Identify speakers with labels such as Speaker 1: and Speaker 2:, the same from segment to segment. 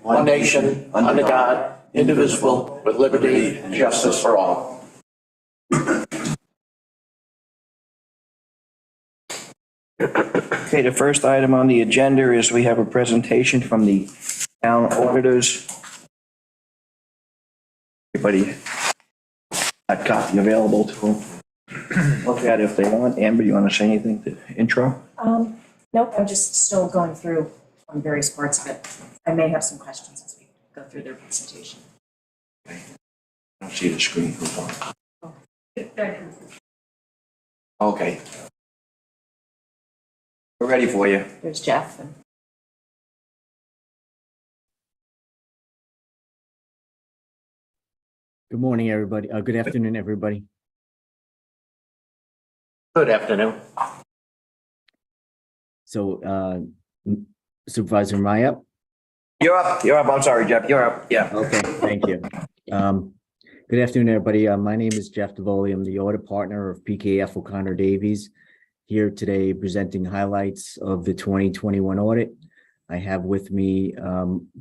Speaker 1: one nation, under God, indivisible, with liberty and justice for all.
Speaker 2: Okay, the first item on the agenda is we have a presentation from the town auditors. Everybody, a copy available to them. Look at it if they want. Amber, you want to say anything to intro?
Speaker 3: Nope, I'm just still going through on various parts of it. I may have some questions as we go through their presentation.
Speaker 2: I don't see the screen. Hold on. Okay. We're ready for you.
Speaker 3: There's Jeff. And
Speaker 4: Good morning, everybody. Good afternoon, everybody.
Speaker 1: Good afternoon.
Speaker 4: So, Supervisor, am I up?
Speaker 2: You're up. You're up. I'm sorry, Jeff. You're up. Yeah.
Speaker 4: Okay, thank you. Good afternoon, everybody. My name is Jeff DeVoli. I'm the audit partner of PKF O'Connor Davies, here today presenting highlights of the 2021 audit. I have with me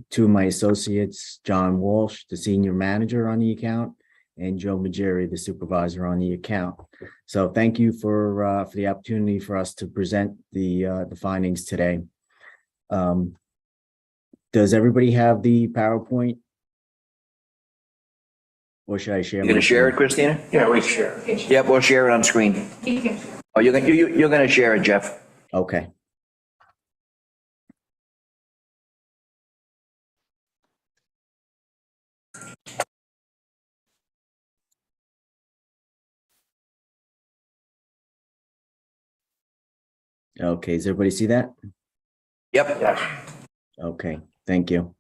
Speaker 4: two of my associates, John Walsh, the senior manager on the account, and Joe Mageri, the supervisor on the account. So thank you for the opportunity for us to present the findings today. Does everybody have the PowerPoint? Or should I share?
Speaker 2: You're going to share it, Christina?
Speaker 1: Yeah, we share.
Speaker 2: Yep, we'll share it on screen. Oh, you're going to share it, Jeff.
Speaker 4: Okay. Okay, does everybody see that?
Speaker 2: Yep.
Speaker 1: Yeah.
Speaker 4: Okay, thank you.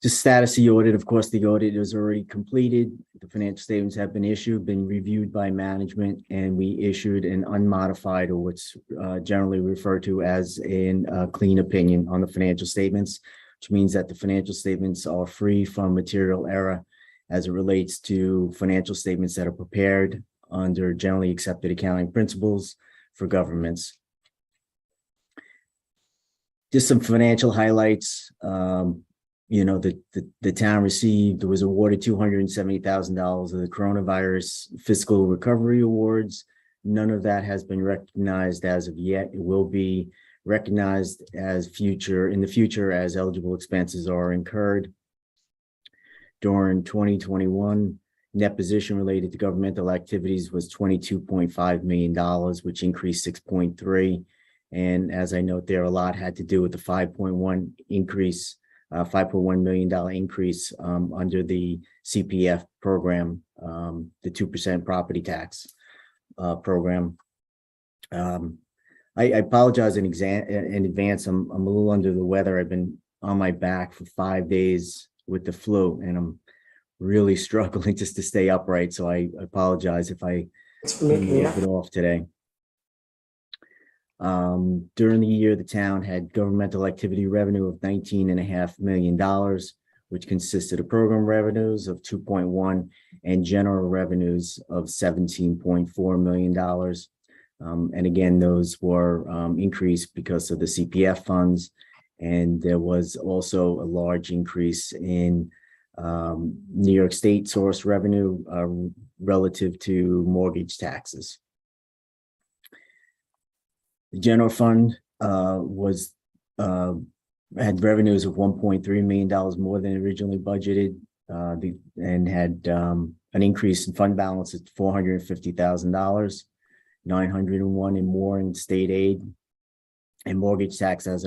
Speaker 4: Just status of the audit. Of course, the audit is already completed. The financial statements have been issued, been reviewed by management, and we issued an unmodified, or what's generally referred to as a clean opinion on the financial statements, which means that the financial statements are free from material error as it relates to financial statements that are prepared under generally accepted accounting principles for governments. Just some financial highlights. You know, the town was awarded $270,000 of the coronavirus fiscal recovery awards. None of that has been recognized as of yet. It will be recognized in the future as eligible expenses are incurred. During 2021, net position related to governmental activities was $22.5 million, which increased 6.3. And as I note there, a lot had to do with the $5.1 million increase under the CPF program, the 2% property tax program. I apologize in advance. I'm a little under the weather. I've been on my back for 5 days with the flu, and I'm really struggling just to stay upright. So I apologize if I leave it off today. During the year, the town had governmental activity revenue of $19.5 million, which consisted of program revenues of 2.1 and general revenues of $17.4 million. And again, those were increased because of the CPF funds. And there was also a large increase in New York State source revenue relative to mortgage taxes. The general fund had revenues of $1.3 million more than originally budgeted, and had an increase in fund balance of $450,000, $901 and more in state aid and mortgage tax, as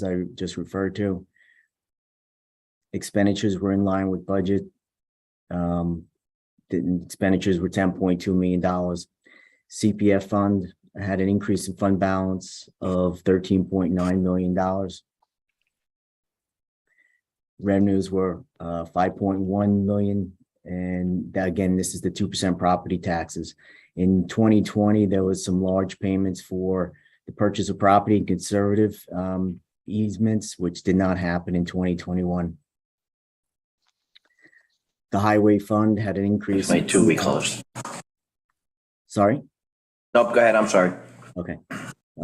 Speaker 4: I just referred to. Expenditures were in line with budget. The expenditures were $10.2 million. CPF fund had an increase in fund balance of $13.9 million. Revenues were $5.1 million. And again, this is the 2% property taxes. In 2020, there was some large payments for the purchase of property and conservative easements, which did not happen in 2021. The highway fund had an increase.
Speaker 2: May 2 be closed.
Speaker 4: Sorry?
Speaker 2: Nope, go ahead, I'm sorry.
Speaker 4: Okay.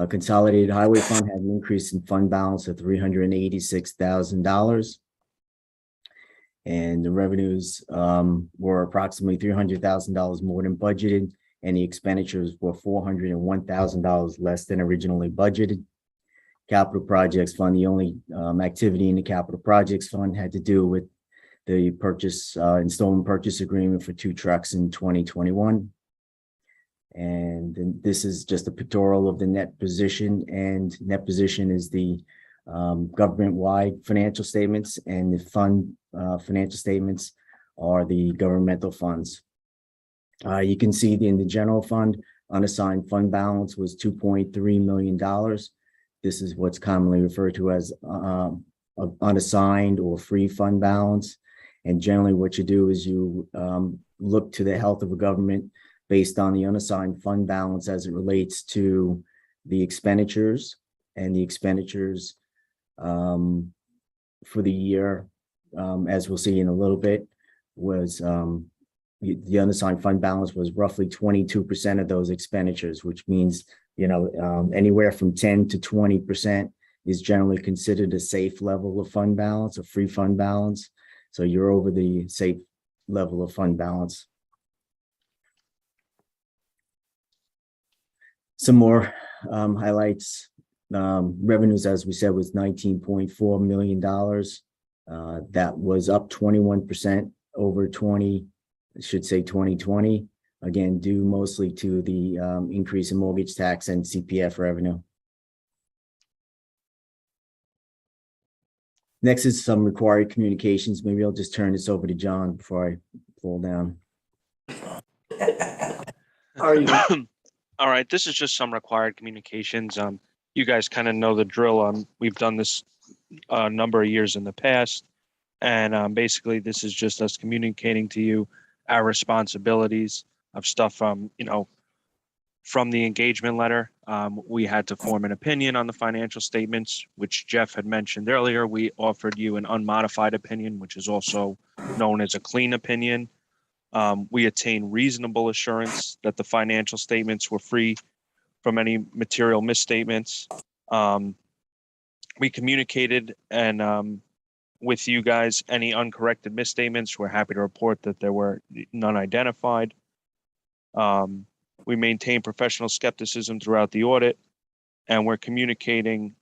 Speaker 4: Consolidated Highway Fund had an increase in fund balance of $386,000. And the revenues were approximately $300,000 more than budgeted, and the expenditures were $401,000 less than originally budgeted. Capital Projects Fund, the only activity in the Capital Projects Fund had to do with the installment purchase agreement for 2 trucks in 2021. And then this is just a pictorial of the net position, and net position is the government-wide financial statements, and the fund financial statements are the governmental funds. You can see in the general fund, unassigned fund balance was $2.3 million. This is what's commonly referred to as unassigned or free fund balance. And generally what you do is you look to the health of a government based on the unassigned fund balance as it relates to the expenditures, and the expenditures for the year, as we'll see in a little bit, was the unassigned fund balance was roughly 22% of those expenditures, which means, anywhere from 10 to 20% is generally considered a safe level of fund balance, a free fund balance. So you're over the safe level of fund balance. Some more highlights. Revenues, as we said, was $19.4 million. That was up 21% over 2020. Again, due mostly to the increase in mortgage tax and CPF revenue. Next is some required communications. Maybe I'll just turn this over to John before I fall down.
Speaker 1: Are you?
Speaker 5: All right, this is just some required communications. You guys kind of know the drill. We've done this a number of years in the past, and basically this is just us communicating to you our responsibilities of stuff from the engagement letter. We had to form an opinion on the financial statements, which Jeff had mentioned earlier. We offered you an unmodified opinion, which is also known as a clean opinion. We attained reasonable assurance that the financial statements were free from any material misstatements. We communicated with you guys any uncorrected misstatements. We're happy to report that there were none identified. We maintain professional skepticism throughout the audit, and we're communicating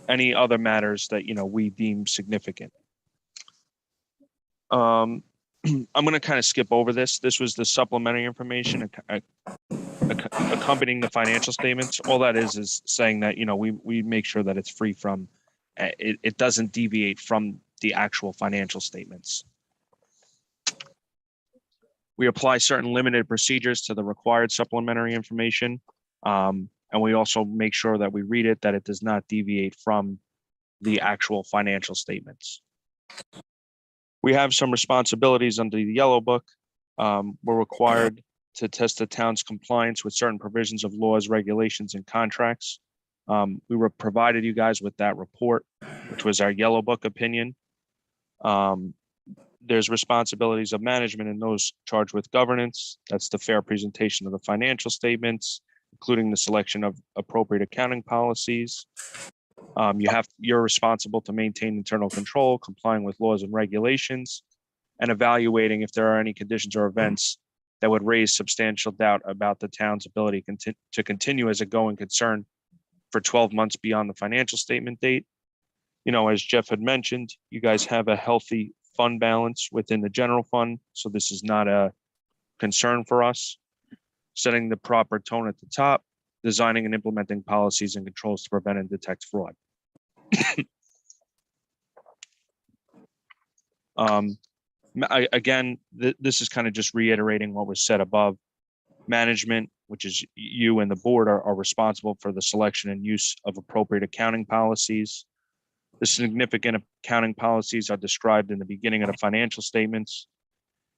Speaker 5: any other matters that we deem significant. I'm going to kind of skip over this. This was the supplementary information accompanying the financial statements. All that is saying that we make sure that it's free from it doesn't deviate from the actual financial statements. We apply certain limited procedures to the required supplementary information, and we also make sure that we read it, that it does not deviate from the actual financial statements. We have some responsibilities under the Yellow Book. We're required to test the town's compliance with certain provisions of laws, regulations, and contracts. We were provided you guys with that report, which was our Yellow Book opinion. There's responsibilities of management and those charged with governance. That's the fair presentation of the financial statements, including the selection of appropriate accounting policies. You're responsible to maintain internal control, complying with laws and regulations, and evaluating if there are any conditions or events that would raise substantial doubt about the town's ability to continue as a going concern for 12 months beyond the financial statement date. As Jeff had mentioned, you guys have a healthy fund balance within the general fund, so this is not a concern for us. Setting the proper tone at the top, designing and implementing policies and controls to prevent and detect fraud. This is kind of just reiterating what was said above. Management, which is you and the board, are responsible for the selection and use of appropriate accounting policies. The significant accounting policies are described in the beginning of the financial statements,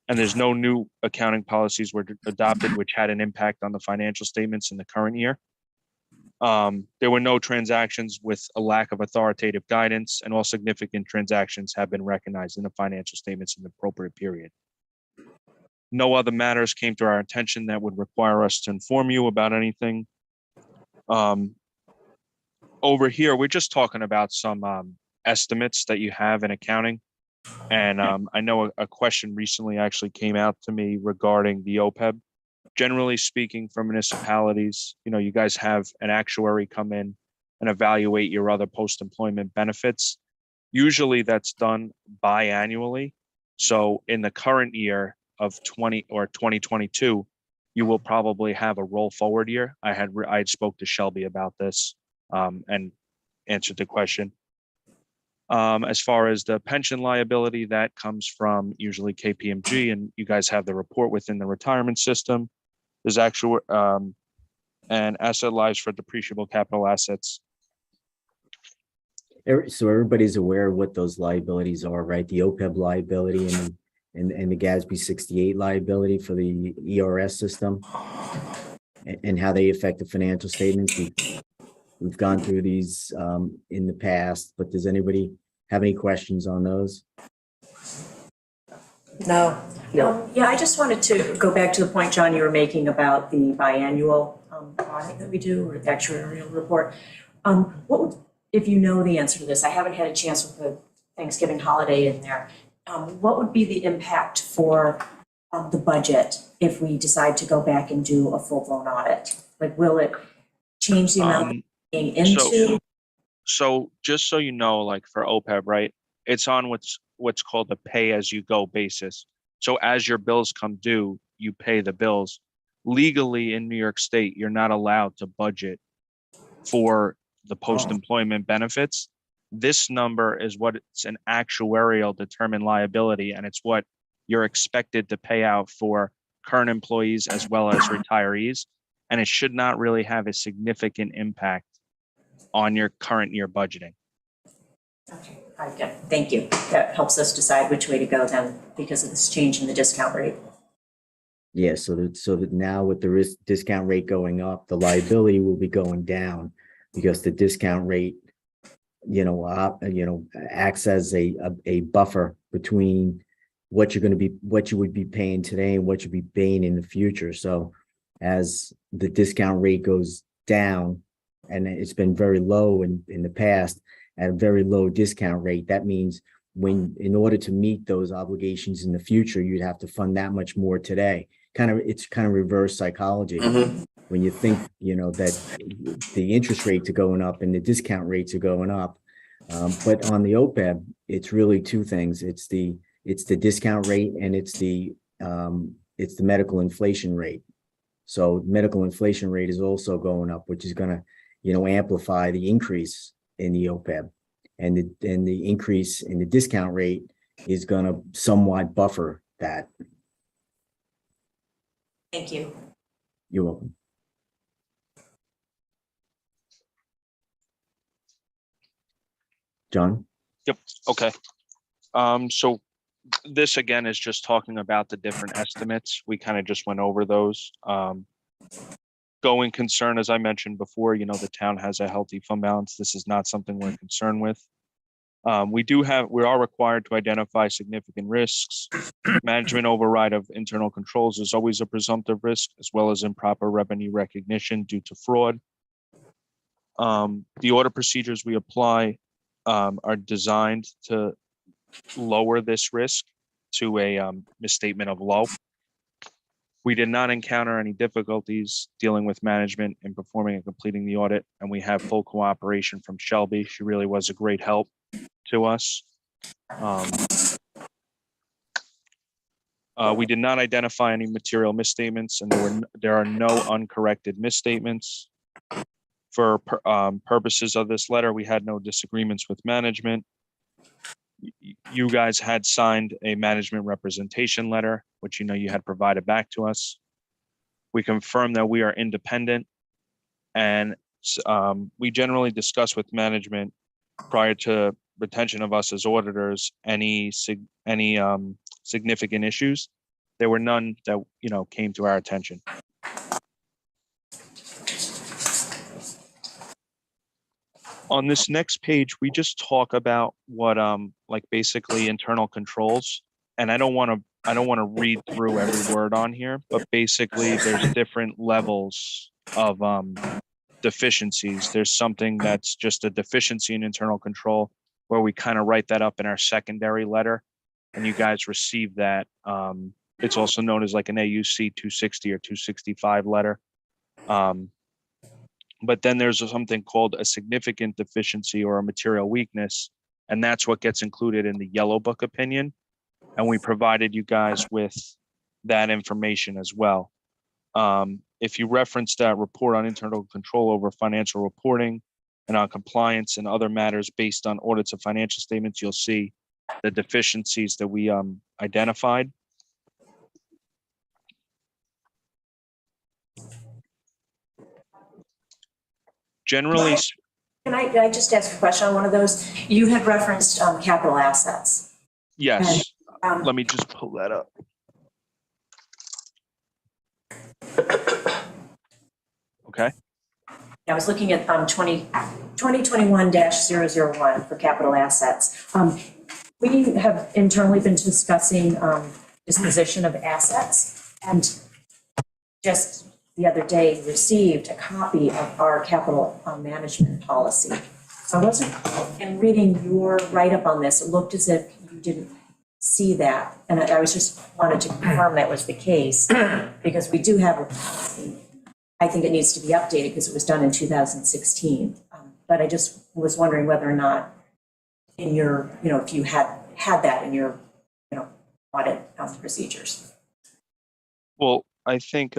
Speaker 5: and there's no new accounting policies were adopted which had an impact on the financial statements in the current year. There were no transactions with a lack of authoritative guidance, and all significant transactions have been recognized in the financial statements in the appropriate period. No other matters came to our attention that would require us to inform you about anything. Over here, we're just talking about some estimates that you have in accounting. And I know a question recently actually came out to me regarding the OPEB. Generally speaking, for municipalities, you guys have an actuary come in and evaluate your other post-employment benefits. Usually that's done biannually. So in the current year of 2022, you will probably have a roll forward year. I had spoke to Shelby about this and answered the question. As far as the pension liability, that comes from usually KPMG, and you guys have the report within the retirement system. There's actual and asset lives for depreciable capital assets.
Speaker 4: So everybody's aware of what those liabilities are, right? The OPEB liability and the GasBuddy 68 liability for the ERS system, and how they affect the financial statements. We've gone through these in the past, but does anybody have any questions on those?
Speaker 3: No. Yeah, I just wanted to go back to the point, John, you were making about the biannual audit that we do, or the actuarial report. What would, if you know the answer to this, I haven't had a chance with the Thanksgiving holiday in there, what would be the impact for the budget if we decide to go back and do a full-blown audit? Like, will it change the amount being into?
Speaker 5: So just so you know, like for OPEB, right, it's on what's called a pay-as-you-go basis. So as your bills come due, you pay the bills. Legally in New York State, you're not allowed to budget for the post-employment benefits. This number is what it's an actuarial determined liability, and it's what you're expected to pay out for current employees as well as retirees. And it should not really have a significant impact on your current year budgeting.
Speaker 3: Okay, I get it. Thank you. That helps us decide which way to go then, because of this change in the discount rate.
Speaker 4: Yeah, so that now with the risk discount rate going up, the liability will be going down, because the discount rate, acts as a buffer between what you would be paying today and what you'll be paying in the future. So as the discount rate goes down, and it's been very low in the past, at a very low discount rate, that means in order to meet those obligations in the future, you'd have to fund that much more today. It's kind of reverse psychology.
Speaker 1: Mhm.
Speaker 4: When you think, that the interest rates are going up and the discount rates are going up. But on the OPEB, it's really two things. It's the discount rate, and it's the medical inflation rate. So medical inflation rate is also going up, which is going to, amplify the increase in the OPEB, and the increase in the discount rate is going to somewhat buffer that.
Speaker 3: Thank you.
Speaker 4: You're welcome. John?
Speaker 5: Yep. Okay. So this again is just talking about the different estimates. We kind of just went over those. Going concern, as I mentioned before, the town has a healthy fund balance. This is not something we're concerned with. We are required to identify significant risks. Management override of internal controls is always a presumptive risk, as well as improper revenue recognition due to fraud. The audit procedures we apply are designed to lower this risk to a misstatement of low. We did not encounter any difficulties dealing with management in performing and completing the audit, and we have full cooperation from Shelby. She really was a great help to us. We did not identify any material misstatements, and there are no uncorrected misstatements. For purposes of this letter, we had no disagreements with management. You guys had signed a management representation letter, which you had provided back to us. We confirm that we are independent, and we generally discuss with management prior to retention of us as auditors any significant issues. There were none that came to our attention. On this next page, we just talk about what like basically internal controls, and I don't want to I don't want to read through every word on here, but basically there's different levels of deficiencies. There's something that's just a deficiency in internal control where we kind of write that up in our secondary letter and you guys receive that. It's also known as like an AUC 260 or 265 letter. But then there's something called a significant deficiency or a material weakness, and that's what gets included in the yellow book opinion. And we provided you guys with that information as well. If you reference that report on internal control over financial reporting and on compliance and other matters based on audits of financial statements, you'll see the deficiencies that we identified. Generally,
Speaker 3: Can I just ask a question on one of those? You had referenced capital assets.
Speaker 5: yes.
Speaker 3: And,
Speaker 5: Let me just pull that up. Okay.
Speaker 3: I was looking at 2021-001 for capital assets. We have internally been discussing disposition of assets, and just the other day received a copy of our capital management policy. So I wasn't, in reading your write-up on this, it looked as if you didn't see that. And I was just wanted to confirm that was the case, because we do have a policy. I think it needs to be updated because it was done in 2016. But I just was wondering whether or not in your, if you had that in your, audit procedures.
Speaker 5: Well, I think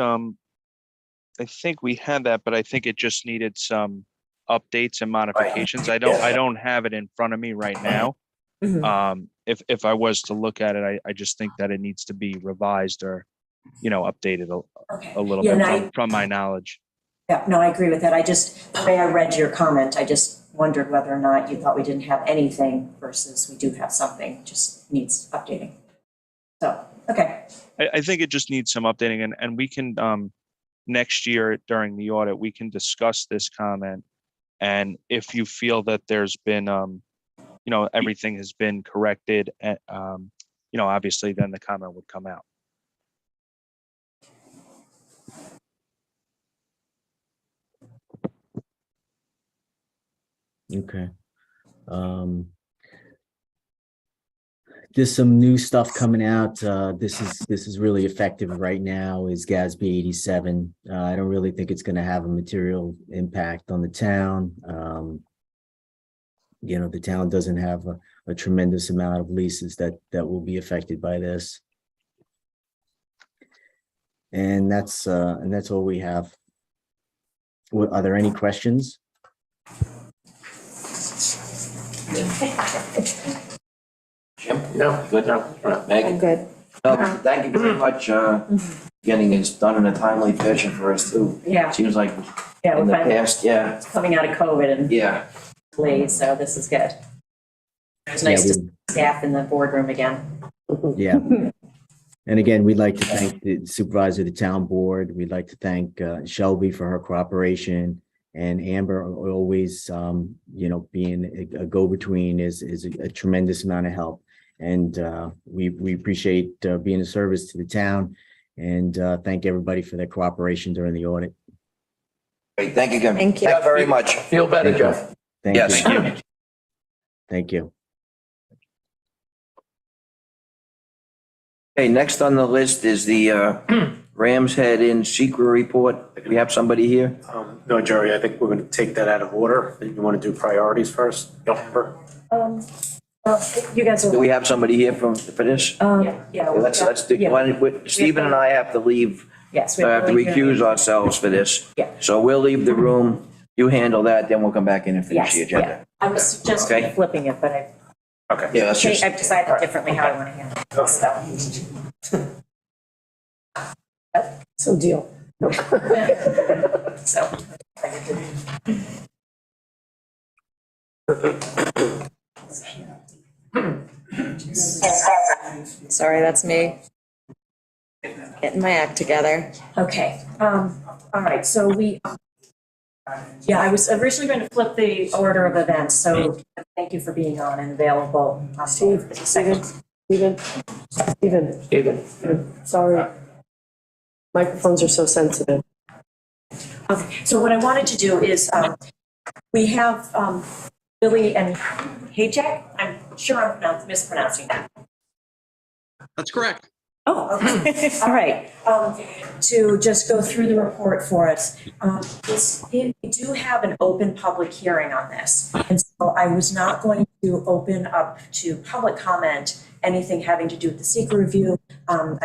Speaker 5: we had that, but I think it just needed some updates and modifications. I don't have it in front of me right now.
Speaker 3: Mm-hmm.
Speaker 5: If I was to look at it, I just think that it needs to be revised or, updated a little bit from my knowledge.
Speaker 3: Yeah, no, I agree with that. The way I read your comment, I just wondered whether or not you thought we didn't have anything versus we do have something, just needs updating. So, okay.
Speaker 5: I think it just needs some updating, and we can, next year during the audit, we can discuss this comment. And if you feel that there's been, everything has been corrected, obviously then the comment would come out.
Speaker 4: Okay. There's some new stuff coming out. This is really effective right now is GasBuddy 87. I don't really think it's going to have a material impact on the town. The town doesn't have a tremendous amount of leases that will be affected by this. And that's all we have. Are there any questions?
Speaker 2: Jim?
Speaker 1: No,
Speaker 2: Good?
Speaker 1: no,
Speaker 2: Meg?
Speaker 6: I'm good.
Speaker 2: Thank you very much, getting this done in a timely fashion for us too.
Speaker 3: Yeah,
Speaker 2: Seems like
Speaker 3: yeah,
Speaker 2: in
Speaker 3: we're
Speaker 2: the
Speaker 3: finally
Speaker 2: past, yeah,
Speaker 3: coming out of COVID and
Speaker 2: yeah.
Speaker 3: delays, so this is good. It's nice to see staff in the boardroom again.
Speaker 4: Yeah. And again, we'd like to thank the supervisor of the town board. We'd like to thank Shelby for her cooperation, and Amber always, being a go-between is a tremendous amount of help. And we appreciate being of service to the town, and thank everybody for their cooperation during the audit.
Speaker 2: Great, thank you again.
Speaker 6: Thank you.
Speaker 2: Thank you very much.
Speaker 1: Feel better, Jeff.
Speaker 4: Thank
Speaker 2: Yes.
Speaker 4: you. Thank you.
Speaker 2: Okay, next on the list is the Rams Head Inn secret report. We have somebody here?
Speaker 7: No, Jerry, I think we're going to take that out of order. You want to do priorities first? Amber?
Speaker 3: You guys
Speaker 2: Do
Speaker 3: are,
Speaker 2: we have somebody here for this?
Speaker 3: yeah.
Speaker 2: Okay, let's do, Stephen and I have to leave.
Speaker 3: Yes.
Speaker 2: We have to recuse ourselves for this.
Speaker 3: Yeah.
Speaker 2: So we'll leave the room. You handle that, then we'll come back in and finish the
Speaker 3: Yes,
Speaker 2: agenda.
Speaker 3: yeah. I was just
Speaker 2: Okay.
Speaker 3: flipping it, but I've
Speaker 7: Okay.
Speaker 2: Yeah, that's just,
Speaker 3: decided differently how I want to handle it. So deal. So.
Speaker 6: Sorry, that's me. Getting my act together.
Speaker 3: Okay, all right, so I was originally going to flip the order of events, so thank you for being on and available.
Speaker 6: Steve, Steven?
Speaker 1: Stephen.
Speaker 8: Sorry. Microphones are so sensitive.
Speaker 3: Okay, so what I wanted to do is, we have Billy and Hayjack. I'm sure I'm mispronouncing that.
Speaker 9: That's correct.
Speaker 3: Oh, okay. All right. To just go through the report for us. We do have an open public hearing on this. And so I was not going to open up to public comment anything having to do with the secret review. Pam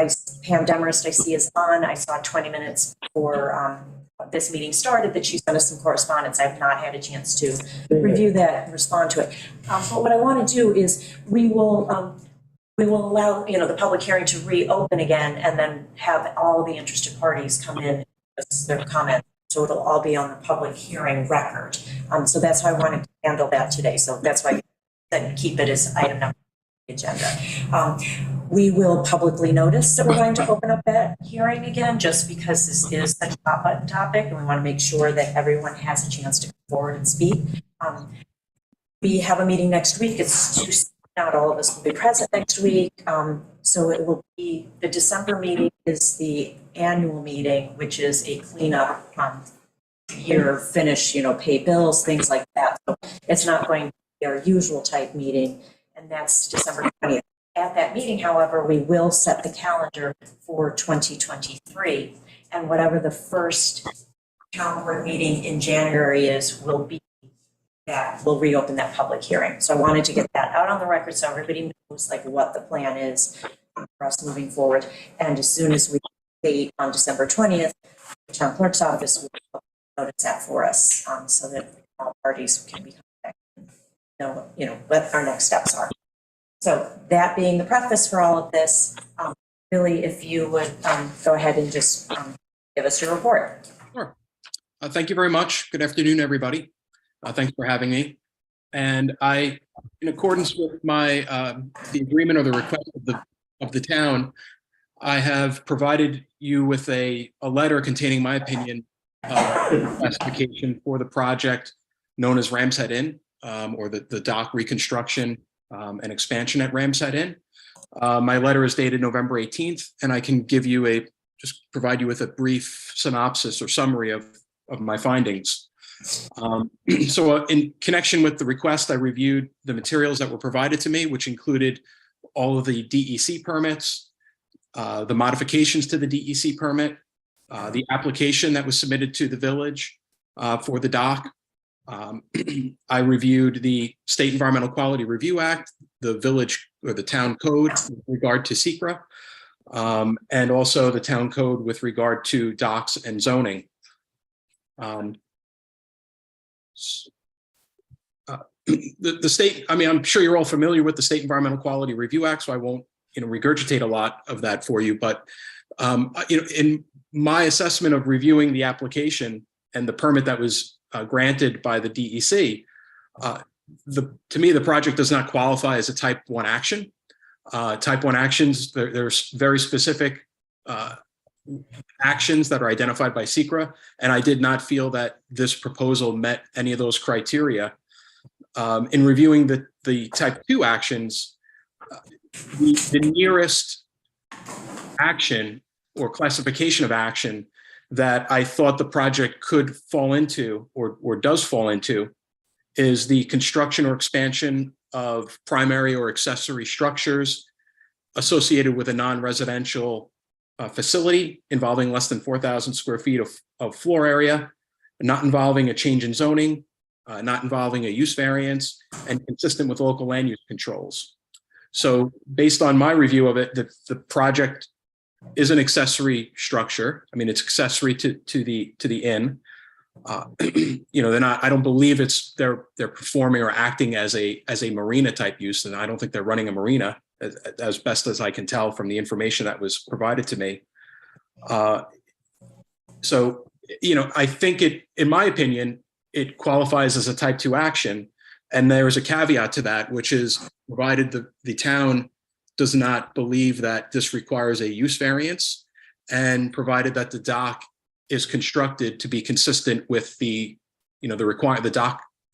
Speaker 3: Demarest I see is on. I saw 20 minutes before this meeting started that she sent us some correspondence. I have not had a chance to review that and respond to it. But what I want to do is we will allow, the public hearing to reopen again and then have all the interested parties come in with their comments. So it'll all be on the public hearing record. So that's how I wanted to handle that today. So that's why I said keep it as item number on the agenda. We will publicly notice that we're going to open up that hearing again, just because this is such a hot button topic and we want to make sure that everyone has a chance to come forward and speak. We have a meeting next week. Not all of us will be present next week. So it will be, the December meeting is the annual meeting, which is a cleanup, year finish, pay bills, things like that. So it's not going to be our usual type meeting, and that's December 20th. At that meeting, however, we will set the calendar for 2023, and whatever the first town board meeting in January is, will be that we'll reopen that public hearing. So I wanted to get that out on the record so everybody knows what the plan is for us moving forward. And as soon as we date on December 20th, the town clerk's office will notice that for us, so that all parties can be contacted and know, what our next steps are. So that being the preface for all of this, Billy, if you would go ahead and just give us your report.
Speaker 9: Sure. Thank you very much. Good afternoon, everybody. Thanks for having me. And I, in accordance with my the agreement or the request of the town, I have provided you with a letter containing my opinion classification for the project known as Ram's Head Inn, or the dock reconstruction and expansion at Ram's Head Inn. My letter is dated November 18th, and I can give you just provide you with a brief synopsis or summary of my findings. So in connection with the request, I reviewed the materials that were provided to me, which included all of the DEC permits, the modifications to the DEC permit, the application that was submitted to the village for the dock. I reviewed the State Environmental Quality Review Act, the village or the town code with regard to SECRA, and also the town code with regard to docks and zoning. The state, I'm sure you're all familiar with the State Environmental Quality Review Act, so I won't, regurgitate a lot of that for you. But, in my assessment of reviewing the application and the permit that was granted by the DEC, to me, the project does not qualify as a type 1 action. Type 1 actions, there's very specific actions that are identified by SECRA, and I did not feel that this proposal met any of those criteria. In reviewing the type 2 actions, the nearest action or classification of action that I thought the project could fall into or does fall into is the construction or expansion of primary or accessory structures associated with a non-residential facility involving less than 4,000 square feet of floor area, not involving a change in zoning, not involving a use variance, and consistent with local land use controls. So based on my review of it, the project is an accessory structure. It's accessory to the inn. They're not, I don't believe they're performing or acting as a marina type use, and I don't think they're running a marina as best as I can tell from the information that was provided to me. So, I think in my opinion, it qualifies as a type 2 action. And there is a caveat to that, which is provided the town does not believe that this requires a use variance, and provided that the dock is constructed to be consistent with the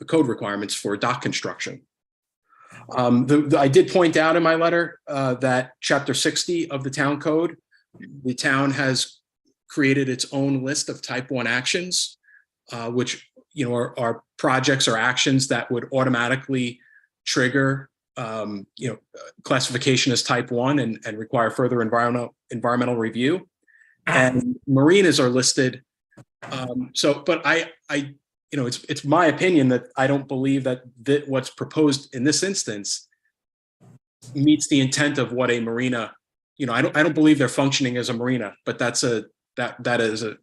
Speaker 9: code requirements for dock construction. I did point out in my letter that Chapter 60 of the town code, the town has created its own list of type 1 actions, which are projects or actions that would automatically trigger classification as type 1 and require further environmental review. And marinas are listed. But it's my opinion that I don't believe that what's proposed in this instance meets the intent of what a marina, I don't believe they're functioning as a marina, but that is a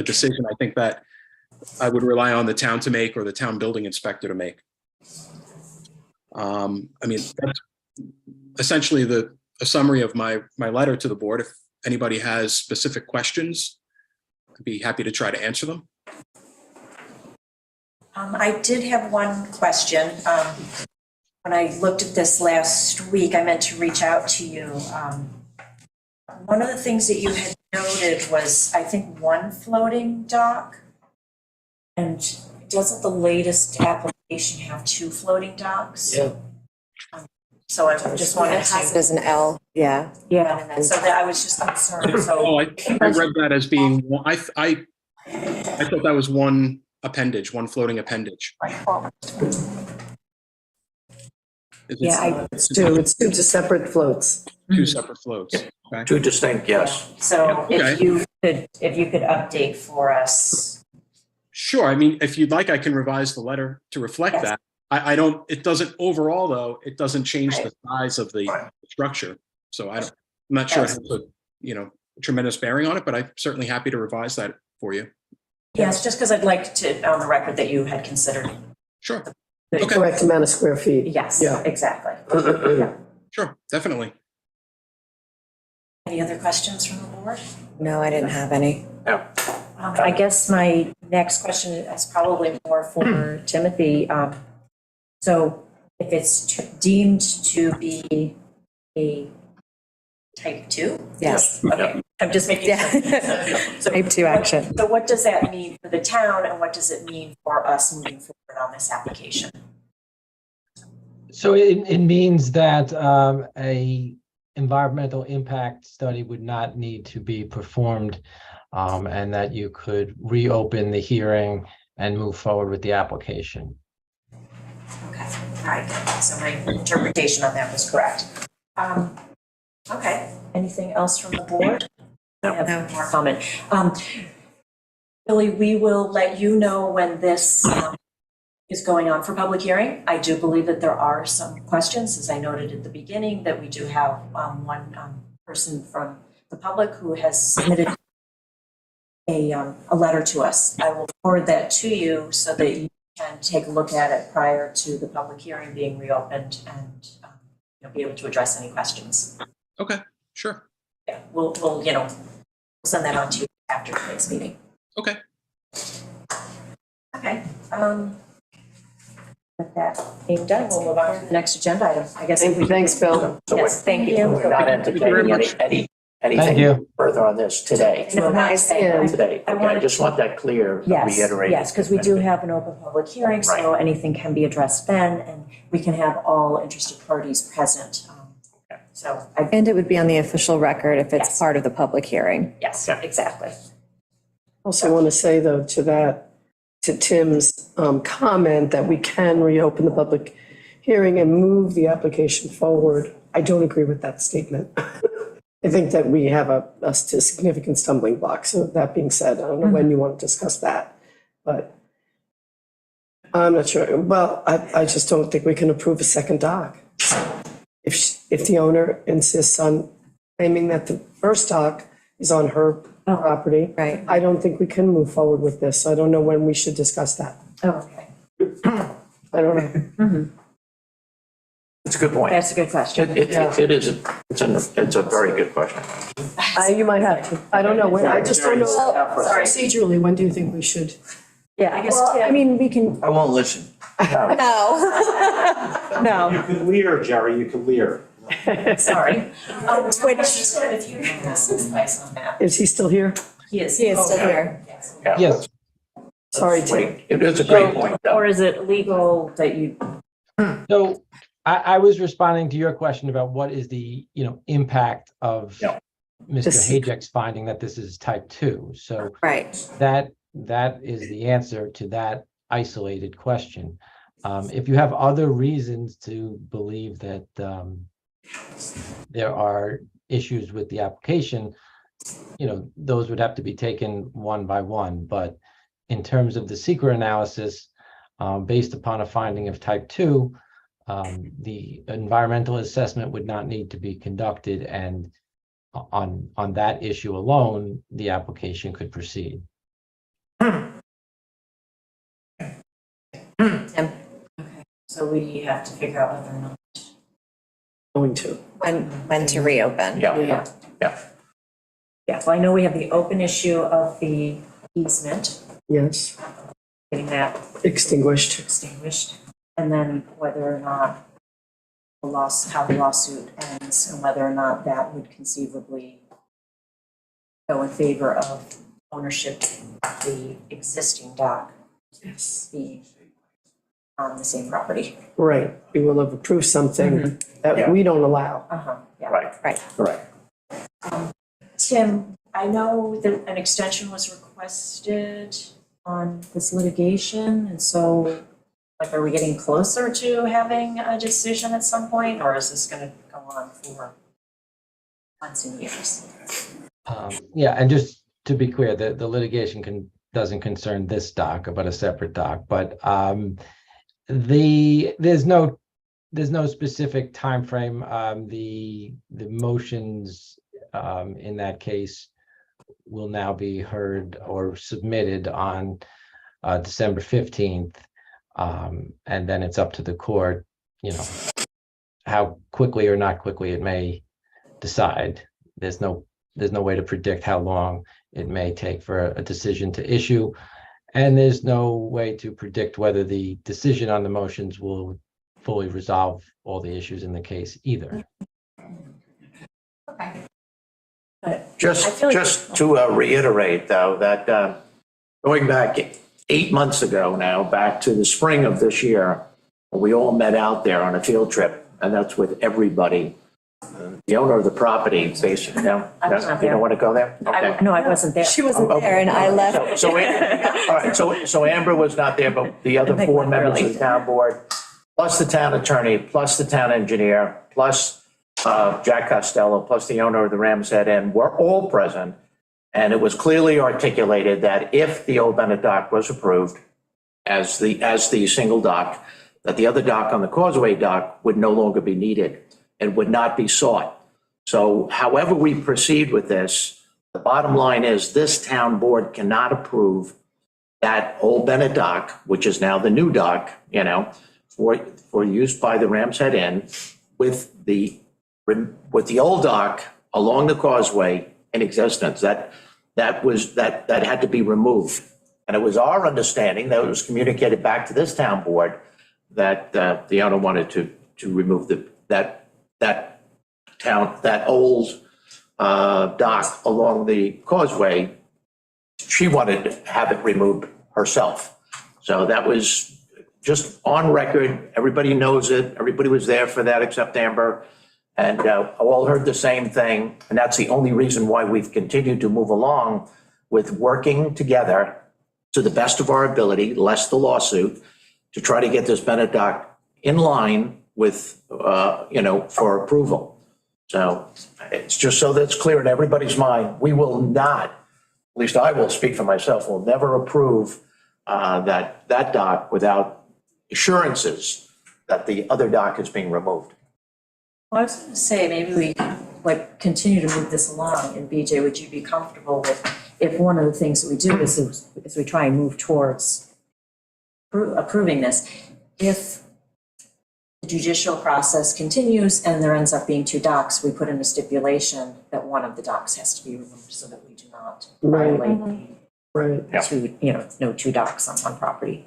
Speaker 9: decision I think that I would rely on the town to make or the town building inspector to make. That's essentially a summary of my letter to the board. If anybody has specific questions, I'd be happy to try to answer them.
Speaker 3: I did have one question. When I looked at this last week, I meant to reach out to you. One of the things that you had noted was, I think, one floating dock. And doesn't the latest application have 2 floating docks?
Speaker 1: Yeah.
Speaker 3: So I just wanted
Speaker 6: It has it
Speaker 3: to.
Speaker 6: as an L, yeah.
Speaker 3: Yeah, so that I was just concerned, so.
Speaker 9: Oh, I read that as being, I thought that was one appendage, one floating appendage.
Speaker 3: Yeah,
Speaker 8: It's 2 separate floats.
Speaker 9: 2 separate floats. Okay.
Speaker 1: 2 distinct, yes.
Speaker 3: So
Speaker 9: Okay.
Speaker 3: if you could update for us.
Speaker 9: Sure. If you'd like, I can revise the letter to reflect
Speaker 3: Yes.
Speaker 9: that. It doesn't overall though, it doesn't change the size of the structure. So I'm not sure it has a, tremendous bearing on it, but I'm certainly happy to revise that for you.
Speaker 3: Yes, just because I'd like to, on the record, that you had considered.
Speaker 9: Sure.
Speaker 8: The
Speaker 9: Okay.
Speaker 8: correct amount of square feet.
Speaker 3: Yes,
Speaker 8: Yeah.
Speaker 3: exactly.
Speaker 9: Sure. Definitely.
Speaker 3: Any other questions from the board?
Speaker 6: No, I didn't have any.
Speaker 3: I guess my next question is probably more for Timothy. So if it's deemed to be a type 2?
Speaker 6: Yes.
Speaker 3: Okay, I'm just making.
Speaker 6: Yeah.
Speaker 3: So
Speaker 6: Type 2 action.
Speaker 3: So what does that mean for the town and what does it mean for us moving forward on this application?
Speaker 10: So it means that a environmental impact study would not need to be performed, and that you could reopen the hearing and move forward with the application.
Speaker 3: Okay, all right, so my interpretation on that was correct. Okay, anything else from the board? I have one more comment. Billy, we will let you know when this is going on for public hearing. I do believe that there are some questions, as I noted at the beginning, that we do have one person from the public who has submitted a letter to us. I will forward that to you so that you can take a look at it prior to the public hearing being reopened and you'll be able to address any questions.
Speaker 9: Okay. Sure.
Speaker 3: Yeah, we'll send that on to you after today's meeting.
Speaker 9: Okay.
Speaker 3: Okay. With that being done, we'll move on to the next agenda item. I guess.
Speaker 8: Thanks, Bill.
Speaker 1: So
Speaker 3: Yes, thank you.
Speaker 1: we're not entertaining anything
Speaker 10: you.
Speaker 1: further on this today.
Speaker 3: No, not today.
Speaker 1: Today, okay, I just want that clear, reiterated.
Speaker 3: Yes, because we do have an open public hearing, so anything can be addressed then, and we can have all interested parties present. So,
Speaker 6: And it would be on the official record if it's
Speaker 3: Yes.
Speaker 6: part of the public hearing.
Speaker 3: yes, exactly.
Speaker 8: Also want to say though, to Tim's comment that we can reopen the public hearing and move the application forward. I don't agree with that statement. I think that we have a significant stumbling block. So that being said, I don't know when you want to discuss that, but I'm not sure. Well, I just don't think we can approve a second dock. If the owner insists on claiming that the first dock is on her property,
Speaker 6: Right.
Speaker 8: I don't think we can move forward with this. So I don't know when we should discuss that.
Speaker 3: Oh, okay.
Speaker 8: I don't know.
Speaker 1: It's a good point.
Speaker 3: That's a good question.
Speaker 1: It's a very good question.
Speaker 8: You might have to. I don't know. I just don't know.
Speaker 3: Sorry.
Speaker 8: Procedurally, when do you think we should?
Speaker 3: Yeah, I guess.
Speaker 8: Well, I mean, we can.
Speaker 2: I won't listen.
Speaker 6: No. No.
Speaker 7: You could leer, Jerry, you could leer.
Speaker 3: Sorry. Which, if you have some advice on that.
Speaker 8: Is he still here?
Speaker 3: He is.
Speaker 6: He is still here.
Speaker 10: Yes.
Speaker 8: Sorry, Tim.
Speaker 1: It is a great point, though.
Speaker 3: Or is it legal that you?
Speaker 10: So I was responding to your question about what is the, impact of
Speaker 2: Yeah.
Speaker 10: Mr.
Speaker 8: This-
Speaker 10: Hajak's finding that this is type 2. So
Speaker 6: Right.
Speaker 10: that is the answer to that isolated question. If you have other reasons to believe that there are issues with the application, those would have to be taken one by one. But in terms of the secret analysis, based upon a finding of type 2, the environmental assessment would not need to be conducted, and on that issue alone, the application could proceed.
Speaker 3: Tim? Okay, so we have to figure out whether or not.
Speaker 8: Going to.
Speaker 6: When to reopen.
Speaker 2: Yeah.
Speaker 3: Yeah, well, I know we have the open issue of the easement,
Speaker 8: Yes,
Speaker 3: getting that
Speaker 8: extinguished.
Speaker 3: extinguished, and then whether or not how the lawsuit ends, and whether or not that would conceivably go in favor of ownership of the existing dock
Speaker 8: Yes.
Speaker 3: being on the same property.
Speaker 8: Right, we will have approved something that
Speaker 2: Yeah.
Speaker 8: we don't allow.
Speaker 3: Yeah.
Speaker 2: Right.
Speaker 6: Right.
Speaker 2: Correct.
Speaker 3: Tim, I know that an extension was requested on this litigation, and so, like, are we getting closer to having a decision at some point, or is this gonna go on for months and years?
Speaker 10: Yeah, and just to be clear, the litigation doesn't concern this dock, but a separate dock. But there's no specific timeframe. The motions in that case will now be heard or submitted on December 15th. And then it's up to the court, how quickly or not quickly it may decide. There's no way to predict how long it may take for a decision to issue. And there's no way to predict whether the decision on the motions will fully resolve all the issues in the case either.
Speaker 3: Okay. But I
Speaker 1: Just
Speaker 3: feel like-
Speaker 1: to reiterate, though, that going back 8 months ago now, back to the spring of this year, we all met out there on a field trip, and that's with everybody. The owner of the property, basically, no,
Speaker 3: I was not
Speaker 1: you
Speaker 3: there.
Speaker 1: don't want to go there? Okay.
Speaker 3: No, I wasn't there.
Speaker 6: She wasn't
Speaker 1: Okay.
Speaker 6: there and I left.
Speaker 1: So, all right, so Amber was not there, but the other
Speaker 3: I think
Speaker 1: 4
Speaker 3: we're
Speaker 1: members of
Speaker 3: early.
Speaker 1: the town board, plus the town attorney, plus the town engineer, plus Jack Costello, plus the owner of the Ram's Head Inn, were all present. And it was clearly articulated that if the Old Bennett dock was approved as the single dock, that the other dock on the Causeway dock would no longer be needed and would not be sought. So however we proceed with this, the bottom line is this town board cannot approve that Old Bennett dock, which is now the new dock, for use by the Ram's Head Inn, with the old dock along the Causeway in existence. That had to be removed. And it was our understanding that it was communicated back to this town board that the owner wanted to remove that old dock along the Causeway. She wanted to have it removed herself. So that was just on record. Everybody knows it. Everybody was there for that except Amber. And all heard the same thing. And that's the only reason why we've continued to move along with working together to the best of our ability, less the lawsuit, to try to get this Bennett dock in line with, for approval. So it's just so that's clear in everybody's mind. We will not, at least I will speak for myself, will never approve that dock without assurances that the other dock is being removed.
Speaker 3: Well, I was going to say, maybe we continue to move this along, and BJ, would you be comfortable with, if one of the things that we do is we try and move towards approving this, if the judicial process continues and there ends up being 2 docks, we put in a stipulation that one of the docks has to be removed so that we do not violate
Speaker 8: Right,
Speaker 3: no 2 docks on one property.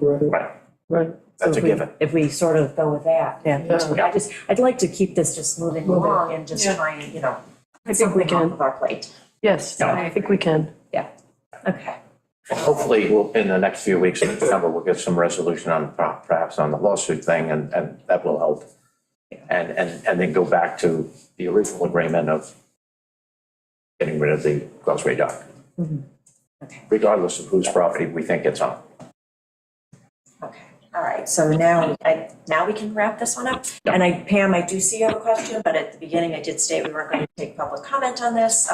Speaker 8: right.
Speaker 1: That's a given.
Speaker 3: If we sort of go with that.
Speaker 8: Yeah.
Speaker 3: I'd like to keep this just moving along and just try and,
Speaker 8: I think we
Speaker 3: something off
Speaker 8: can.
Speaker 3: of our plate.
Speaker 8: Yes, I think we can.
Speaker 3: Okay.
Speaker 1: Hopefully, in the next few weeks in December, we'll get some resolution on perhaps on the lawsuit thing, and that will help and then go back to the original agreement of getting rid of the causeway dock.
Speaker 3: Okay.
Speaker 1: Regardless of whose property we think it's on.
Speaker 3: Okay, all right, so now we can wrap this one up. And Pam, I do see you have a question, but at the beginning I did state we weren't going to take public comment on this.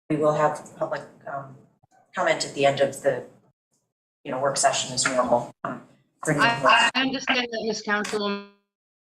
Speaker 3: We will have public comment at the end of the, work session as normal.
Speaker 11: I understand that, Ms. Councilwoman,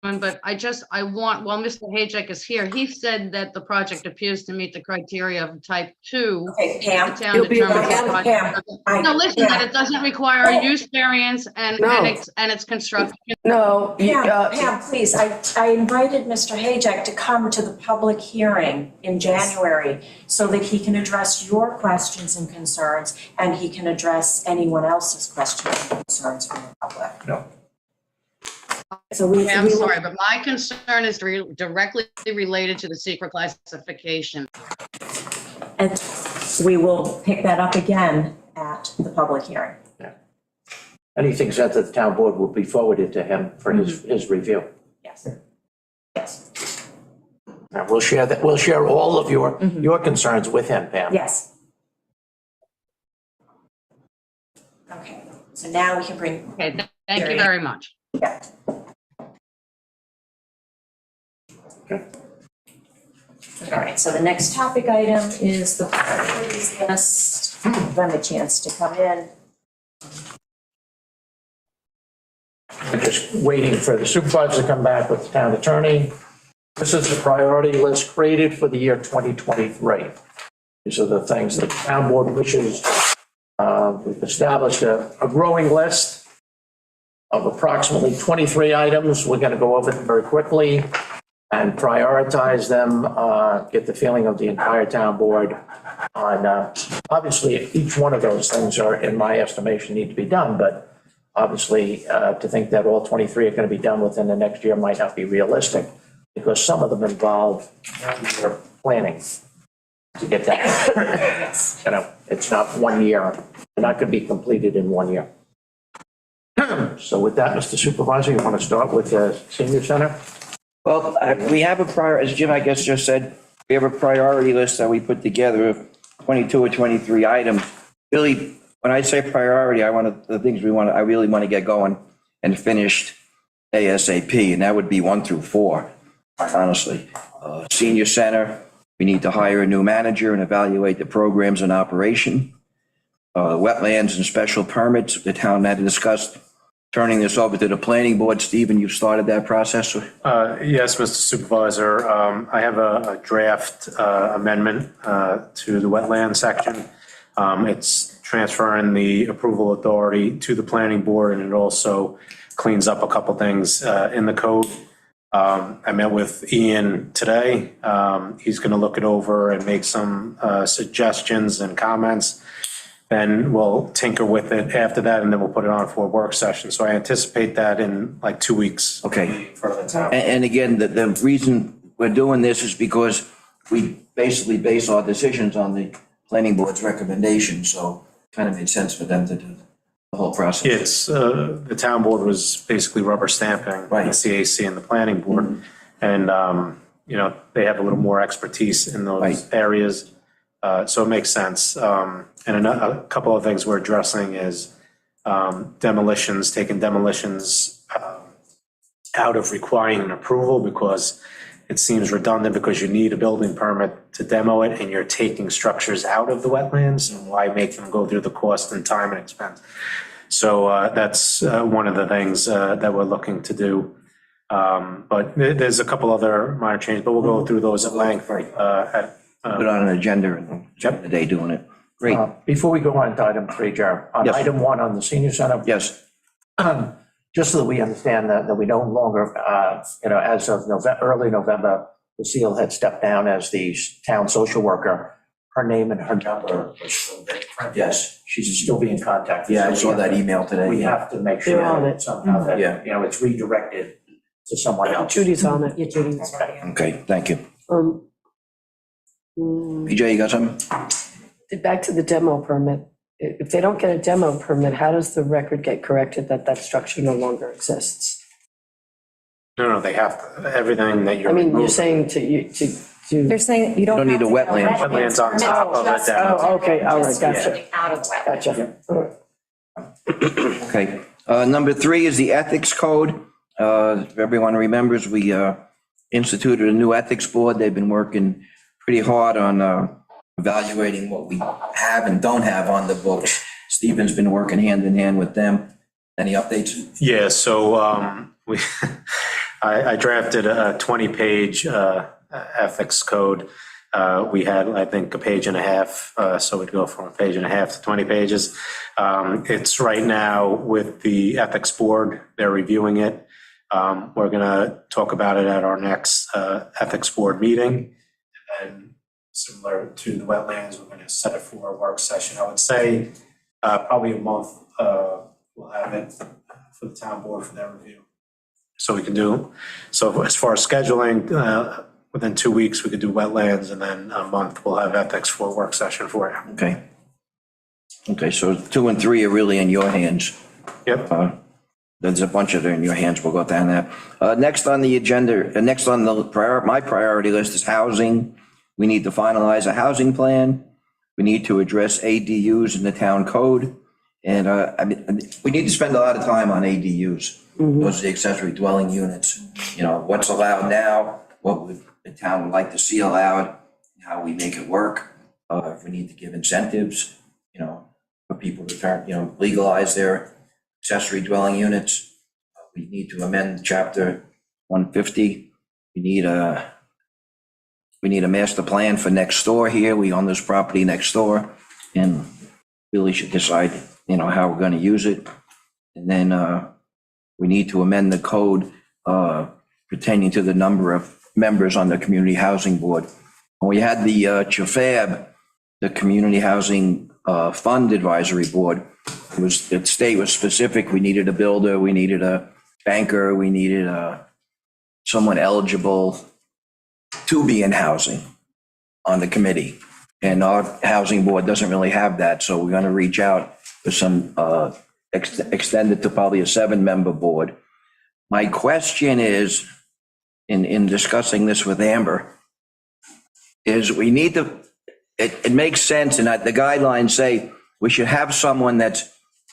Speaker 11: but I want, while Mr. Hajek is here, he said that the project appears to meet the criteria of type 2.
Speaker 3: Okay, Pam,
Speaker 11: The town
Speaker 8: You'll be
Speaker 11: determines
Speaker 8: able to-
Speaker 11: the project doesn't- No, listen, that it doesn't require a use variance and it's construction.
Speaker 8: No.
Speaker 3: Pam, please, I invited Mr. Hajek to come to the public hearing in January so that he can address your questions and concerns, and he can address anyone else's questions and concerns from the public.
Speaker 1: No.
Speaker 3: So
Speaker 11: I'm sorry, but my concern is directly related to the secret classification.
Speaker 3: And we will pick that up again at the public hearing.
Speaker 1: Anything sent to the town board will be forwarded to him for his review.
Speaker 3: Yes. Yes.
Speaker 1: And we'll share all of your concerns with him, Pam.
Speaker 3: Yes. Okay, so now we can bring.
Speaker 11: Okay, thank you very much.
Speaker 3: Yeah.
Speaker 1: Okay.
Speaker 3: All right, so the next topic item is the priorities list. Give them a chance to come in.
Speaker 1: I'm just waiting for the supervisor to come back with the town attorney. This is the priority list created for the year 2023. These are the things that the town board wishes. We've established a growing list of approximately 23 items. We're going to go over them very quickly and prioritize them, get the feeling of the entire town board on, obviously, each one of those things are, in my estimation, need to be done, but obviously, to think that all 23 are going to be done within the next year might not be realistic, because some of them involve planning to get that. It's not 1 year. They're not going to be completed in 1 year. So with that, Mr. Supervisor, you want to start with the senior center?
Speaker 2: Well, we have as Jim, I guess, just said, we have a priority list that we put together of 22 or 23 items. Really, when I say priority, I really want to get going and finished ASAP, and that would be 1 through 4, honestly. Senior center, we need to hire a new manager and evaluate the programs in operation. Wetlands and special permits, the town had discussed turning this over to the planning board. Stephen, you've started that process?
Speaker 7: Yes, Mr. Supervisor. I have a draft amendment to the wetland section. It's transferring the approval authority to the planning board, and it also cleans up a couple things in the code. I met with Ian today. He's going to look it over and make some suggestions and comments. Then we'll tinker with it after that, and then we'll put it on for a work session. So I anticipate that in like 2 weeks.
Speaker 2: Okay.
Speaker 7: For the town.
Speaker 2: And again, the reason we're doing this is because we basically base our decisions on the planning board's recommendation. So it kind of made sense for them to do the whole process.
Speaker 7: It's, the town board was basically rubber stamping the CAC and the planning board. And, they have a little more expertise in those areas. So it makes sense. And a couple of things we're addressing is demolitions, taking demolitions out of requiring an approval, because it seems redundant, because you need a building permit to demo it and you're taking structures out of the wetlands, and why make them go through the cost and time and expense? So that's one of the things that we're looking to do. But there's a couple other minor changes, but we'll go through those at length.
Speaker 2: Put it on an agenda and spend the day doing it. Great.
Speaker 1: Before we go on to item 3, Jared, on
Speaker 2: Yes.
Speaker 1: item 1 on the senior center.
Speaker 2: Yes.
Speaker 1: Just so that we understand that we no longer, as of early November, Lucille had stepped down as the town social worker. Her name and her number are still there.
Speaker 2: Yes.
Speaker 1: She's still being contacted.
Speaker 2: Yeah, I saw that email today.
Speaker 1: We have to make sure
Speaker 8: They're on
Speaker 1: that
Speaker 8: it.
Speaker 1: somehow that,
Speaker 2: Yeah.
Speaker 1: it's redirected to someone else.
Speaker 8: Judy's on it.
Speaker 3: Yeah, Judy, that's right.
Speaker 2: Okay, thank you.
Speaker 8: Mm,
Speaker 2: BJ, you got something?
Speaker 8: Back to the demo permit. If they don't get a demo permit, how does the record get corrected that that structure no longer exists?
Speaker 7: No, they have to, everything that you're
Speaker 8: I mean, you're
Speaker 7: removing.
Speaker 8: saying to.
Speaker 6: They're saying you don't.
Speaker 2: Don't need a
Speaker 6: have to go
Speaker 2: wetland.
Speaker 7: Wetlands on top of it, then.
Speaker 8: Oh, okay, all right,
Speaker 3: Just
Speaker 8: gotcha,
Speaker 3: something out of the wetland.
Speaker 8: gotcha. All right.
Speaker 2: Okay. Number 3 is the ethics code. If everyone remembers, we instituted a new ethics board. They've been working pretty hard on evaluating what we have and don't have on the books. Stephen's been working hand in hand with them. Any updates?
Speaker 7: Yeah, so I drafted a 20-page ethics code. We had, I think, a page and a half, so we'd go from a page and a half to 20 pages. It's right now with the ethics board. They're reviewing it. We're going to talk about it at our next ethics board meeting. And similar to the wetlands, we're going to set it for a work session. I would say probably a month we'll have it for the town board for their review. So we can do, so as far as scheduling, within 2 weeks, we could do wetlands, and then a month we'll have ethics for a work session for you.
Speaker 2: Okay. Okay, so 2 and 3 are really in your hands.
Speaker 7: Yep.
Speaker 2: There's a bunch of them in your hands. We'll go down that. Next on the agenda, next on my priority list is housing. We need to finalize a housing plan. We need to address ADUs in the town code. And I mean, we need to spend a lot of time on ADUs. Those are the accessory dwelling units. You know, what's allowed now, what would the town would like to see allowed, how we make it work. If we need to give incentives, you know, for people to turn, you know, legalize their accessory dwelling units. We need to amend chapter 150. We need a master plan for next door here. We own this property next door and really should decide, you know, how we're going to use it. And then we need to amend the code pertaining to the number of members on the community housing board. When we had the CHFAB, the Community Housing Fund Advisory Board, the state was specific. We needed a builder, we needed a banker, we needed someone eligible to be in housing on the committee. And our housing board doesn't really have that, so we're going to reach out for some, extend it to probably a 7-member board. My question is, in discussing this with Amber, is we need to, it makes sense, and the guidelines say we should have someone that's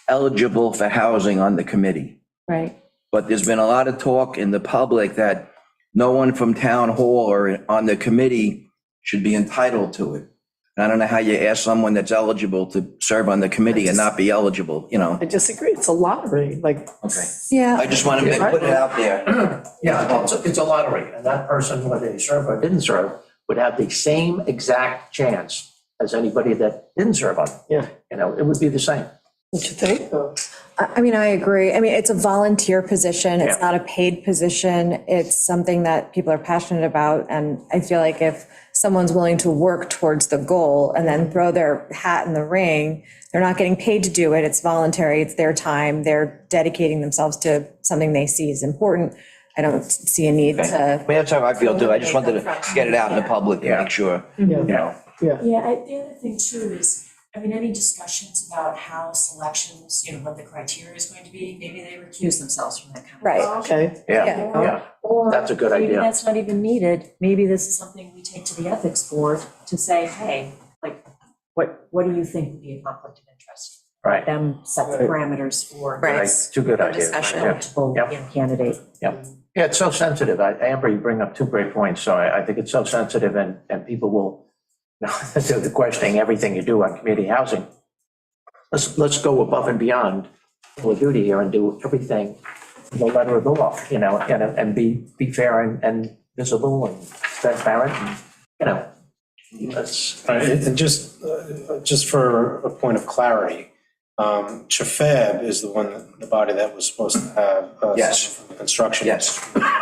Speaker 2: eligible for housing on the committee.
Speaker 6: Right.
Speaker 2: But there's been a lot of talk in the public that no one from town hall or on the committee should be entitled to it. I don't know how you ask someone that's eligible to serve on the committee and not be eligible, you know?
Speaker 8: I disagree, it's a lottery, like.
Speaker 2: Okay.
Speaker 6: Yeah.
Speaker 2: I just want to put it out there.
Speaker 1: Yeah, it's a lottery, and that person, whether they serve or didn't serve, would have the same exact chance as anybody that didn't serve on it.
Speaker 8: Yeah.
Speaker 1: You know, it would be the same.
Speaker 8: What you think?
Speaker 6: I mean, I agree. I mean, it's a volunteer position. It's
Speaker 1: Yeah.
Speaker 6: not a paid position. It's something that people are passionate about. And I feel like if someone's willing to work towards the goal and then throw their hat in the ring, they're not getting paid to do it. It's voluntary. It's their time. They're dedicating themselves to something they see is important. I don't see a need
Speaker 2: I
Speaker 6: to.
Speaker 2: mean, that's how I feel too. I just wanted to get it out in the public and make sure, you know.
Speaker 8: Yeah.
Speaker 3: Yeah, the other thing too is, I mean, any discussions about how selections, you know, what the criteria is going to be, maybe they recuse themselves from that kind of.
Speaker 6: Right.
Speaker 8: Okay,
Speaker 1: Yeah, yeah.
Speaker 3: Or
Speaker 1: That's a good
Speaker 3: maybe
Speaker 1: idea.
Speaker 3: that's not even needed. Maybe this is something we take to the ethics board to say, hey, like, what do you think would be a conflict of interest?
Speaker 1: Right.
Speaker 3: Them set the parameters for.
Speaker 6: Right.
Speaker 3: this
Speaker 1: Two good ideas.
Speaker 6: Discussion.
Speaker 1: Yeah.
Speaker 3: eligible,
Speaker 1: Yep.
Speaker 3: you know, candidate.
Speaker 1: Yep. Yeah, it's so sensitive. Amber, you bring up two great points. So I think it's so sensitive and people will, you know, they're questioning everything you do on community housing. Let's go above and beyond full duty here and do everything, the letter of the law, you know, and be fair and visible and transparent, and, you know, that's.
Speaker 7: And just for a point of clarity, CHFAB is the body that was supposed to have.
Speaker 2: Yes.
Speaker 7: From the construction.
Speaker 2: Yes.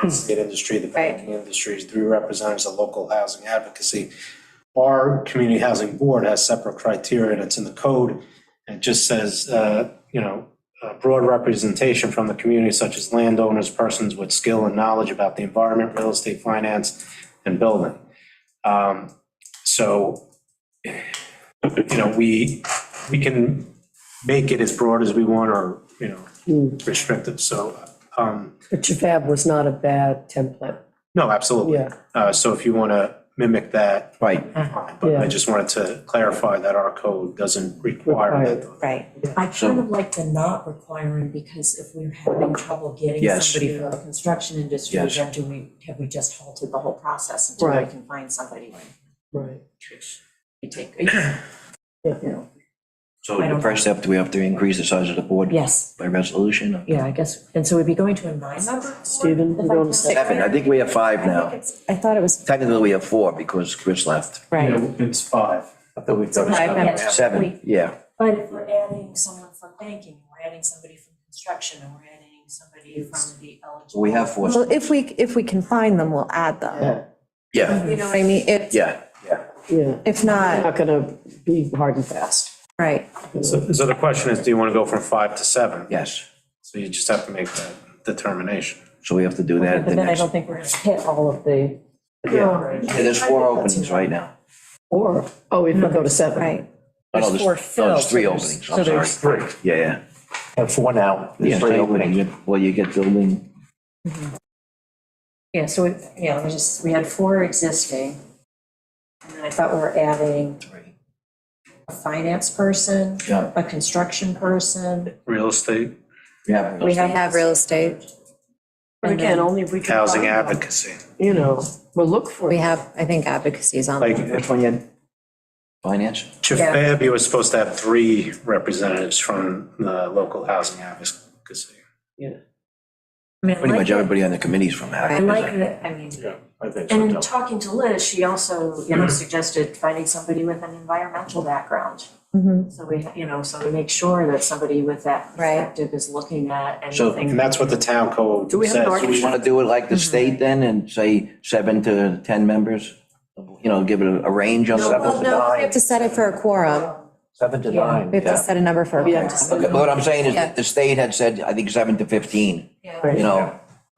Speaker 7: State industry, the banking industries, 3 representatives of local housing advocacy. Our community housing board has separate criteria, and it's in the code. It just says, you know, broad representation from the community, such as landowners, persons with skill and knowledge about the environment, real estate, finance, and building. So, you know, we can make it as broad as we want, or, you know, restrictive. So
Speaker 8: But Fab was not a bad template.
Speaker 7: no, absolutely.
Speaker 8: Yeah.
Speaker 7: So if you want to mimic that,
Speaker 2: Right.
Speaker 7: fine. But I
Speaker 8: Yeah.
Speaker 7: just wanted to clarify that our code doesn't require that.
Speaker 6: Right.
Speaker 3: I kind of like the not requiring, because if we're having trouble getting
Speaker 2: Yes.
Speaker 3: somebody from the construction industry,
Speaker 2: Yes.
Speaker 3: then have we just halted the whole process until we
Speaker 8: Right.
Speaker 3: can find somebody?
Speaker 8: Right.
Speaker 3: We take a year,
Speaker 8: Yeah.
Speaker 3: you know.
Speaker 2: So the first step, do we have to increase the size of the board
Speaker 3: Yes,
Speaker 2: by resolution?
Speaker 3: yeah, I guess, and so we'd be going to a 9-member?
Speaker 8: Stephen, we're going to
Speaker 2: Seven, I think we have five now.
Speaker 6: I thought it was,
Speaker 2: Technically, we have four because Chris left.
Speaker 6: right.
Speaker 7: It's 5.
Speaker 1: I thought we'd go to
Speaker 6: Five
Speaker 1: 7.
Speaker 6: members.
Speaker 2: Seven, yeah.
Speaker 3: But if we're adding someone from banking, we're adding somebody from construction, and we're adding somebody from the eligible.
Speaker 2: We have four.
Speaker 6: Well, if we can find them, we'll add them.
Speaker 2: Yeah,
Speaker 6: You know what I mean? If,
Speaker 2: yeah.
Speaker 8: Yeah.
Speaker 6: if not,
Speaker 8: Not gonna be hard and fast.
Speaker 6: right.
Speaker 7: So the question is, do you want to go from 5 to 7?
Speaker 2: Yes.
Speaker 7: So you just have to make that determination.
Speaker 2: So we have to do that at
Speaker 3: But
Speaker 2: the
Speaker 3: then I
Speaker 2: next.
Speaker 3: don't think we're gonna hit all of the.
Speaker 2: Yeah, there's 4 openings right now.
Speaker 8: Or, oh, if we go to 7.
Speaker 6: Right.
Speaker 2: Oh, no,
Speaker 3: There's 4
Speaker 2: there's
Speaker 3: filled.
Speaker 2: 3
Speaker 3: so
Speaker 2: openings,
Speaker 3: so
Speaker 2: I'm sorry.
Speaker 3: there's
Speaker 1: 3.
Speaker 2: Yeah, yeah.
Speaker 1: Have 4 now. There's
Speaker 2: Yeah,
Speaker 1: 3
Speaker 2: so
Speaker 1: openings.
Speaker 2: well, you get building,
Speaker 3: Yeah, so, we had 4 existing. And then I thought we were adding a finance person,
Speaker 2: yeah,
Speaker 3: a construction person.
Speaker 7: Real estate,
Speaker 2: yeah.
Speaker 6: We have real estate.
Speaker 8: But again, only if we can.
Speaker 7: housing
Speaker 8: find them.
Speaker 7: advocacy.
Speaker 8: You know, we'll look for.
Speaker 6: We
Speaker 8: it.
Speaker 6: have, I think, advocacies on.
Speaker 7: Like,
Speaker 2: Which one you had? Finance?
Speaker 7: Fab, you were supposed to have 3 representatives from the local housing advocacy.
Speaker 3: I mean, I
Speaker 2: Pretty
Speaker 3: like
Speaker 2: much
Speaker 3: it.
Speaker 2: everybody on the committee's from
Speaker 3: I
Speaker 2: Hackett.
Speaker 3: like that, I mean,
Speaker 1: I think so,
Speaker 3: and
Speaker 1: too.
Speaker 3: in talking to Liz, she also, suggested finding somebody with an environmental background.
Speaker 6: Mhm.
Speaker 3: So so to make sure that somebody with that
Speaker 6: Right.
Speaker 3: perspective is looking at
Speaker 2: So-
Speaker 3: anything.
Speaker 7: And that's what the town code
Speaker 8: Do we have an
Speaker 7: says.
Speaker 2: Do we want to do it like the state then and say 7 to 10 members? You know, give it a range on
Speaker 1: No,
Speaker 2: that?
Speaker 6: Well, no, we have to set it for a quorum.
Speaker 1: 7 to
Speaker 3: Yeah.
Speaker 1: 9.
Speaker 6: We have to set a number for a
Speaker 8: We
Speaker 6: quorum.
Speaker 8: have to.
Speaker 2: Okay, but what I'm saying is
Speaker 6: Yeah.
Speaker 2: that the state had said, I think 7 to 15,
Speaker 8: Right.
Speaker 2: you know?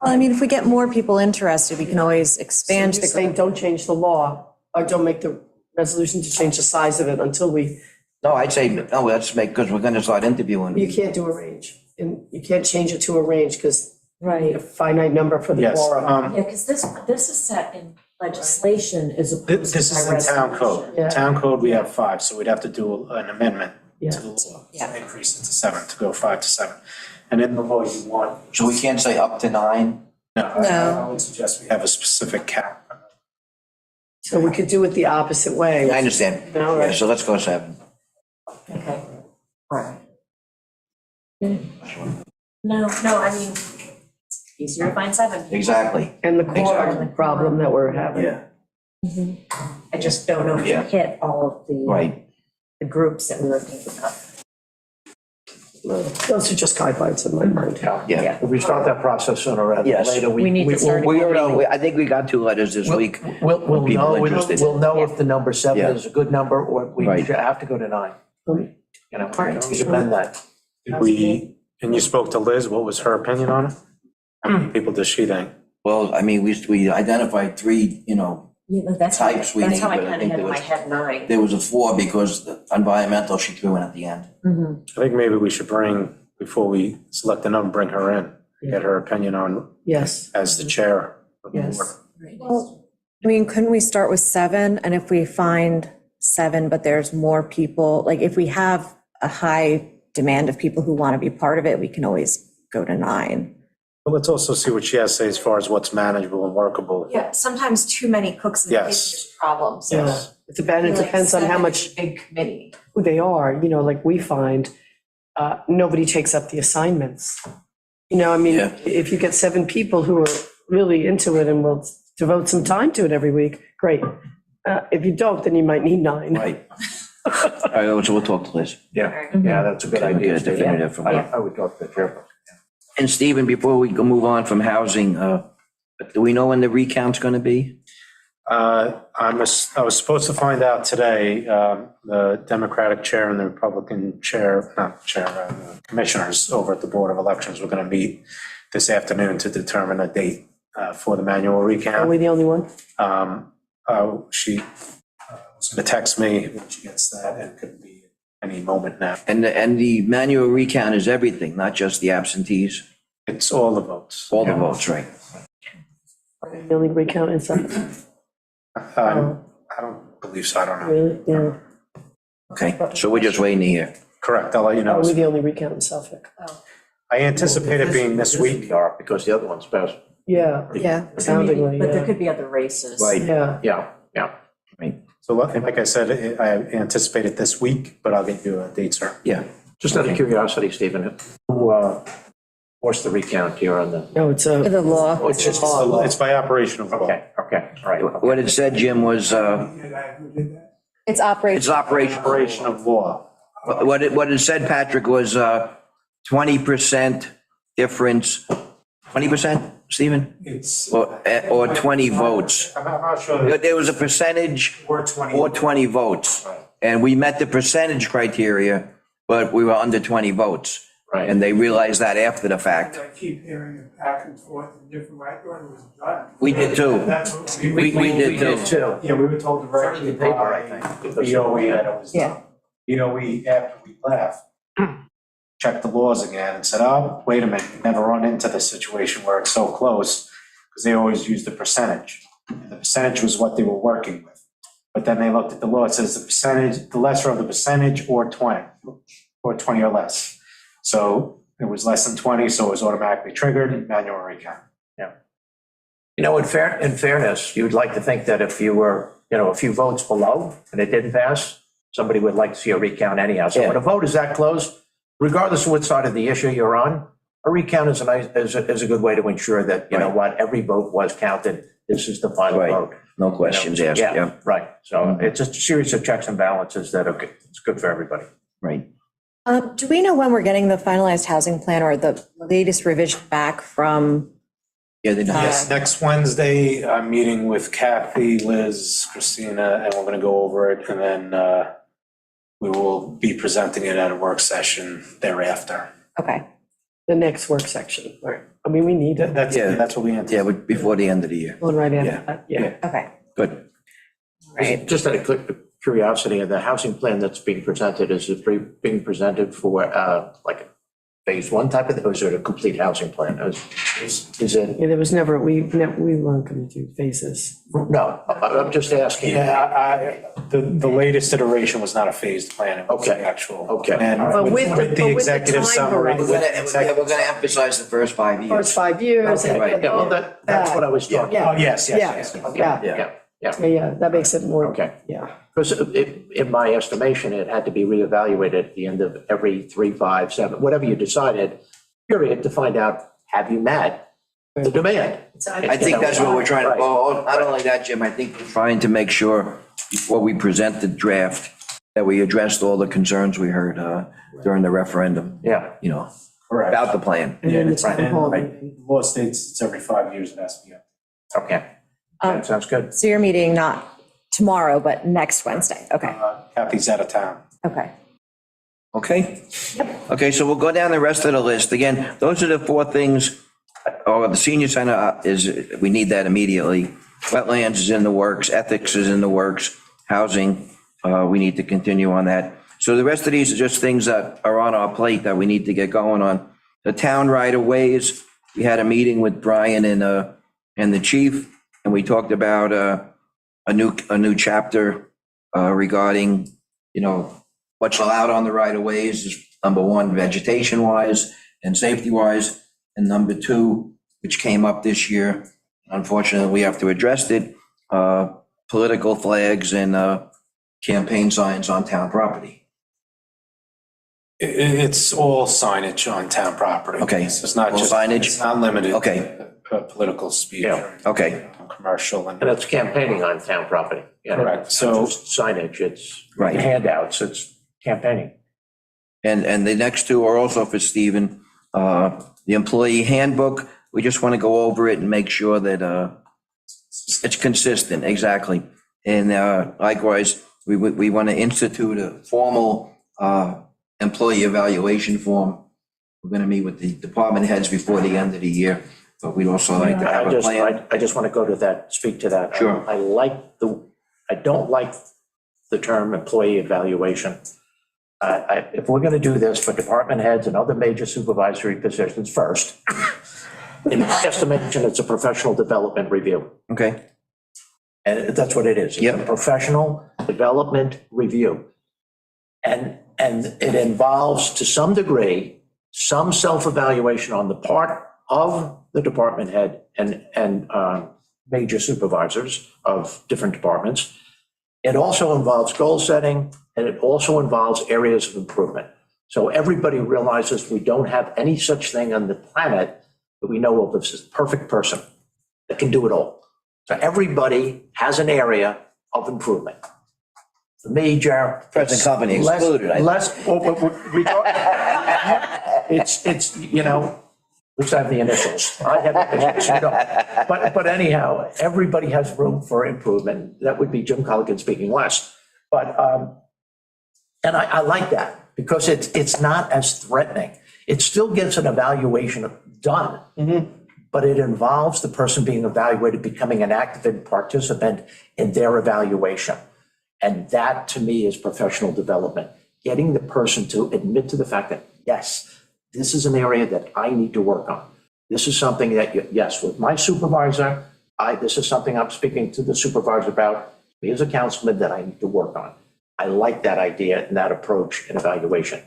Speaker 6: Well, I mean, if we get more people interested, we can always expand
Speaker 8: So
Speaker 6: the
Speaker 8: you're saying
Speaker 6: group.
Speaker 8: don't change the law, or don't make the resolution to change the size of it until we,
Speaker 2: No, I'd say, no, let's make, because we're going to start interviewing.
Speaker 8: you can't do a range. And you can't change it to a range because you need a
Speaker 3: Right,
Speaker 8: finite number for the
Speaker 7: Yes,
Speaker 8: quorum.
Speaker 3: yeah, because this is set in legislation as opposed
Speaker 7: this
Speaker 3: to by
Speaker 7: is in town
Speaker 3: resolution.
Speaker 7: code.
Speaker 8: Yeah.
Speaker 7: Town code, we have 5, so we'd have to do an amendment
Speaker 8: Yeah.
Speaker 7: to the law.
Speaker 6: Yeah.
Speaker 7: To increase it to 7, to go 5 to 7. And in the law, you want.
Speaker 2: So we can't say up to 9?
Speaker 7: No,
Speaker 6: No.
Speaker 7: I would suggest we have a specific cap.
Speaker 8: So we could do it the opposite way.
Speaker 2: I understand.
Speaker 8: No,
Speaker 2: Yeah,
Speaker 8: right.
Speaker 2: so let's go 7.
Speaker 3: Okay, all right. No, I mean, it's easier to find 7 people.
Speaker 2: Exactly.
Speaker 8: And the quorum
Speaker 3: Exactly.
Speaker 8: problem that we're having.
Speaker 2: Yeah,
Speaker 3: I just don't know if you
Speaker 2: Yeah.
Speaker 3: hit all of the.
Speaker 2: right.
Speaker 3: The groups that we were thinking of.
Speaker 8: Those are just guidelines in my mind.
Speaker 2: Yeah.
Speaker 1: If we start that process sooner rather than
Speaker 2: Yes.
Speaker 1: later,
Speaker 3: We need to start
Speaker 2: We already know, I think we got 2 letters this week.
Speaker 1: We'll
Speaker 2: People
Speaker 1: know,
Speaker 2: interested.
Speaker 1: we'll know if the number 7
Speaker 2: Yeah.
Speaker 1: is a good number or we
Speaker 2: Right.
Speaker 1: should have to go to 9. You know, we can always amend that.
Speaker 7: Did we, and you spoke to Liz, what was her opinion on it? How many people does she think?
Speaker 2: Well, I mean, we identified 3, you know,
Speaker 3: Yeah, that's how,
Speaker 2: Types we
Speaker 3: that's
Speaker 2: need,
Speaker 3: how I
Speaker 2: but I
Speaker 3: kind of
Speaker 2: think
Speaker 3: had in
Speaker 2: there
Speaker 3: my
Speaker 2: was-
Speaker 3: head 9.
Speaker 2: there was a 4 because the environmental she threw in at the end.
Speaker 7: I think maybe we should bring, before we select the number, bring her in, get her opinion on,
Speaker 8: Yes,
Speaker 7: as the chair of the
Speaker 8: Yes.
Speaker 7: board.
Speaker 6: Well, I mean, couldn't we start with 7? And if we find 7, but there's more people, like if we have a high demand of people who want to be part of it, we can always go to 9.
Speaker 7: But let's also see what she has to say as far as what's manageable and workable.
Speaker 3: Yeah, sometimes too many cooks in the
Speaker 7: Yes.
Speaker 3: kitchen is problems.
Speaker 7: Yes.
Speaker 8: it's about, it depends on how much,
Speaker 3: Big committee.
Speaker 8: who they are, like we find, nobody takes up the assignments. I mean,
Speaker 2: Yeah.
Speaker 8: if you get 7 people who are really into it and will devote some time to it every week, great. If you don't, then you might need 9.
Speaker 2: Right. All right, so we'll talk to Liz.
Speaker 1: Yeah, that's a good
Speaker 2: Okay, we'll
Speaker 1: idea.
Speaker 2: get a
Speaker 1: Steve.
Speaker 2: definitive from her.
Speaker 1: I would talk to the chairperson.
Speaker 2: And Stephen, before we move on from housing, do we know when the recount's going to be?
Speaker 7: I was supposed to find out today, the Democratic chair and the Republican chair, commissioners over at the Board of Elections were going to meet this afternoon to determine a date for the manual
Speaker 8: Are we
Speaker 7: recount.
Speaker 8: the only one?
Speaker 7: She was going to text me when she gets that, and it could be any moment now.
Speaker 2: And the manual recount is everything, not just the absentees.
Speaker 7: It's all the votes.
Speaker 2: All the votes, right?
Speaker 8: The only recount in Suffolk,
Speaker 7: I don't believe so, I don't know.
Speaker 8: really? Yeah.
Speaker 2: Okay, so we're just waiting to hear.
Speaker 7: Correct, I'll let you know.
Speaker 8: Are we the only recount in Suffolk?
Speaker 7: I anticipate it being this week.
Speaker 1: Are, because the other one's passed.
Speaker 8: Yeah,
Speaker 6: Yeah.
Speaker 8: soundingly,
Speaker 3: But there
Speaker 8: yeah.
Speaker 3: could be other races.
Speaker 2: Right.
Speaker 8: Yeah.
Speaker 1: Yeah, yeah.
Speaker 7: So like I said, I anticipate it this week, but I'll get you a date, sir.
Speaker 2: Yeah.
Speaker 1: Just out of curiosity, Stephen, who forced the recount here on the?
Speaker 8: No, it's
Speaker 6: The law.
Speaker 1: Oh, it's just,
Speaker 7: It's by operation of law.
Speaker 1: okay, okay, all right.
Speaker 2: What it said, Jim, was,
Speaker 6: It's operational.
Speaker 2: it's operational.
Speaker 7: Operation of law.
Speaker 2: What it said, Patrick, was 20% difference, 20%, Stephen?
Speaker 7: It's.
Speaker 2: Or 20 votes.
Speaker 7: I'm not sure.
Speaker 2: There was a percentage
Speaker 7: Or 20.
Speaker 2: or 20 votes. And we met the percentage criteria, but we were under 20 votes.
Speaker 1: Right.
Speaker 2: And they realized that after the fact.
Speaker 12: I keep hearing it back and forth in different, I thought it was done.
Speaker 2: We did too.
Speaker 12: That's what
Speaker 2: We did too.
Speaker 7: Yeah, we were told directly
Speaker 1: Paper,
Speaker 7: by
Speaker 1: I think.
Speaker 7: BOE that it was
Speaker 6: Yeah.
Speaker 7: done. BOE, after we left, checked the laws again and said, oh, wait a minute, we never run into this situation where it's so close, because they always use the percentage. And the percentage was what they were working with. But then they looked at the law, it says the percentage, the lesser of the percentage or 20 or less. So it was less than 20, so it was automatically triggered, manual recount.
Speaker 1: You know, in fairness, you'd like to think that if you were, a few votes below and it didn't pass, somebody would like to see a recount anyhow. So when a vote is that close, regardless of what side of the issue you're on, a recount is a good way to ensure that, you know what, every vote was counted. This is the final
Speaker 2: Right.
Speaker 1: vote.
Speaker 2: No questions asked, yeah,
Speaker 1: Right. So it's a series of checks and balances that, okay, it's good for everybody.
Speaker 2: right.
Speaker 6: Do we know when we're getting the finalized housing plan or the latest revision back from?
Speaker 2: Yeah, they
Speaker 7: Yes, next Wednesday, I'm meeting with Kathy, Liz, Christina, and we're gonna go over it, and then we will be presenting it at a work session thereafter.
Speaker 6: Okay.
Speaker 8: the next work section. Right. I mean, we need it.
Speaker 7: That's what we anticipate.
Speaker 2: Yeah, but before the end of the year.
Speaker 8: One right
Speaker 2: Yeah.
Speaker 8: after that, yeah.
Speaker 6: Okay.
Speaker 2: Good.
Speaker 6: Right.
Speaker 1: Just out of curiosity, the housing plan that's being presented, is it being presented for like phase one type of, or is it a complete housing plan? Is it?
Speaker 8: Yeah, there was never, we weren't going to do phases.
Speaker 1: No, I'm just asking.
Speaker 7: Yeah, the latest iteration was not a phased plan, it was
Speaker 1: Okay.
Speaker 7: the actual.
Speaker 1: Okay.
Speaker 7: And
Speaker 8: But with the
Speaker 7: executive
Speaker 8: time
Speaker 7: summary.
Speaker 8: horizon.
Speaker 2: We're gonna emphasize the first 5 years.
Speaker 8: First 5 years.
Speaker 1: Okay,
Speaker 2: Right.
Speaker 1: yeah, well, that's what I was talking
Speaker 8: Yeah.
Speaker 1: about.
Speaker 7: Oh, yes,
Speaker 8: Yeah.
Speaker 7: yes.
Speaker 1: Okay,
Speaker 8: Yeah.
Speaker 1: yeah.
Speaker 8: That makes it more.
Speaker 1: Okay.
Speaker 8: Yeah.
Speaker 1: Because in my estimation, it had to be reevaluated at the end of every 3, 5, 7, whatever you decided, period, to find out, have you met the demand?
Speaker 2: I think that's what we're trying to,
Speaker 1: Right.
Speaker 2: well, not only that, Jim, I think we're trying to make sure before we present the draft, that we addressed all the concerns we heard during the referendum,
Speaker 1: Yeah.
Speaker 7: Correct.
Speaker 2: about the plan.
Speaker 8: And then the
Speaker 1: Right,
Speaker 8: town hall.
Speaker 7: And the law states it's every 5 years it has to be up.
Speaker 1: Okay. That sounds good.
Speaker 6: So you're meeting not tomorrow, but next Wednesday. Okay.
Speaker 7: Kathy's out of town.
Speaker 6: Okay.
Speaker 2: Okay? Okay, so we'll go down the rest of the list. Again, those are the 4 things. Oh, the senior center we need that immediately. Wetlands is in the works, ethics is in the works, housing, we need to continue on that. So the rest of these are just things that are on our plate that we need to get going on. The town right-of-ways, we had a meeting with Brian and the chief, and we talked about a new chapter regarding, what's allowed on the right-of-ways is, number 1, vegetation-wise and safety-wise, and number 2, which came up this year, unfortunately, we have to address it, political flags and campaign signs on town property.
Speaker 7: It's all signage on town property.
Speaker 2: Okay.
Speaker 7: So it's not
Speaker 2: All
Speaker 7: just.
Speaker 2: signage?
Speaker 7: It's not limited.
Speaker 2: Okay.
Speaker 7: Political speech.
Speaker 1: Yeah.
Speaker 2: Okay.
Speaker 7: Commercial
Speaker 1: And it's campaigning on town property.
Speaker 7: Correct.
Speaker 1: It's not just signage, it's
Speaker 2: Right.
Speaker 1: handouts, it's campaigning.
Speaker 2: And the next 2 are also for Stephen. The employee handbook, we just want to go over it and make sure that it's consistent, exactly. And likewise, we want to institute a formal employee evaluation form. We're going to meet with the department heads before the end of the year, but we'd also like to have a plan.
Speaker 1: I just want to go to that, speak to that.
Speaker 2: Sure.
Speaker 1: I don't like the term employee evaluation. If we're going to do this for department heads and other major supervisory positions first, in my estimation, it's a professional development review.
Speaker 2: Okay,
Speaker 1: And that's what it is. It's a
Speaker 2: Yep.
Speaker 1: professional development review. And it involves, to some degree, some self-evaluation on the part of the department head and major supervisors of different departments. It also involves goal setting, and it also involves areas of improvement. So everybody realizes we don't have any such thing on the planet that we know of as this perfect person that can do it all. So everybody has an area of improvement. The major.
Speaker 2: present company
Speaker 1: less-
Speaker 2: excluded, I think.
Speaker 1: Less, it's, you know, at least I have the initials. I have the initials, you don't. But anyhow, everybody has room for improvement. That would be Jim Colligan speaking less. But, and I like that because it's not as threatening. It still gets an evaluation done. But it involves the person being evaluated becoming an active participant in their evaluation. And that, to me, is professional development. Getting the person to admit to the fact that, yes, this is an area that I need to work on. This is something that, yes, with my supervisor, this is something I'm speaking to the supervisor about, me as a councilman, that I need to work on. I like that idea and that approach in evaluation.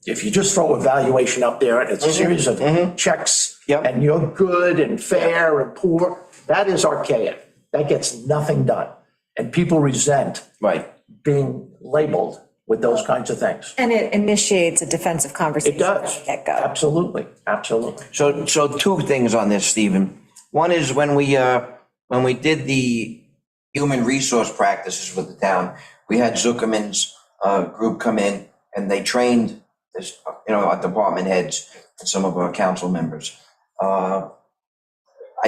Speaker 1: If you just throw evaluation up there and it's a series of checks and you're good and fair and poor, that is archaic. That gets nothing done. And people resent being labeled with those kinds of things.
Speaker 6: And it initiates a defensive conversation.
Speaker 1: It does.
Speaker 6: From the get-go.
Speaker 1: Absolutely, absolutely.
Speaker 2: So two things on this, Stephen. One is when we did the human resource practices with the town, we had Zuckerman's group come in and they trained this, our department heads and some of our council members. I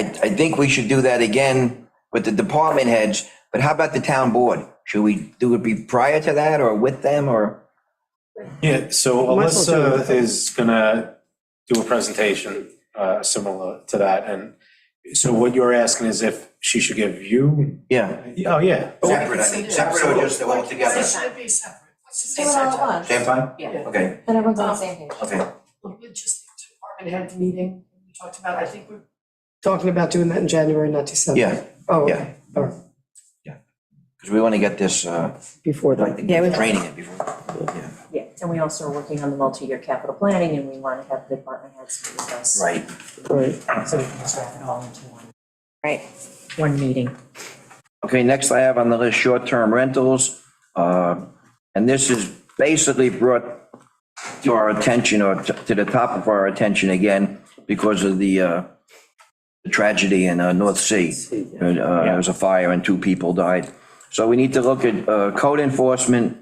Speaker 2: think we should do that again with the department heads, but how about the town board? Should we do it be prior to that or with them or?
Speaker 7: Yeah, so
Speaker 8: Might as well do it.
Speaker 7: Alyssa is gonna do a presentation similar to that. And so what you're asking is if she should give you?
Speaker 2: Yeah.
Speaker 7: Oh, yeah.
Speaker 2: Separate or just all together?
Speaker 8: It should be separate. Let's just
Speaker 6: Do
Speaker 8: say
Speaker 6: it all at
Speaker 8: separate.
Speaker 6: once.
Speaker 2: Same time?
Speaker 3: Yeah.
Speaker 2: Okay,
Speaker 6: Then everyone's on the same page.
Speaker 2: okay.
Speaker 8: With just the department head meeting we talked about, I think we're talking about doing that in January, not December.
Speaker 2: Yeah,
Speaker 8: Oh,
Speaker 2: yeah.
Speaker 8: okay, all right,
Speaker 2: because we want to get this,
Speaker 8: before
Speaker 2: like
Speaker 8: that.
Speaker 2: to
Speaker 6: Yeah, we-
Speaker 2: get training it before. Yeah.
Speaker 3: Yeah, and we also are working on the multi-year capital planning, and we want to have the department heads meet with us.
Speaker 2: Right.
Speaker 8: Right.
Speaker 3: So we can just wrap it all into
Speaker 6: Right.
Speaker 3: one meeting.
Speaker 2: Okay, next I have on the list short-term rentals. And this is basically brought to our attention or to the top of our attention again because of the tragedy in North Sea. There was a fire and 2 people died. So we need to look at code enforcement,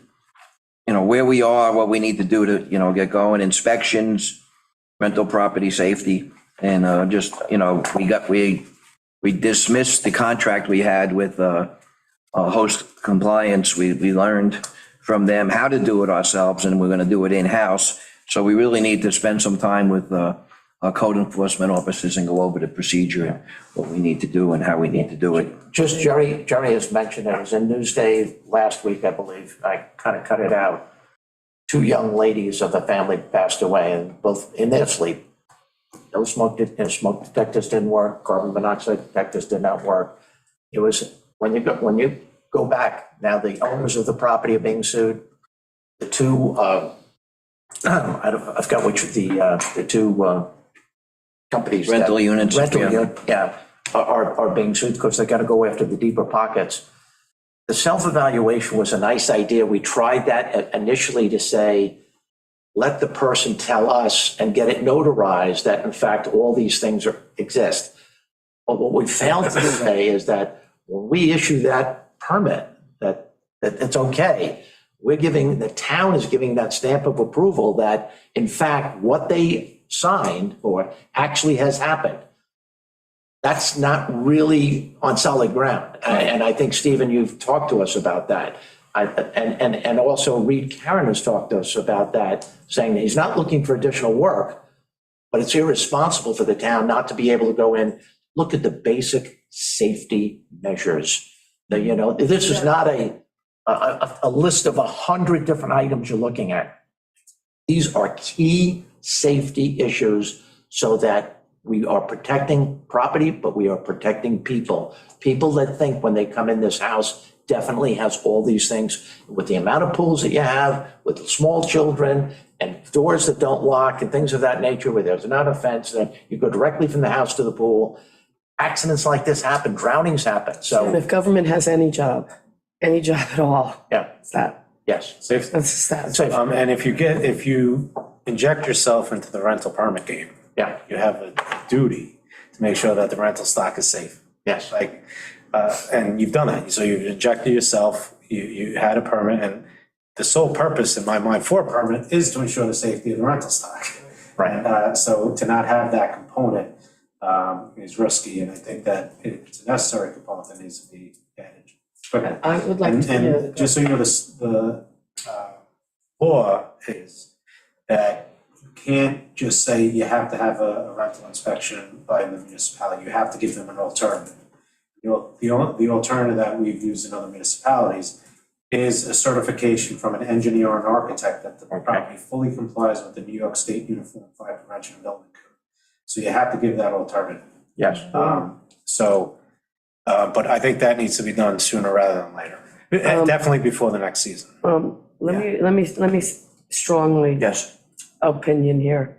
Speaker 2: where we are, what we need to do to, get going, inspections, rental property safety. And we dismissed the contract we had with host compliance. We learned from them how to do it ourselves, and we're going to do it in-house. So we really need to spend some time with our code enforcement officers and go over the procedure and what we need to do and how we need to do it.
Speaker 1: Just Jerry has mentioned, it was in Newsday last week, I believe. I kind of cut it out. 2 young ladies of the family passed away, and both in their sleep. No smoke detectors didn't work, carbon monoxide detectors did not work. It was, when you go back, now the owners of the property are being sued. The 2, I forgot which, the 2 companies.
Speaker 2: Rental units.
Speaker 1: Are being sued because they got to go after the deeper pockets. The self-evaluation was a nice idea. We tried that initially to say, let the person tell us and get it notarized that in fact all these things exist. But what we failed to say is that when we issue that permit, that it's okay, the town is giving that stamp of approval that in fact what they signed for actually has happened. That's not really on solid ground. And I think, Stephen, you've talked to us about that. And also Reed Karen has talked to us about that, saying that he's not looking for additional work, but it's irresponsible for the town not to be able to go in, look at the basic safety measures. This is not a a list of 100 different items you're looking at. These are key safety issues so that we are protecting property, but we are protecting people. People that think when they come in this house definitely has all these things. With the amount of pools that you have, with small children and doors that don't lock and things of that nature, where there's not a fence, that you go directly from the house to the pool. Accidents like this happen, drownings happen,
Speaker 8: And
Speaker 1: so,
Speaker 8: if government has any job at all,
Speaker 1: yeah,
Speaker 8: it's that.
Speaker 1: yes.
Speaker 7: Safety.
Speaker 8: That's just that.
Speaker 1: Safe.
Speaker 7: And if you inject yourself into the rental permit game,
Speaker 1: Yeah,
Speaker 7: you have a duty to make sure that the rental stock is safe.
Speaker 1: yes.
Speaker 7: Like, and you've done that. So you've injected yourself, you had a permit, and the sole purpose in my mind for a permit is to ensure the safety of the rental stock.
Speaker 1: Right.
Speaker 7: And so to not have that component is risky, and I think that it's a necessary component that needs to be added. But
Speaker 8: I would like to hear.
Speaker 7: and just so you know, the law is that you can't just say you have to have a rental inspection by the municipality. You have to give them an alternative. The alternative that we've used in other municipalities is a certification from an engineer or an architect that the property fully complies with the New York State Uniform Fire Prevention and Building Code. So you have to give that alternative.
Speaker 1: Yes.
Speaker 7: But I think that needs to be done sooner rather than later. Definitely before the next season.
Speaker 8: Let me strongly
Speaker 2: Yes.
Speaker 8: opinion here.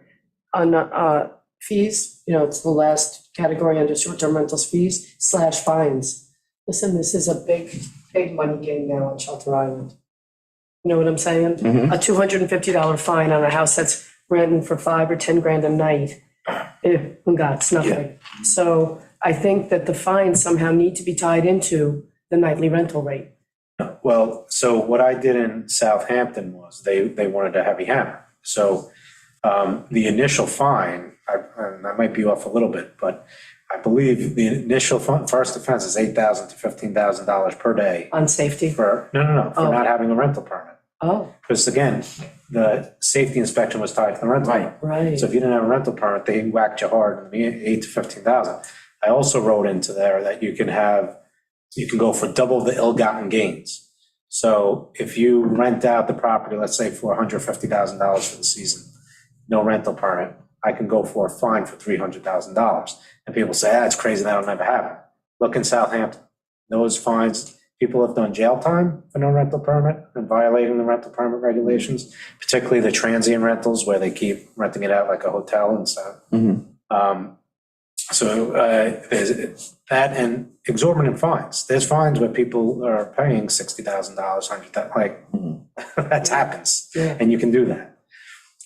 Speaker 8: On fees, it's the last category under short-term rentals, fees / fines. Listen, this is a big money game now on Shelter Island. You know what I'm saying? A $250 fine on a house that's renting for $5 or $10 grand a night. It's nothing. So I think that the fines somehow need to be tied into the nightly rental rate.
Speaker 7: Well, so what I did in Southampton was they wanted a heavy hammer. So the initial fine, and I might be off a little bit, but I believe the initial first offense is $8,000 to $15,000 per day.
Speaker 8: On safety?
Speaker 7: For not having a rental permit.
Speaker 8: Oh,
Speaker 7: Because again, the safety inspection was tied to the rental.
Speaker 2: Right.
Speaker 8: right.
Speaker 7: So if you didn't have a rental permit, they whacked you hard, $8,000 to $15,000. I also wrote into there that you can go for double the ill-gotten gains. So if you rent out the property, let's say for $150,000 for the season, no rental permit, I can go for a fine for $300,000. And people say, it's crazy, that'll never happen. Look in Southampton, those fines, people have done jail time for no rental permit and violating the rental permit regulations, particularly the transient rentals where they keep renting it out like a hotel and stuff. So there's that and exorbitant fines. There's fines where people are paying $60,000, $100,000, that happens.
Speaker 8: Yeah.
Speaker 7: And you can do that.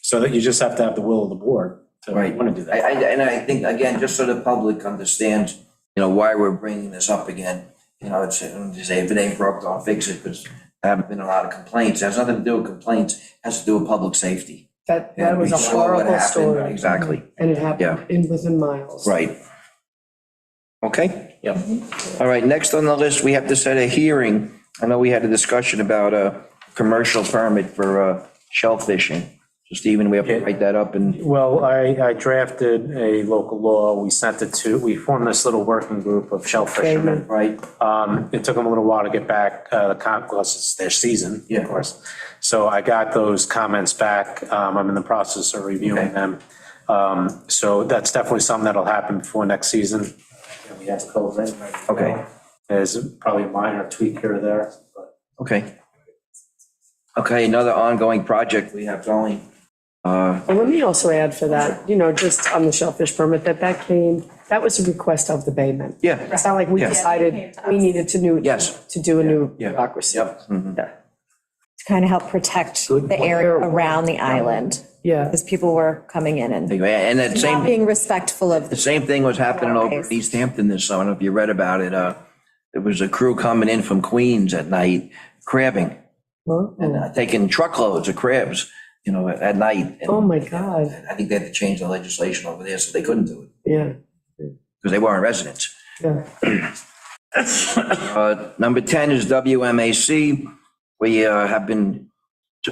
Speaker 7: So that you just have to have the will of the board to
Speaker 2: Right.
Speaker 7: want to do that.
Speaker 2: And I think, again, just so the public understands, why we're bringing this up again, it's, to say if it ain't broke, don't fix it, because there haven't been a lot of complaints. It has nothing to do with complaints, it has to do with public safety.
Speaker 8: That
Speaker 2: And
Speaker 8: was
Speaker 2: we
Speaker 8: a
Speaker 2: saw what
Speaker 8: horrible
Speaker 2: happened.
Speaker 8: story.
Speaker 2: Exactly.
Speaker 8: And it happened within miles.
Speaker 2: Right. Okay?
Speaker 1: Yep.
Speaker 2: All right, next on the list, we have to set a hearing. I know we had a discussion about a commercial permit for shellfishing. So Stephen, we have to write that up and,
Speaker 7: Well, I drafted a local law. We formed this little working group of shell fishermen.
Speaker 2: right?
Speaker 7: It took them a little while to get back, because it's their season,
Speaker 2: Yeah.
Speaker 7: of course. So I got those comments back. I'm in the process of reviewing them. So that's definitely something that'll happen before next season. And we have the code written. ready to go.
Speaker 2: Okay.
Speaker 7: There's probably a minor tweak here or there, but
Speaker 2: Okay. Okay, another ongoing project we have going.
Speaker 8: Well, let me also add for that, just on the shellfish permit, that was a request of the bayment.
Speaker 2: Yeah.
Speaker 8: It's not like we
Speaker 2: Yeah.
Speaker 8: decided we needed to
Speaker 2: Yes.
Speaker 8: do a new
Speaker 2: Yeah.
Speaker 8: bureaucracy.
Speaker 2: Yep. Mhm.
Speaker 8: Yeah.
Speaker 6: To kind of help protect
Speaker 1: Good
Speaker 6: the
Speaker 1: point.
Speaker 6: area around the island,
Speaker 8: Yeah.
Speaker 6: because people were coming in and
Speaker 2: And that
Speaker 6: not
Speaker 2: same,
Speaker 6: being respectfful of
Speaker 2: the
Speaker 6: the.
Speaker 2: same thing was happening over in
Speaker 6: Nice.
Speaker 2: East Hampton this summer. I don't know if you read about it. There was a crew coming in from Queens at night, crabbing, and taking truckloads of crabs, at night. And
Speaker 8: Oh, my God.
Speaker 2: I think they had to change the legislation over there, so they couldn't do it,
Speaker 8: Yeah,
Speaker 2: because they weren't residents.
Speaker 8: yeah.
Speaker 2: Number 10 is WMAC. We have been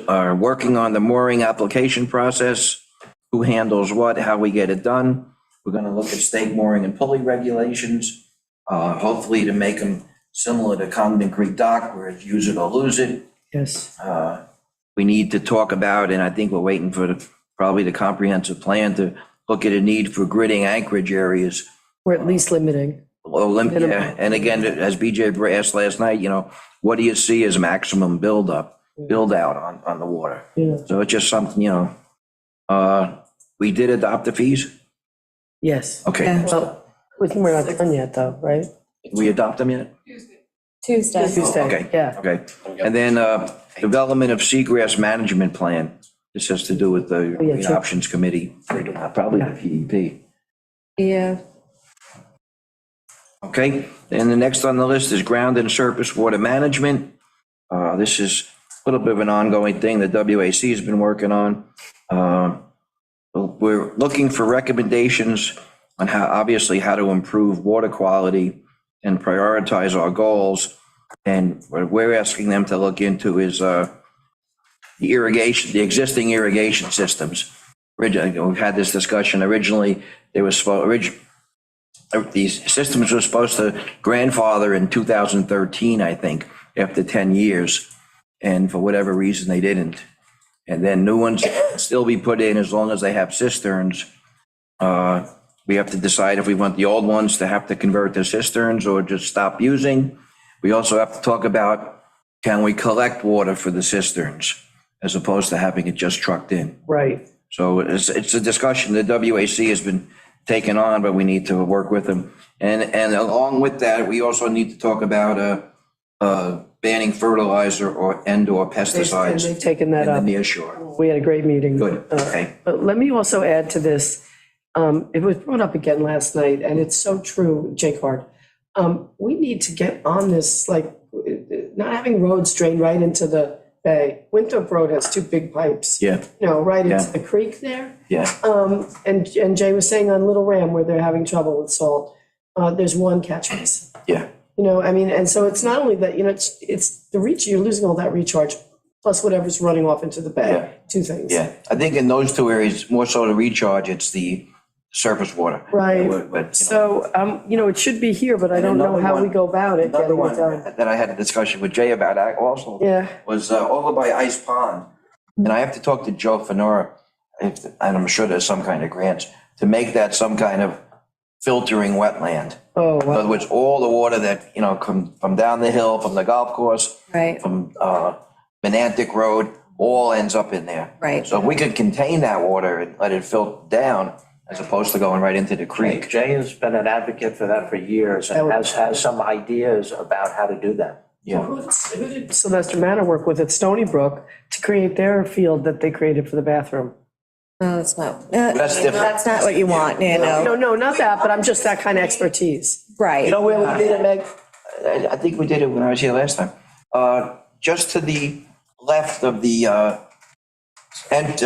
Speaker 2: working on the mooring application process, who handles what, how we get it done. We're going to look at stake mooring and pulley regulations, hopefully to make them similar to Condon Creek Dock, where it's use it or lose it.
Speaker 8: Yes.
Speaker 2: We need to talk about, and I think we're waiting for probably the comprehensive plan to look at a need for gridding anchorage areas.
Speaker 8: Or at least limiting.
Speaker 2: Well, yeah, and again, as BJ asked last night, what do you see as maximum build out on the water?
Speaker 8: Yeah.
Speaker 2: So it's just something, we did adopt the fees?
Speaker 8: Yes.
Speaker 2: Okay.
Speaker 6: Yeah.
Speaker 8: Well, we're not done yet though, right?
Speaker 2: We adopt them yet?
Speaker 6: Tuesday.
Speaker 8: Tuesday,
Speaker 2: Okay.
Speaker 8: yeah.
Speaker 2: Okay. And then, development of seagrass management plan. This has to do with the
Speaker 8: yeah,
Speaker 2: Green
Speaker 8: sure.
Speaker 2: Options Committee, probably the PEP.
Speaker 6: Yeah.
Speaker 2: Okay, and the next on the list is ground and surface water management. This is a little bit of an ongoing thing that WAC has been working on. We're looking for recommendations on how to improve water quality and prioritize our goals. And what we're asking them to look into is the existing irrigation systems. Originally, we've had this discussion. Originally, these systems were supposed to grandfather in 2013, I think, after 10 years. And for whatever reason, they didn't. And then new ones still be put in as long as they have cisterns. We have to decide if we want the old ones to have to convert to cisterns or just stop using. We also have to talk about, can we collect water for the cisterns as opposed to having it just trucked in?
Speaker 8: Right.
Speaker 2: So it's a discussion that WAC has been taken on, but we need to work with them. And along with that, we also need to talk about banning fertilizer or pesticides.
Speaker 8: And they've taken that
Speaker 2: in
Speaker 8: up.
Speaker 2: the near shore.
Speaker 8: We had a great meeting.
Speaker 2: Good, okay.
Speaker 8: But let me also add to this. It was brought up again last night, and it's so true, Jake Hart. We need to get on this, like, not having roads drain right into the bay. Winthrop Road has two big pipes.
Speaker 2: Yeah.
Speaker 8: Right into
Speaker 2: Yeah.
Speaker 8: the creek there.
Speaker 2: Yeah,
Speaker 8: And Jay was saying on Little Ram where they're having trouble with salt, there's one catch basin.
Speaker 2: yeah.
Speaker 8: And so it's not only that, it's the reach, you're losing all that recharge, plus whatever's running off into the bay,
Speaker 2: Yeah.
Speaker 8: two things.
Speaker 2: Yeah, I think in those two areas, more so to recharge, it's the surface water.
Speaker 8: Right.
Speaker 2: But,
Speaker 8: So, it should be here, but I don't know how we go about it,
Speaker 2: Another
Speaker 8: getting
Speaker 2: one
Speaker 8: it done.
Speaker 2: that I had a discussion with Jay about also
Speaker 8: Yeah,
Speaker 2: was over by Ice Pond. And I have to talk to Joe Fenora, and I'm sure there's some kind of grants, to make that some kind of filtering wetland.
Speaker 8: oh,
Speaker 2: In other
Speaker 8: wow,
Speaker 2: words, all the water that, come from down the hill, from the golf course,
Speaker 6: Right.
Speaker 2: from Menantic Road, all ends up in there.
Speaker 6: Right.
Speaker 2: So if we could contain that water and let it filter down, as opposed to going right into the creek.
Speaker 1: Jay has been an advocate for that for years and has some ideas about how to do that.
Speaker 2: Yeah.
Speaker 8: who did Sylvester Manor work with at Stony Brook to create their field that they created for the bathroom?
Speaker 6: No, it's not.
Speaker 2: That's different.
Speaker 6: That's not what you want,
Speaker 8: No, not that, but I'm just that kind of expertise.
Speaker 6: Right.
Speaker 2: You know where we did it, Meg? I think we did it when I was here last time. Just to the left of the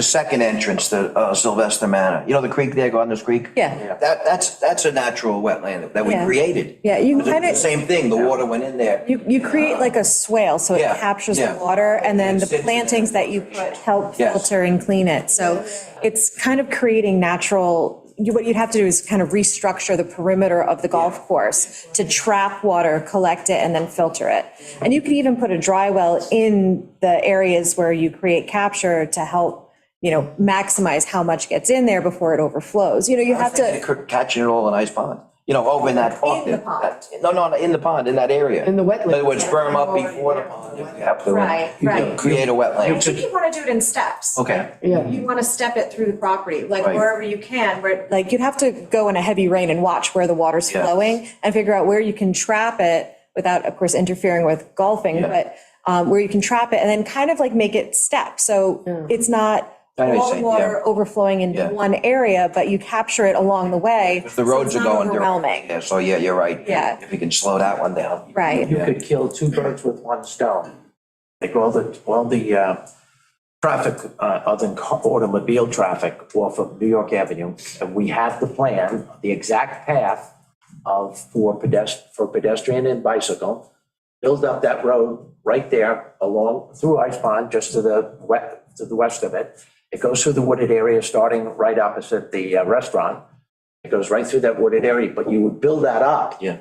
Speaker 2: second entrance to Sylvester Manor. You know the creek there, Gardner's Creek?
Speaker 6: Yeah.
Speaker 2: That's a natural wetland that we
Speaker 6: Yeah.
Speaker 2: created.
Speaker 6: Yeah, you
Speaker 2: It was
Speaker 6: kind
Speaker 2: the
Speaker 6: of,
Speaker 2: same thing, the water went in there.
Speaker 6: you create like a swale, so it
Speaker 2: Yeah,
Speaker 6: captures the
Speaker 2: yeah.
Speaker 6: water, and then
Speaker 2: It
Speaker 6: the
Speaker 2: sits in
Speaker 6: plantings
Speaker 2: there.
Speaker 6: that you put help
Speaker 2: Yes.
Speaker 6: filter and clean it. So it's kind of creating natural, what you'd have to do is kind of restructure the perimeter of the golf course to trap water, collect it, and then filter it. And you could even put a dry well in the areas where you create capture to help, maximize how much gets in there before it overflows. You have to,
Speaker 2: Catching it all in Ice Pond, over in that park.
Speaker 6: In the pond.
Speaker 2: No, in the pond, in that area.
Speaker 8: In the wetland.
Speaker 2: In other words, berm up before the pond. If you have to.
Speaker 6: Right, right.
Speaker 2: Create a
Speaker 6: I
Speaker 2: wetland.
Speaker 6: think you want to do it in steps.
Speaker 2: Okay.
Speaker 8: Yeah.
Speaker 6: You want to step it through the property, like
Speaker 2: Right.
Speaker 6: wherever you can, where, like, you'd have to go in a heavy rain and watch where the water's
Speaker 2: Yeah.
Speaker 6: flowing and figure out where you can trap it without, of course, interfering with golfing,
Speaker 2: Yeah.
Speaker 6: but where you can trap it and then kind of like make it step. So it's not
Speaker 2: I know what you're
Speaker 6: all
Speaker 2: saying,
Speaker 6: water overflowing into
Speaker 2: Yeah.
Speaker 6: one area, but you capture it along the way.
Speaker 2: If the
Speaker 6: so
Speaker 2: roads
Speaker 6: it's
Speaker 2: are
Speaker 6: not
Speaker 2: going
Speaker 6: overwhelming.
Speaker 2: Yeah, so yeah, you're right.
Speaker 6: Yeah.
Speaker 2: If we can slow that one down.
Speaker 6: Right.
Speaker 1: You could kill two birds with one stone. Take all the traffic, other than automobile traffic off of New York Avenue, and we have the plan, the exact path for pedestrian and bicycle, build up that road right there along through Ice Pond, just to the west of it. It goes through the wooded area, starting right opposite the restaurant. It goes right through that wooded area, but you would build that up.
Speaker 2: Yeah.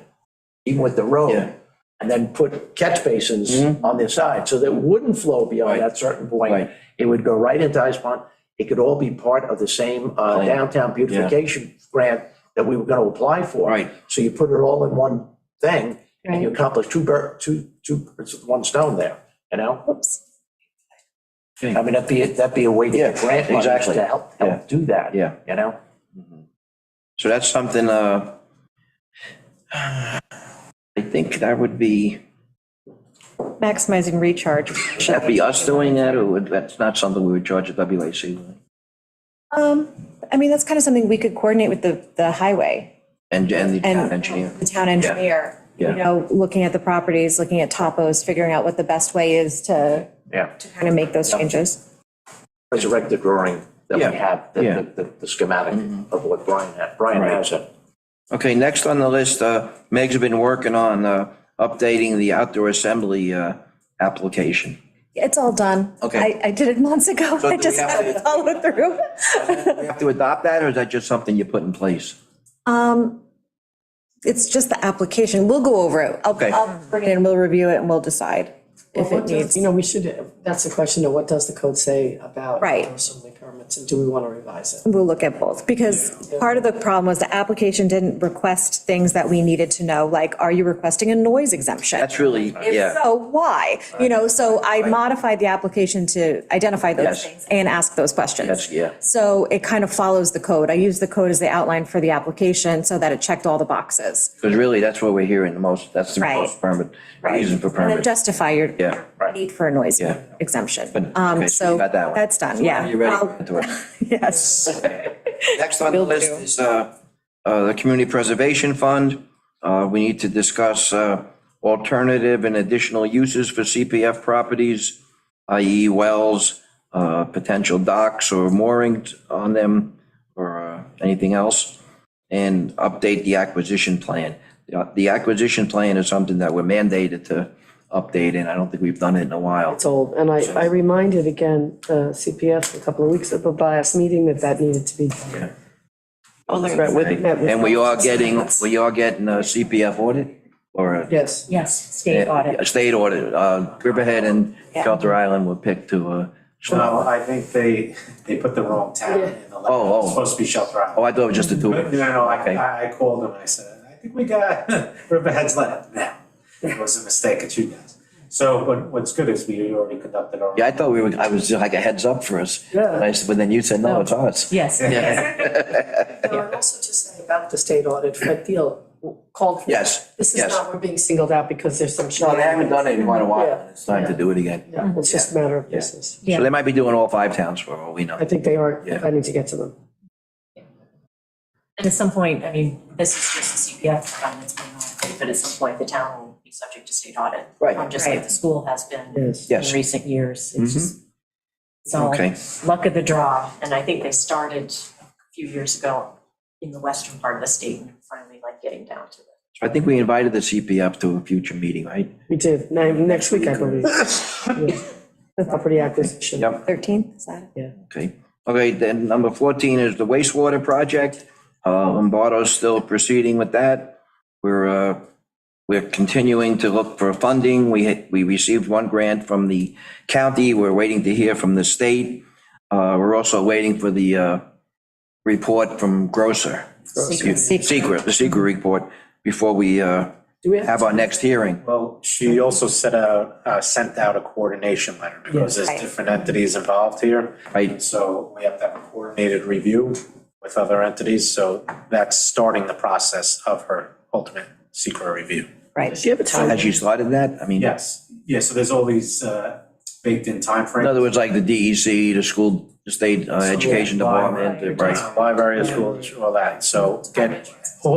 Speaker 1: Even with the
Speaker 2: Yeah.
Speaker 1: road, and then put catch basins on their side, so that it wouldn't flow beyond that certain point.
Speaker 2: Right.
Speaker 1: It would go right into Ice Pond. It could all be part of the same downtown beautification grant that we were going to apply for.
Speaker 2: Right.
Speaker 1: So you put it all in one thing, and you accomplish two birds with one stone there, you know?
Speaker 6: Oops.
Speaker 1: I mean, that'd be a way to get grant money
Speaker 2: exactly.
Speaker 1: to help do that.
Speaker 2: Yeah.
Speaker 1: You know?
Speaker 2: So that's something, I think that would be,
Speaker 6: Maximizing recharge.
Speaker 2: should that be us doing that, or that's not something we would charge at WAC?
Speaker 6: I mean, that's kind of something we could coordinate with the highway,
Speaker 2: And the town
Speaker 6: And-
Speaker 2: engineer?
Speaker 6: the town engineer.
Speaker 2: Yeah.
Speaker 6: You know, looking at the properties, looking at topos, figuring out what the best way is to
Speaker 1: Yeah.
Speaker 6: kind of make those changes.
Speaker 1: Resurrect the drawing that we
Speaker 2: Yeah.
Speaker 1: have,
Speaker 2: Yeah.
Speaker 1: the schematic of what Brian has it.
Speaker 2: Okay, next on the list, Meg's been working on updating the outdoor assembly application.
Speaker 6: It's all done.
Speaker 2: Okay.
Speaker 6: I did it months ago.
Speaker 2: So
Speaker 6: I
Speaker 2: do
Speaker 6: just
Speaker 2: we have
Speaker 6: haven't
Speaker 2: to-
Speaker 6: followed through.
Speaker 2: We have to adopt that, or is that just something you put in place?
Speaker 6: It's just the application. We'll go over it.
Speaker 2: Okay.
Speaker 6: I'll bring it in, we'll review it, and we'll decide if
Speaker 8: Well,
Speaker 6: it
Speaker 8: what does-
Speaker 6: needs.
Speaker 8: You know, we should, that's the question of what does the code say about
Speaker 6: Right.
Speaker 8: outdoor assembly permits, and do we want to revise it?
Speaker 6: We'll look at both, because part of the problem was the application didn't request things that we needed to know, like, are you requesting a noise exemption?
Speaker 2: That's really,
Speaker 6: If
Speaker 2: yeah,
Speaker 6: so, why? You know, so I modified the application to identify those
Speaker 2: Yes.
Speaker 6: things and ask those questions.
Speaker 2: Yes, yeah.
Speaker 6: So it kind of follows the code. I used the code as the outline for the application so that it checked all the boxes.
Speaker 2: because really, that's what we're hearing the most, that's the
Speaker 6: Right.
Speaker 2: most permit, reason for
Speaker 6: And then
Speaker 2: permit.
Speaker 6: justify your
Speaker 2: Yeah.
Speaker 6: need for a noise
Speaker 2: Yeah.
Speaker 6: exemption.
Speaker 2: But, okay, so you got that one.
Speaker 6: That's done, yeah.
Speaker 2: You ready
Speaker 6: I'll-
Speaker 2: to get into it?
Speaker 6: Yes.
Speaker 2: Next on the
Speaker 6: Will
Speaker 2: list
Speaker 6: do.
Speaker 2: is the Community Preservation Fund. We need to discuss alternative and additional uses for CPF properties, i.e. wells, potential docks or moorings on them, or anything else, and update the acquisition plan. The acquisition plan is something that we're mandated to update, and I don't think we've done it in a while.
Speaker 8: It's old, and I reminded again, CPF a couple of weeks ago, last meeting, that needed to be done. Met with- met with-
Speaker 2: And we are getting a CPF audit, or a
Speaker 8: Yes.
Speaker 3: Yes, state audit.
Speaker 2: a state audit. Riverhead and Shelter Island were picked to,
Speaker 7: No, I think they put the wrong town in the letter.
Speaker 2: Oh.
Speaker 7: It's supposed to be Shelter Island.
Speaker 2: oh, I thought it was just the two.
Speaker 7: No,
Speaker 2: Okay.
Speaker 7: I called them and I said, I think we got Riverhead's letter now. It was a mistake, it's you guys. So, but what's good is we already conducted our.
Speaker 2: Yeah, I thought I was like a heads up for us.
Speaker 8: Yeah.
Speaker 2: And I said, but then you said, no, it's us.
Speaker 3: Yes.
Speaker 8: No, and also to say about the state audit, Fred Deal called for.
Speaker 2: Yes,
Speaker 8: This is
Speaker 2: yes.
Speaker 8: not, we're being singled out because there's some.
Speaker 2: No, they haven't done it in quite a while.
Speaker 8: Yeah.
Speaker 2: It's time to do it again.
Speaker 8: Yeah, it's just a matter of business.
Speaker 2: So they might be doing all 5 towns for all we know.
Speaker 8: I think they are
Speaker 2: Yeah.
Speaker 8: planning to get to them.
Speaker 3: And at some point, I mean, this is just a CPF fund that's going on, but at some point, the town will be subject to state audit.
Speaker 2: Right.
Speaker 3: Just like the school has been
Speaker 8: Yes.
Speaker 2: Yes.
Speaker 3: in recent years. It's just, it's all
Speaker 2: Okay.
Speaker 3: luck of the draw. And I think they started a few years ago in the western part of the state and finally like getting down to it.
Speaker 2: So I think we invited the CPF to a future meeting, right?
Speaker 8: We did, next week, I believe. Yeah. The property acquisition.
Speaker 2: Yep.
Speaker 6: 13, is that it?
Speaker 2: Okay. Okay, then number 14 is the wastewater project. Lombardo's still proceeding with that. We're continuing to look for funding. We received 1 grant from the county. We're waiting to hear from the state. We're also waiting for the report from Grosser.
Speaker 3: Secret.
Speaker 2: The secret report before we
Speaker 8: Do we
Speaker 2: have our next hearing.
Speaker 7: Well, she also sent out a coordination letter because there's
Speaker 6: Right.
Speaker 7: different entities involved here.
Speaker 2: Right.
Speaker 7: So we have to have a coordinated review with other entities. So that's starting the process of her ultimate secret review.
Speaker 6: Right.
Speaker 8: Does she have a time?
Speaker 2: Has she started that? I mean,
Speaker 7: Yes, yeah, so there's all these baked in timeframes.
Speaker 2: in other words, like the DEC, the school, the state education department, right?
Speaker 7: Library, school, all that. So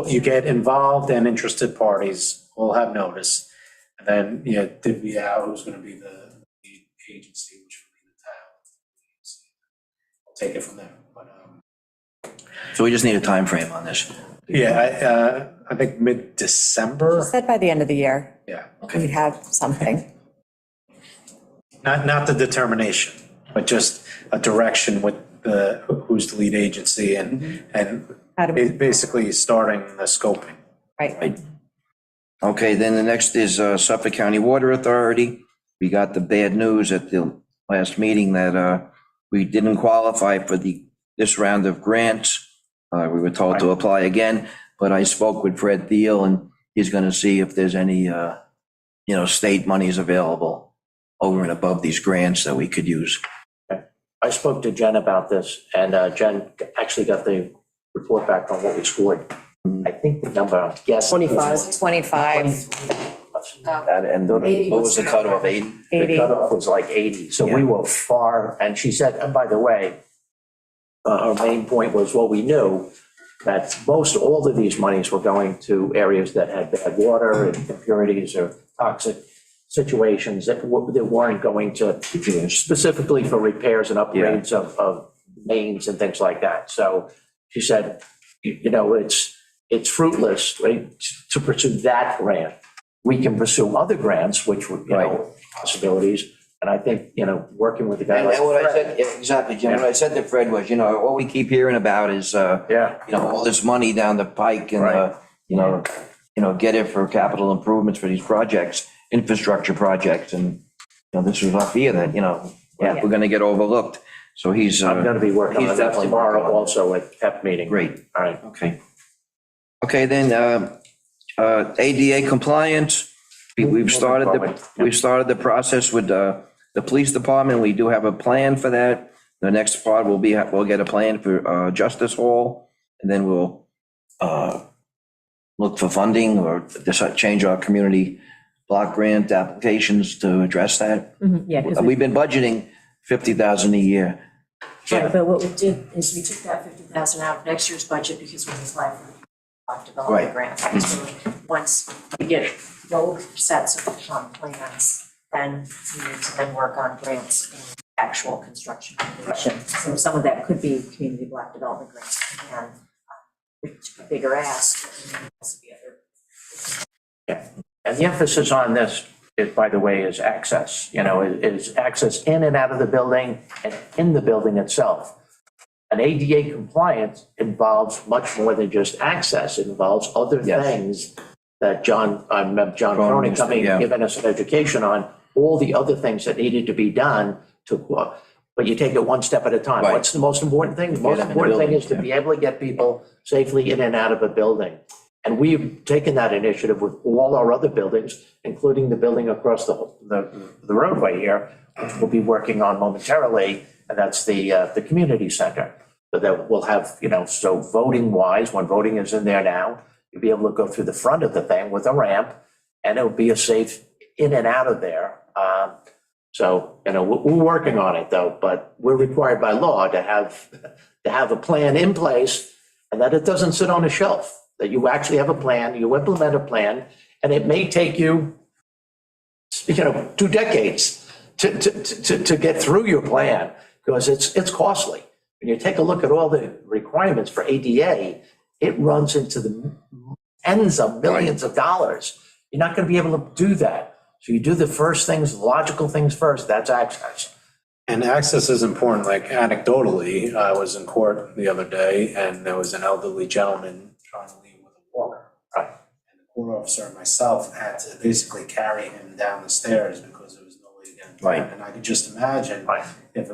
Speaker 7: you get involved and interested parties will have notice. And then, divvy out who's gonna be the lead agency, which would be the town. We'll take it from there. But,
Speaker 2: So we just need a time frame on this.
Speaker 7: yeah, I think mid-December.
Speaker 6: Said by the end of the year,
Speaker 7: Yeah,
Speaker 6: we'd have something.
Speaker 7: not the determination, but just a direction with who's the lead agency and
Speaker 6: How to-
Speaker 7: basically starting the scoping.
Speaker 6: Right.
Speaker 2: Okay, then the next is Suffolk County Water Authority. We got the bad news at the last meeting that we didn't qualify for this round of grants. We were told to apply again, but I spoke with Fred Thiel and he's going to see if there's any, state monies available over and above these grants that we could use.
Speaker 1: I spoke to Jen about this, and Jen actually got the report back on what we scored. I think the number, I'm guessing.
Speaker 8: 25.
Speaker 6: 25,
Speaker 2: And what was the cutoff, 80?
Speaker 1: The
Speaker 6: 80.
Speaker 1: cutoff was like 80, so we were far, and she said, and by the way, her main point was, well, we knew that most, all of these monies were going to areas that had bad water and impurities or toxic situations that weren't going to, specifically for repairs and upgrades of mains and things like that. So she said, it's fruitless, right, to pursue that grant. We can pursue other grants, which were, possibilities. And I think, working with the guy like
Speaker 2: And what I
Speaker 1: Fred.
Speaker 2: said, exactly, Jim, what I said to Fred was, all we keep hearing about is, all this money down the pike and, get it for capital improvements for these projects, infrastructure projects. And, this was our fear that, we're going to get overlooked. So he's.
Speaker 1: I'm going to be working
Speaker 2: he's
Speaker 1: on that
Speaker 2: definitely
Speaker 1: tomorrow
Speaker 2: working on it.
Speaker 1: also at PEP meeting.
Speaker 2: Great.
Speaker 1: All right.
Speaker 2: Okay. Okay, then, ADA compliance. We've started the process with, the police department. We do have a plan for that. The next part will be, we'll get a plan for, Justice Hall. And then we'll, look for funding or decide, change our community block grant applications to address that.
Speaker 3: Yeah, because
Speaker 2: We've been budgeting 50,000 a year.
Speaker 3: but what we did is we took that 50,000 out of next year's budget because we applied for the block development
Speaker 2: Right.
Speaker 3: grant. So once we get both sets of plans, then we need to then work on grants and actual construction completion. So some of that could be community block development grants and a bigger ask. And also the other.
Speaker 1: And the emphasis on this is, by the way, is access, is access in and out of the building and in the building itself. An ADA compliance involves much more than just access. It involves other things that I remember John Cronin coming, giving us an education on all the other things that needed to be done but you take it one step at a time.
Speaker 2: Right.
Speaker 1: What's the most important thing? The most
Speaker 2: them in the
Speaker 1: important thing
Speaker 2: building,
Speaker 1: is to be able to get people safely in and out of a building. And we've taken that initiative with all our other buildings, including the building across the roadway here, which we'll be working on momentarily, and that's the community center. So that we'll have, so voting wise, when voting is in there now, you'll be able to go through the front of the thing with a ramp, and it'll be a safe in and out of there. So, we're working on it though, but we're required by law to have a plan in place and that it doesn't sit on a shelf, that you actually have a plan, you implement a plan, and it may take you, 2 decades to get through your plan because it's costly. When you take a look at all the requirements for ADA, it runs into the tens of millions of dollars. You're not going to be able to do that. So you do the first things, logical things first, that's access.
Speaker 7: And access is important, like anecdotally, I was in court the other day and there was an elderly gentleman trying to leave with a walker.
Speaker 1: Right.
Speaker 7: And the court officer and myself had to basically carry him down the stairs because there was no way to get him down.
Speaker 2: Right.
Speaker 7: And I could just imagine
Speaker 1: Right.
Speaker 7: if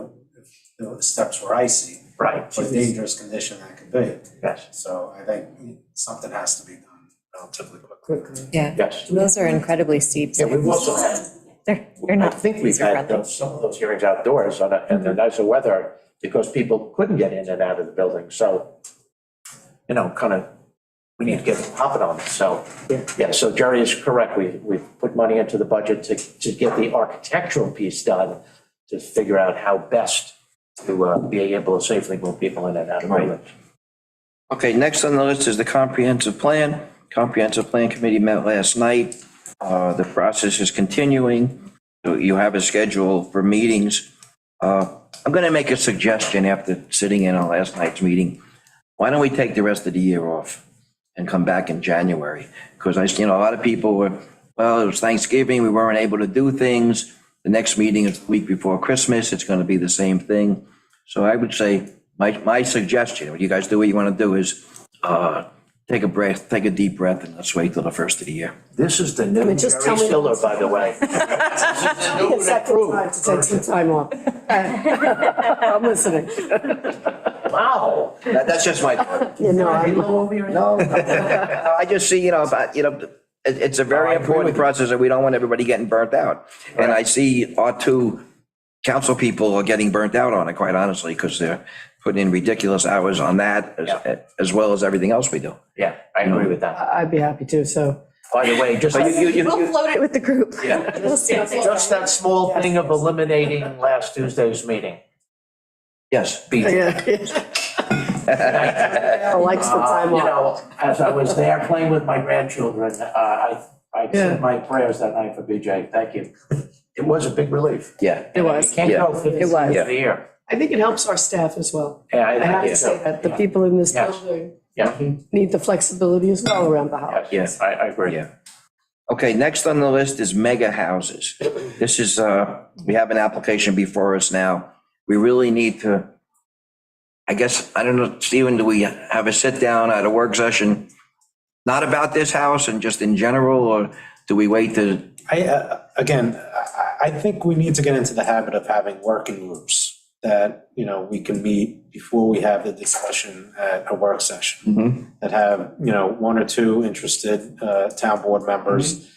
Speaker 7: the steps were icy,
Speaker 1: Right.
Speaker 7: what a dangerous condition that could be.
Speaker 1: Yes.
Speaker 7: So I think something has to be done relatively quickly.
Speaker 6: Yeah,
Speaker 1: Yes.
Speaker 6: those are incredibly steep.
Speaker 1: Yeah, we've also had,
Speaker 6: They're
Speaker 1: I
Speaker 6: not.
Speaker 1: think we've
Speaker 6: user
Speaker 1: had
Speaker 6: friendly.
Speaker 1: some of those hearings outdoors in the nicer weather because people couldn't get in and out of the building. So, we need to get hopping on it. So, so Jerry is correct. We've put money into the budget to get the architectural piece done, to figure out how best to be able to safely move people in and out of buildings.
Speaker 2: Okay, next on the list is the comprehensive plan. Comprehensive Plan Committee met last night. The process is continuing. You have a schedule for meetings. I'm going to make a suggestion after sitting in on last night's meeting. Why don't we take the rest of the year off and come back in January? Because a lot of people were, it was Thanksgiving, we weren't able to do things. The next meeting is the week before Christmas. It's going to be the same thing. So I would say my suggestion, when you guys do what you want to do, is take a breath, take a deep breath, and let's wait till the first of the year.
Speaker 1: This is the new
Speaker 8: just
Speaker 1: Jerry
Speaker 8: tell me-
Speaker 1: Stiller, by the way.
Speaker 8: Second time to take some time off. I'm listening.
Speaker 1: Wow.
Speaker 2: That's just my thought.
Speaker 8: You know, I'm,
Speaker 2: No, I just see, it's a very important process and we don't want everybody getting burnt out. And I see our two council people are getting burnt out on it, quite honestly, because they're putting in ridiculous hours on that as well as everything else we do.
Speaker 1: Yeah, I agree with that.
Speaker 8: I'd be happy to, so.
Speaker 1: By the way, just.
Speaker 6: We'll float it with the group. We'll see.
Speaker 1: Just that small thing of eliminating last Tuesday's meeting.
Speaker 2: Yes.
Speaker 1: Beat it.
Speaker 8: I likes the time
Speaker 1: You
Speaker 8: off.
Speaker 1: know, as I was there playing with my grandchildren, I said my prayers that night for BJ. Thank you. It was a big relief.
Speaker 2: Yeah.
Speaker 8: It was.
Speaker 1: You can't go 50
Speaker 8: It was.
Speaker 1: years of the year.
Speaker 8: I think it helps our staff as well.
Speaker 1: Yeah,
Speaker 8: I have
Speaker 1: think
Speaker 8: to
Speaker 1: so.
Speaker 8: say that, the people in this
Speaker 1: Yes.
Speaker 8: building
Speaker 1: Yeah,
Speaker 8: need the flexibility as well around the house.
Speaker 1: yes, I agree.
Speaker 2: Yeah. Okay, next on the list is mega houses. This is, we have an application before us now. We really need to, I guess, I don't know, Stephen, do we have a sit down at a work session? Not about this house and just in general, or do we wait to?
Speaker 7: I think we need to get into the habit of having working groups that, we can meet before we have the discussion at a work session. That have, one or two interested town board members,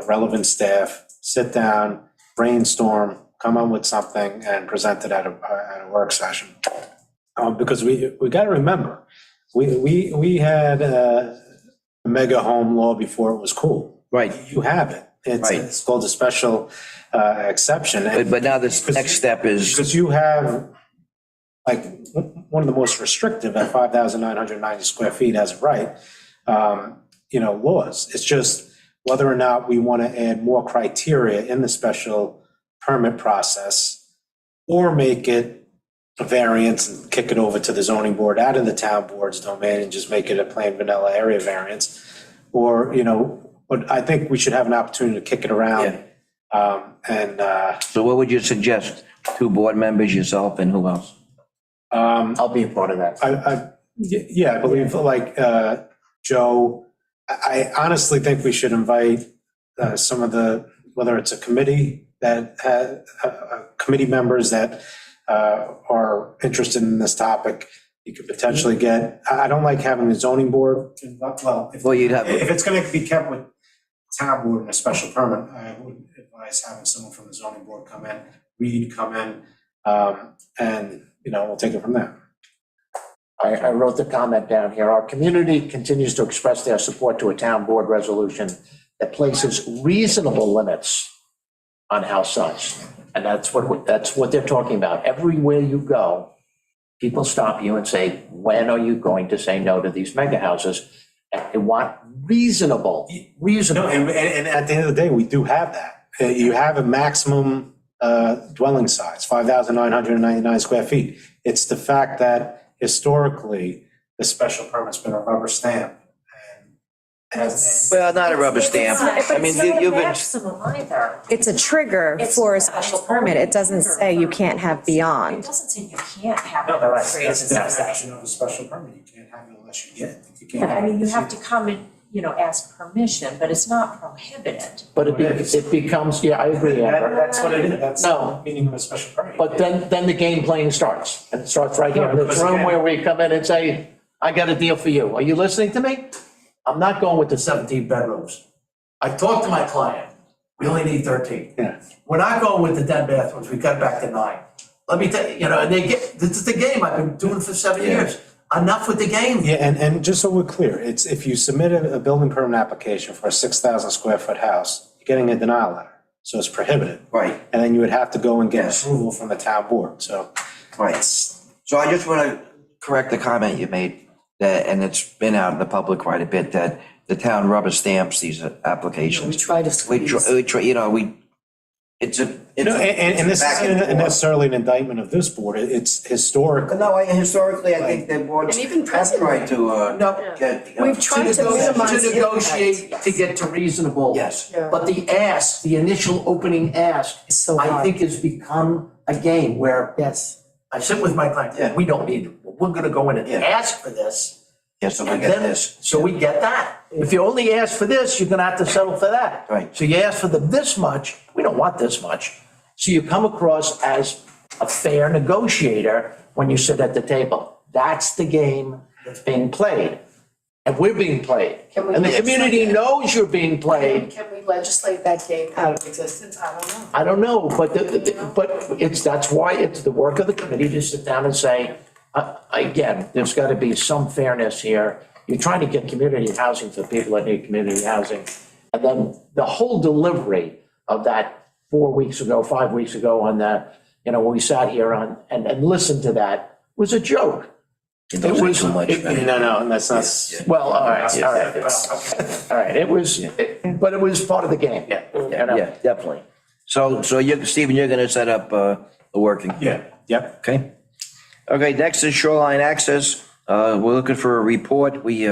Speaker 7: relevant staff, sit down, brainstorm, come up with something and present it at a work session. Because we got to remember, we had a mega home law before it was cool.
Speaker 2: Right.
Speaker 7: You have it. It's called a special exception.
Speaker 2: But now this next step is.
Speaker 7: Because you have, like, one of the most restrictive at 5,990 square feet as of right, laws. It's just whether or not we want to add more criteria in the special permit process or make it a variance and kick it over to the zoning board out of the town board's domain and just make it a plain vanilla area variance. Or, but I think we should have an opportunity to kick it around.
Speaker 2: So what would you suggest? 2 board members, yourself, and who else?
Speaker 1: I'll be a part of that.
Speaker 7: I believe like Joe, I honestly think we should invite some of whether it's a committee committee members that are interested in this topic. You could potentially get, I don't like having the zoning board. If it's going to be kept with town board and a special permit, I would advise having someone from the zoning board come in, and, we'll take it from there.
Speaker 1: I wrote the comment down here. Our community continues to express their support to a town board resolution that places reasonable limits on house size. And that's what they're talking about. Everywhere you go, people stop you and say, when are you going to say no to these mega houses? And they want reasonable.
Speaker 7: No, and at the end of the day, we do have that. You have a maximum dwelling size, 5,999 square feet. It's the fact that historically, the special permit's been a rubber stamp.
Speaker 2: Well, not a rubber stamp. I mean, you've been.
Speaker 3: Maximum either.
Speaker 6: It's a trigger for a special permit. It doesn't say you can't have
Speaker 3: It
Speaker 6: beyond.
Speaker 3: doesn't say you can't have it.
Speaker 7: That's the
Speaker 3: It's
Speaker 7: definition of a special permit. You can't have it unless you get it. You can't
Speaker 3: Yeah, I mean, you
Speaker 7: it.
Speaker 3: have to come and, ask permission, but it's not prohibited.
Speaker 1: But it becomes, I agree, Amber.
Speaker 7: That's what it is. That's
Speaker 1: No.
Speaker 7: the meaning of a special permit.
Speaker 1: But then the game playing starts. And it starts right here in this
Speaker 7: because
Speaker 1: room
Speaker 7: again-
Speaker 1: where we come in and say, I got a deal for you. Are you listening to me? I'm not going with the 17 bedrooms. I talked to my client. We only need 13.
Speaker 7: Yeah.
Speaker 1: We're not going with the 10 bathrooms. We cut back to 9. Let me tell you, and this is the game I've been doing for 7 years. Enough with the game.
Speaker 7: Yeah, and just so we're clear, it's if you submit a building permit application for a 6,000 square foot house, you're getting a denial letter. So it's prohibited.
Speaker 2: Right.
Speaker 7: And then you would have to go and get
Speaker 2: Yes.
Speaker 7: approval from the town board, so.
Speaker 2: Right. So I just want to correct the comment you made, that, and it's been out in the public quite a bit, that the town rubber stamps these
Speaker 8: We
Speaker 2: applications.
Speaker 8: try to squeeze.
Speaker 2: It's a.
Speaker 7: And this
Speaker 2: back
Speaker 7: isn't
Speaker 2: forth.
Speaker 7: necessarily an indictment of this board, it's historic.
Speaker 2: No, historically, I think the boards
Speaker 8: And even
Speaker 2: have
Speaker 8: presently.
Speaker 2: tried to,
Speaker 1: No.
Speaker 2: get.
Speaker 8: We've tried to minimize
Speaker 1: To
Speaker 8: the
Speaker 1: negotiate,
Speaker 8: impact.
Speaker 1: to get to reasonable.
Speaker 2: Yes.
Speaker 8: Yeah.
Speaker 1: But the initial opening ask,
Speaker 8: It's so
Speaker 1: I
Speaker 8: hard.
Speaker 1: think has become a game where
Speaker 8: Yes.
Speaker 1: I sit with my client,
Speaker 2: Yeah.
Speaker 1: we don't need, we're gonna go in and
Speaker 2: Yeah.
Speaker 1: ask for this.
Speaker 2: Yeah, so we
Speaker 1: And
Speaker 2: get
Speaker 1: then,
Speaker 2: this.
Speaker 1: so we get that. If you only ask for this, you're gonna have to settle for that.
Speaker 2: Right.
Speaker 1: So you ask for this much, we don't want this much. So you come across as a fair negotiator when you sit at the table. That's the game that's being played. And we're being played.
Speaker 8: Can we-
Speaker 1: And the community knows you're being played.
Speaker 8: Can we legislate that game out of existence? I don't know.
Speaker 1: I don't know, but that's why it's the work of the committee to sit down and say, again, there's got to be some fairness here. You're trying to get community housing for people that need community housing. And then the whole delivery of that 4 weeks ago, 5 weeks ago on that, when we sat here and listened to that was a joke.
Speaker 2: It wasn't so much.
Speaker 7: No, and that's not.
Speaker 1: Well, all right. All right, it was, but it was part of the game. Yeah.
Speaker 2: Yeah, definitely. So Stephen, you're gonna set up a working.
Speaker 7: Yeah, yep.
Speaker 2: Okay. Okay, next is shoreline access. We're looking for a report. We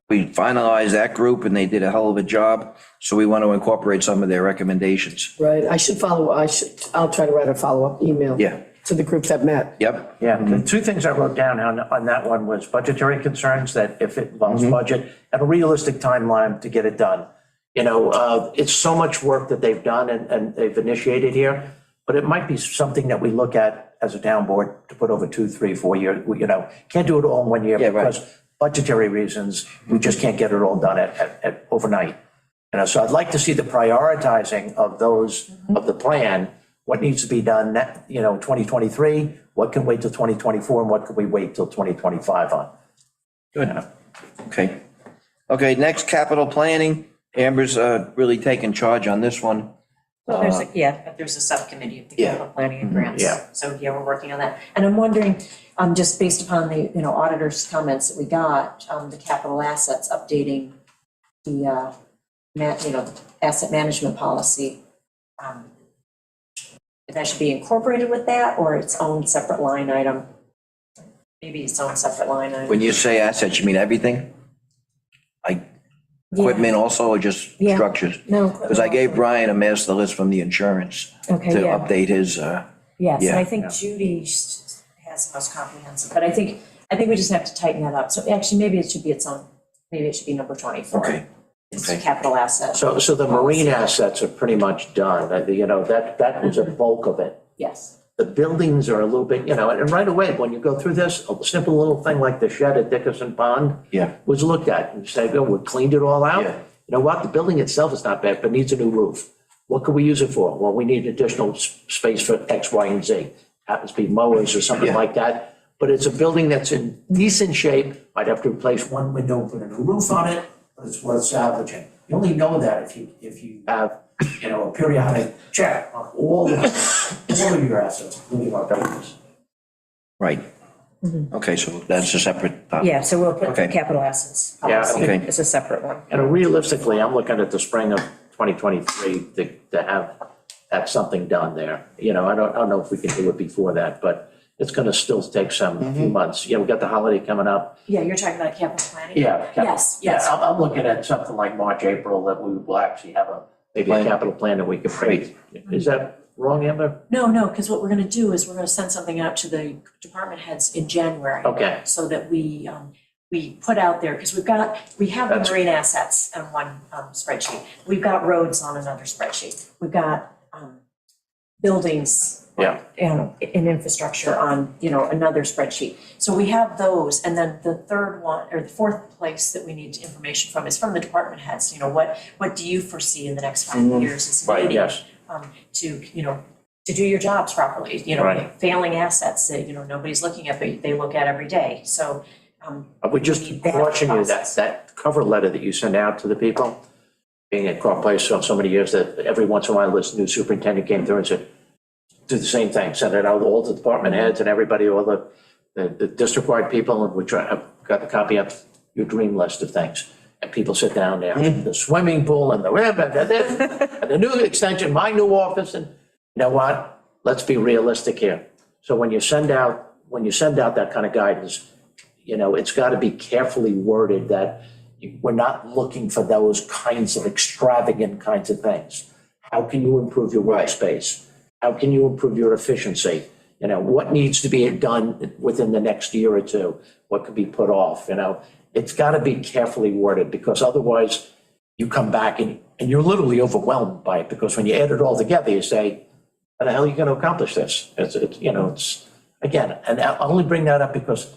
Speaker 2: finalized that group and they did a hell of a job. So we want to incorporate some of their recommendations.
Speaker 8: Right, I'll try to write a follow-up email.
Speaker 2: Yeah.
Speaker 8: To the group that met.
Speaker 2: Yep.
Speaker 1: Yeah, the two things I wrote down on that one was budgetary concerns, that if it involves budget, and a realistic timeline to get it done. It's so much work that they've done and they've initiated here, but it might be something that we look at as a town board to put over 2, 3, 4 years. Can't do it all in 1 year
Speaker 2: Yeah, right.
Speaker 1: because budgetary reasons, we just can't get it all done at overnight. So I'd like to see the prioritizing of those, of the plan. What needs to be done, 2023, what can wait till 2024, and what can we wait till 2025 on?
Speaker 2: Good. Okay. Okay, next, capital planning. Amber's really taking charge on this one.
Speaker 3: Well, there's a subcommittee of the
Speaker 2: Yeah.
Speaker 3: capital planning and grants.
Speaker 1: Yeah.
Speaker 3: So, we're working on that. And I'm wondering, just based upon the, auditor's comments that we got, the capital assets, updating the, asset management policy, if that should be incorporated with that or its own separate line item? Maybe its own separate line item.
Speaker 2: When you say assets, you mean everything? Like equipment also, or just
Speaker 3: Yeah.
Speaker 2: structures?
Speaker 3: No.
Speaker 2: Because I gave Brian a master list from the insurance
Speaker 3: Okay,
Speaker 2: to
Speaker 3: yeah.
Speaker 2: update his,
Speaker 3: Yes,
Speaker 2: Yeah.
Speaker 3: and I think Judy has the most comprehensive, but I think we just have to tighten that up. So actually, maybe it should be its own, maybe it should be number 24.
Speaker 2: okay.
Speaker 3: It's
Speaker 2: Okay.
Speaker 3: capital asset.
Speaker 1: So the marine assets are pretty much done. That was a bulk of it.
Speaker 3: Yes.
Speaker 1: The buildings are a little bit, and right away, when you go through this, a simple little thing like the shed at Dickerson Pond
Speaker 2: Yeah.
Speaker 1: was looked at and said, we cleaned it all out.
Speaker 2: Yeah.
Speaker 1: You know what? The building itself is not bad, but needs a new roof. What could we use it for? Well, we need additional space for X, Y, and Z. Happens to be mowers or something
Speaker 2: Yeah.
Speaker 1: like that. But it's a building that's in decent shape. Might have to replace one window, put a new roof on it, but it's worth salvaging. You only know that if you have, a periodic check on all of your assets, including our buildings.
Speaker 2: Right. Okay, so that's a separate topic.
Speaker 3: Yeah, so we'll put the
Speaker 2: Okay.
Speaker 3: capital assets
Speaker 1: Yeah,
Speaker 3: policy.
Speaker 2: okay.
Speaker 3: It's a separate one.
Speaker 1: And realistically, I'm looking at the spring of 2023 to have something done there. I don't know if we can do it before that, but it's gonna still take some few months. We got the holiday coming up.
Speaker 3: Yeah, you're talking about capital planning?
Speaker 1: Yeah.
Speaker 3: Yes,
Speaker 1: Yeah,
Speaker 3: yes.
Speaker 1: I'm looking at something like March, April, that we will actually have maybe a
Speaker 2: Plan.
Speaker 1: capital plan that we could create. Is that wrong, Amber?
Speaker 3: No, because what we're gonna do is we're gonna send something out to the department heads in January.
Speaker 1: Okay.
Speaker 3: So that we put out there, because we have the
Speaker 1: That's-
Speaker 3: marine assets on one spreadsheet. We've got roads on another spreadsheet. We've got buildings.
Speaker 1: Yeah.
Speaker 3: In infrastructure on, another spreadsheet. So we have those, and then the third one, or the fourth place that we need information from is from the department heads. What do you foresee in the next 5 years as
Speaker 1: Right,
Speaker 3: needed?
Speaker 1: yes.
Speaker 3: To do your jobs properly,
Speaker 1: Right.
Speaker 3: failing assets that, nobody's looking at, but they look at every day. So,
Speaker 1: I would just
Speaker 3: We need that
Speaker 1: caution you
Speaker 3: process.
Speaker 1: that cover letter that you send out to the people, being at Cross Place for so many years, that every once in a while this new superintendent came through and said, do the same thing, send it out to all the department heads and everybody, all the district-wide people, and I've got the copy of your dream list of things. And people sit down there, the swimming pool and and the new extension, my new office, and you know what? Let's be realistic here. So when you send out that kind of guidance, it's got to be carefully worded that we're not looking for those kinds of extravagant kinds of things. How can you improve your workspace? How can you improve your efficiency? what needs to be done within the next year or two, what could be put off, It's got to be carefully worded, because otherwise you come back and you're literally overwhelmed by it, because when you add it all together, you say, how the hell are you going to accomplish this? It's again, and I only bring that up because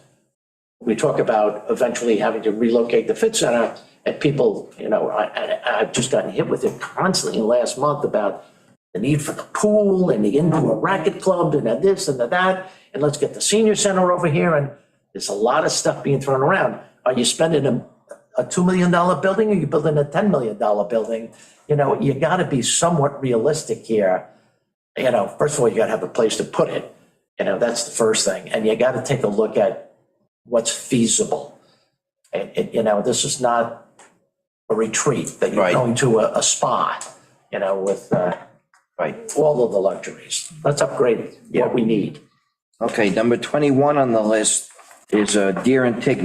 Speaker 1: we talk about eventually having to relocate the fit center, and people, I've just gotten hit with it constantly last month about the need for the pool and the indoor racket club and this and that, and let's get the senior center over here, and there's a lot of stuff being thrown around. Are you spending a $2 million building, or are you building a $10 million building? You got to be somewhat realistic here. First of all, you got to have a place to put it. That's the first thing. And you got to take a look at what's feasible. This is not a retreat that you're going to a spa, with all of the luxuries. Let's upgrade what we need.
Speaker 2: Okay, number 21 on the list is deer and tick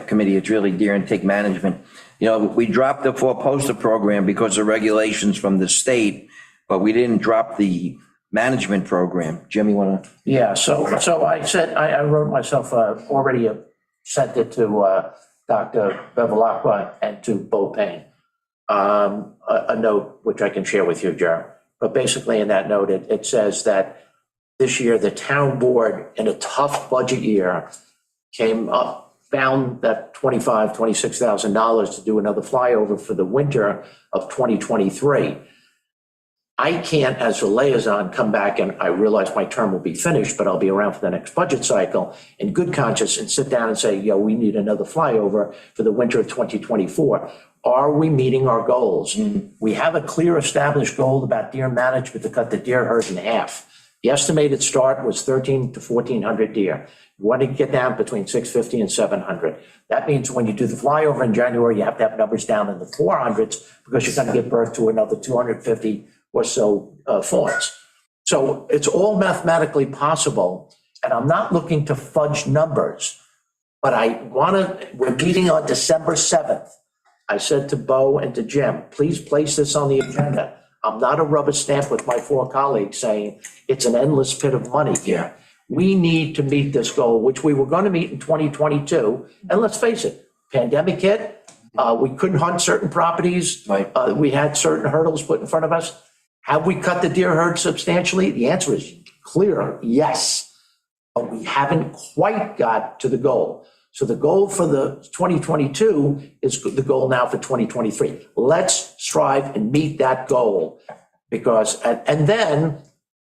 Speaker 2: committee. It's really deer and tick management. We dropped the four-poster program because of regulations from the state, but we didn't drop the management program. Jim, you want to?
Speaker 1: Yeah, so I said, I wrote myself, already sent it to Dr. Bevilacqua and to Bo Payne. A note which I can share with you, Jer. But basically in that note, it says that this year, the town board, in a tough budget year, came up, found that $26,000 to do another flyover for the winter of 2023. I can't, as a liaison, come back, and I realize my term will be finished, but I'll be around for the next budget cycle in good conscience and sit down and say, we need another flyover for the winter of 2024. Are we meeting our goals? We have a clear established goal about deer management to cut the deer herd in half. The estimated start was 1,300 to 1,400 deer. You want to get down between 650 and 700. That means when you do the flyover in January, you have to have numbers down in the 400s, because you're going to give birth to another 250 or so fawns. So it's all mathematically possible, and I'm not looking to fudge numbers, but we're meeting on December 7th. I said to Bo and to Jim, please place this on the agenda. I'm not a rubber stamp with my four colleagues saying it's an endless pit of money here. We need to meet this goal, which we were going to meet in 2022. And let's face it, pandemic hit. We couldn't hunt certain properties. We had certain hurdles put in front of us. Have we cut the deer herd substantially? The answer is clear, yes. But we haven't quite got to the goal. So the goal for the 2022 is the goal now for 2023. Let's strive and meet that goal, because, and then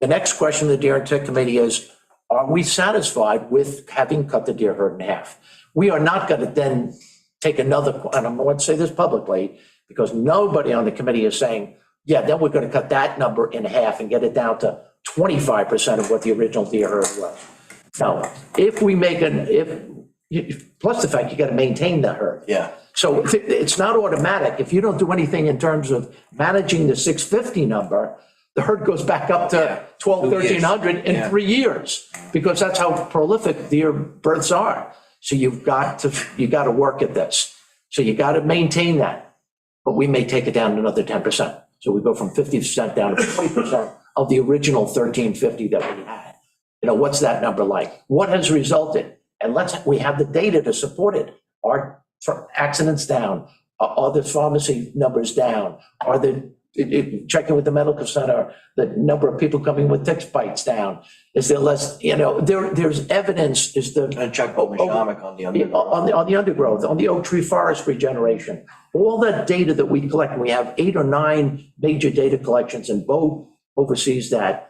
Speaker 1: the next question of the Deer and Tick Committee is, are we satisfied with having cut the deer herd in half? We are not going to then take another, and I'm going to say this publicly, because nobody on the committee is saying, then we're going to cut that number in half and get it down to 25% of what the original deer herd was. Now, if we make plus the fact you got to maintain the herd.
Speaker 2: Yeah.
Speaker 1: So it's not automatic. If you don't do anything in terms of managing the 650 number, the herd goes back up to 1,300 in 3 years, because that's how prolific deer births are. So you got to work at this. So you got to maintain that, but we may take it down another 10%. So we go from 50% down to 20% of the original 1,350 that we had. What's that number like? What has resulted? And we have the data to support it. Are accidents down? Are the pharmacy numbers down? Are checking with the medical center, the number of people coming with tick bites down? Is there less, there's evidence,
Speaker 2: And check on the
Speaker 1: undergrowth, on the oak tree forest regeneration. All that data that we collect, and we have 8 or 9 major data collections, and Bo oversees that.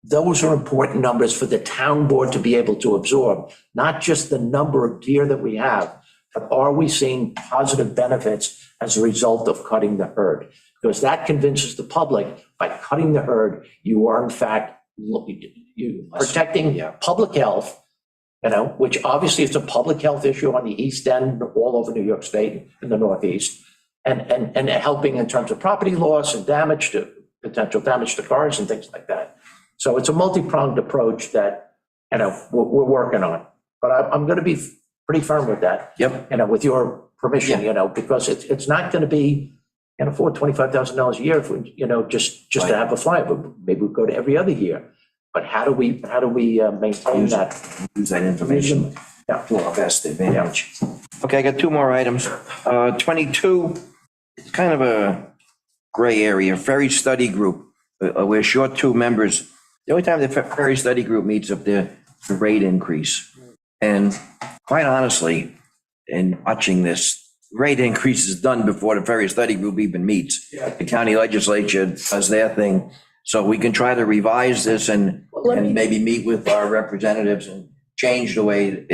Speaker 1: Those are important numbers for the town board to be able to absorb, not just the number of deer that we have, but are we seeing positive benefits as a result of cutting the herd? Because that convinces the public, by cutting the herd, you are in fact protecting public health, which obviously is a public health issue on the East End, all over New York State, in the Northeast, and helping in terms of property loss and potential damage to cars and things like that. So it's a multi-pronged approach that, we're working on. But I'm going to be pretty firm with that.
Speaker 2: Yep.
Speaker 1: With your permission, because it's not going to be, can't afford $25,000 a year if we, just to have a flyover. Maybe we go to every other year. But how do we maintain that?
Speaker 2: Use that information
Speaker 1: Yeah.
Speaker 2: to our best advantage. Okay, I got two more items. 22, it's kind of a gray area, ferry study group. We're short two members. The only time the ferry study group meets up there, the rate increase. And quite honestly, in watching this, rate increase is done before the ferry study group even meets. The county legislature does their thing. So we can try to revise this and maybe meet with our representatives and change the way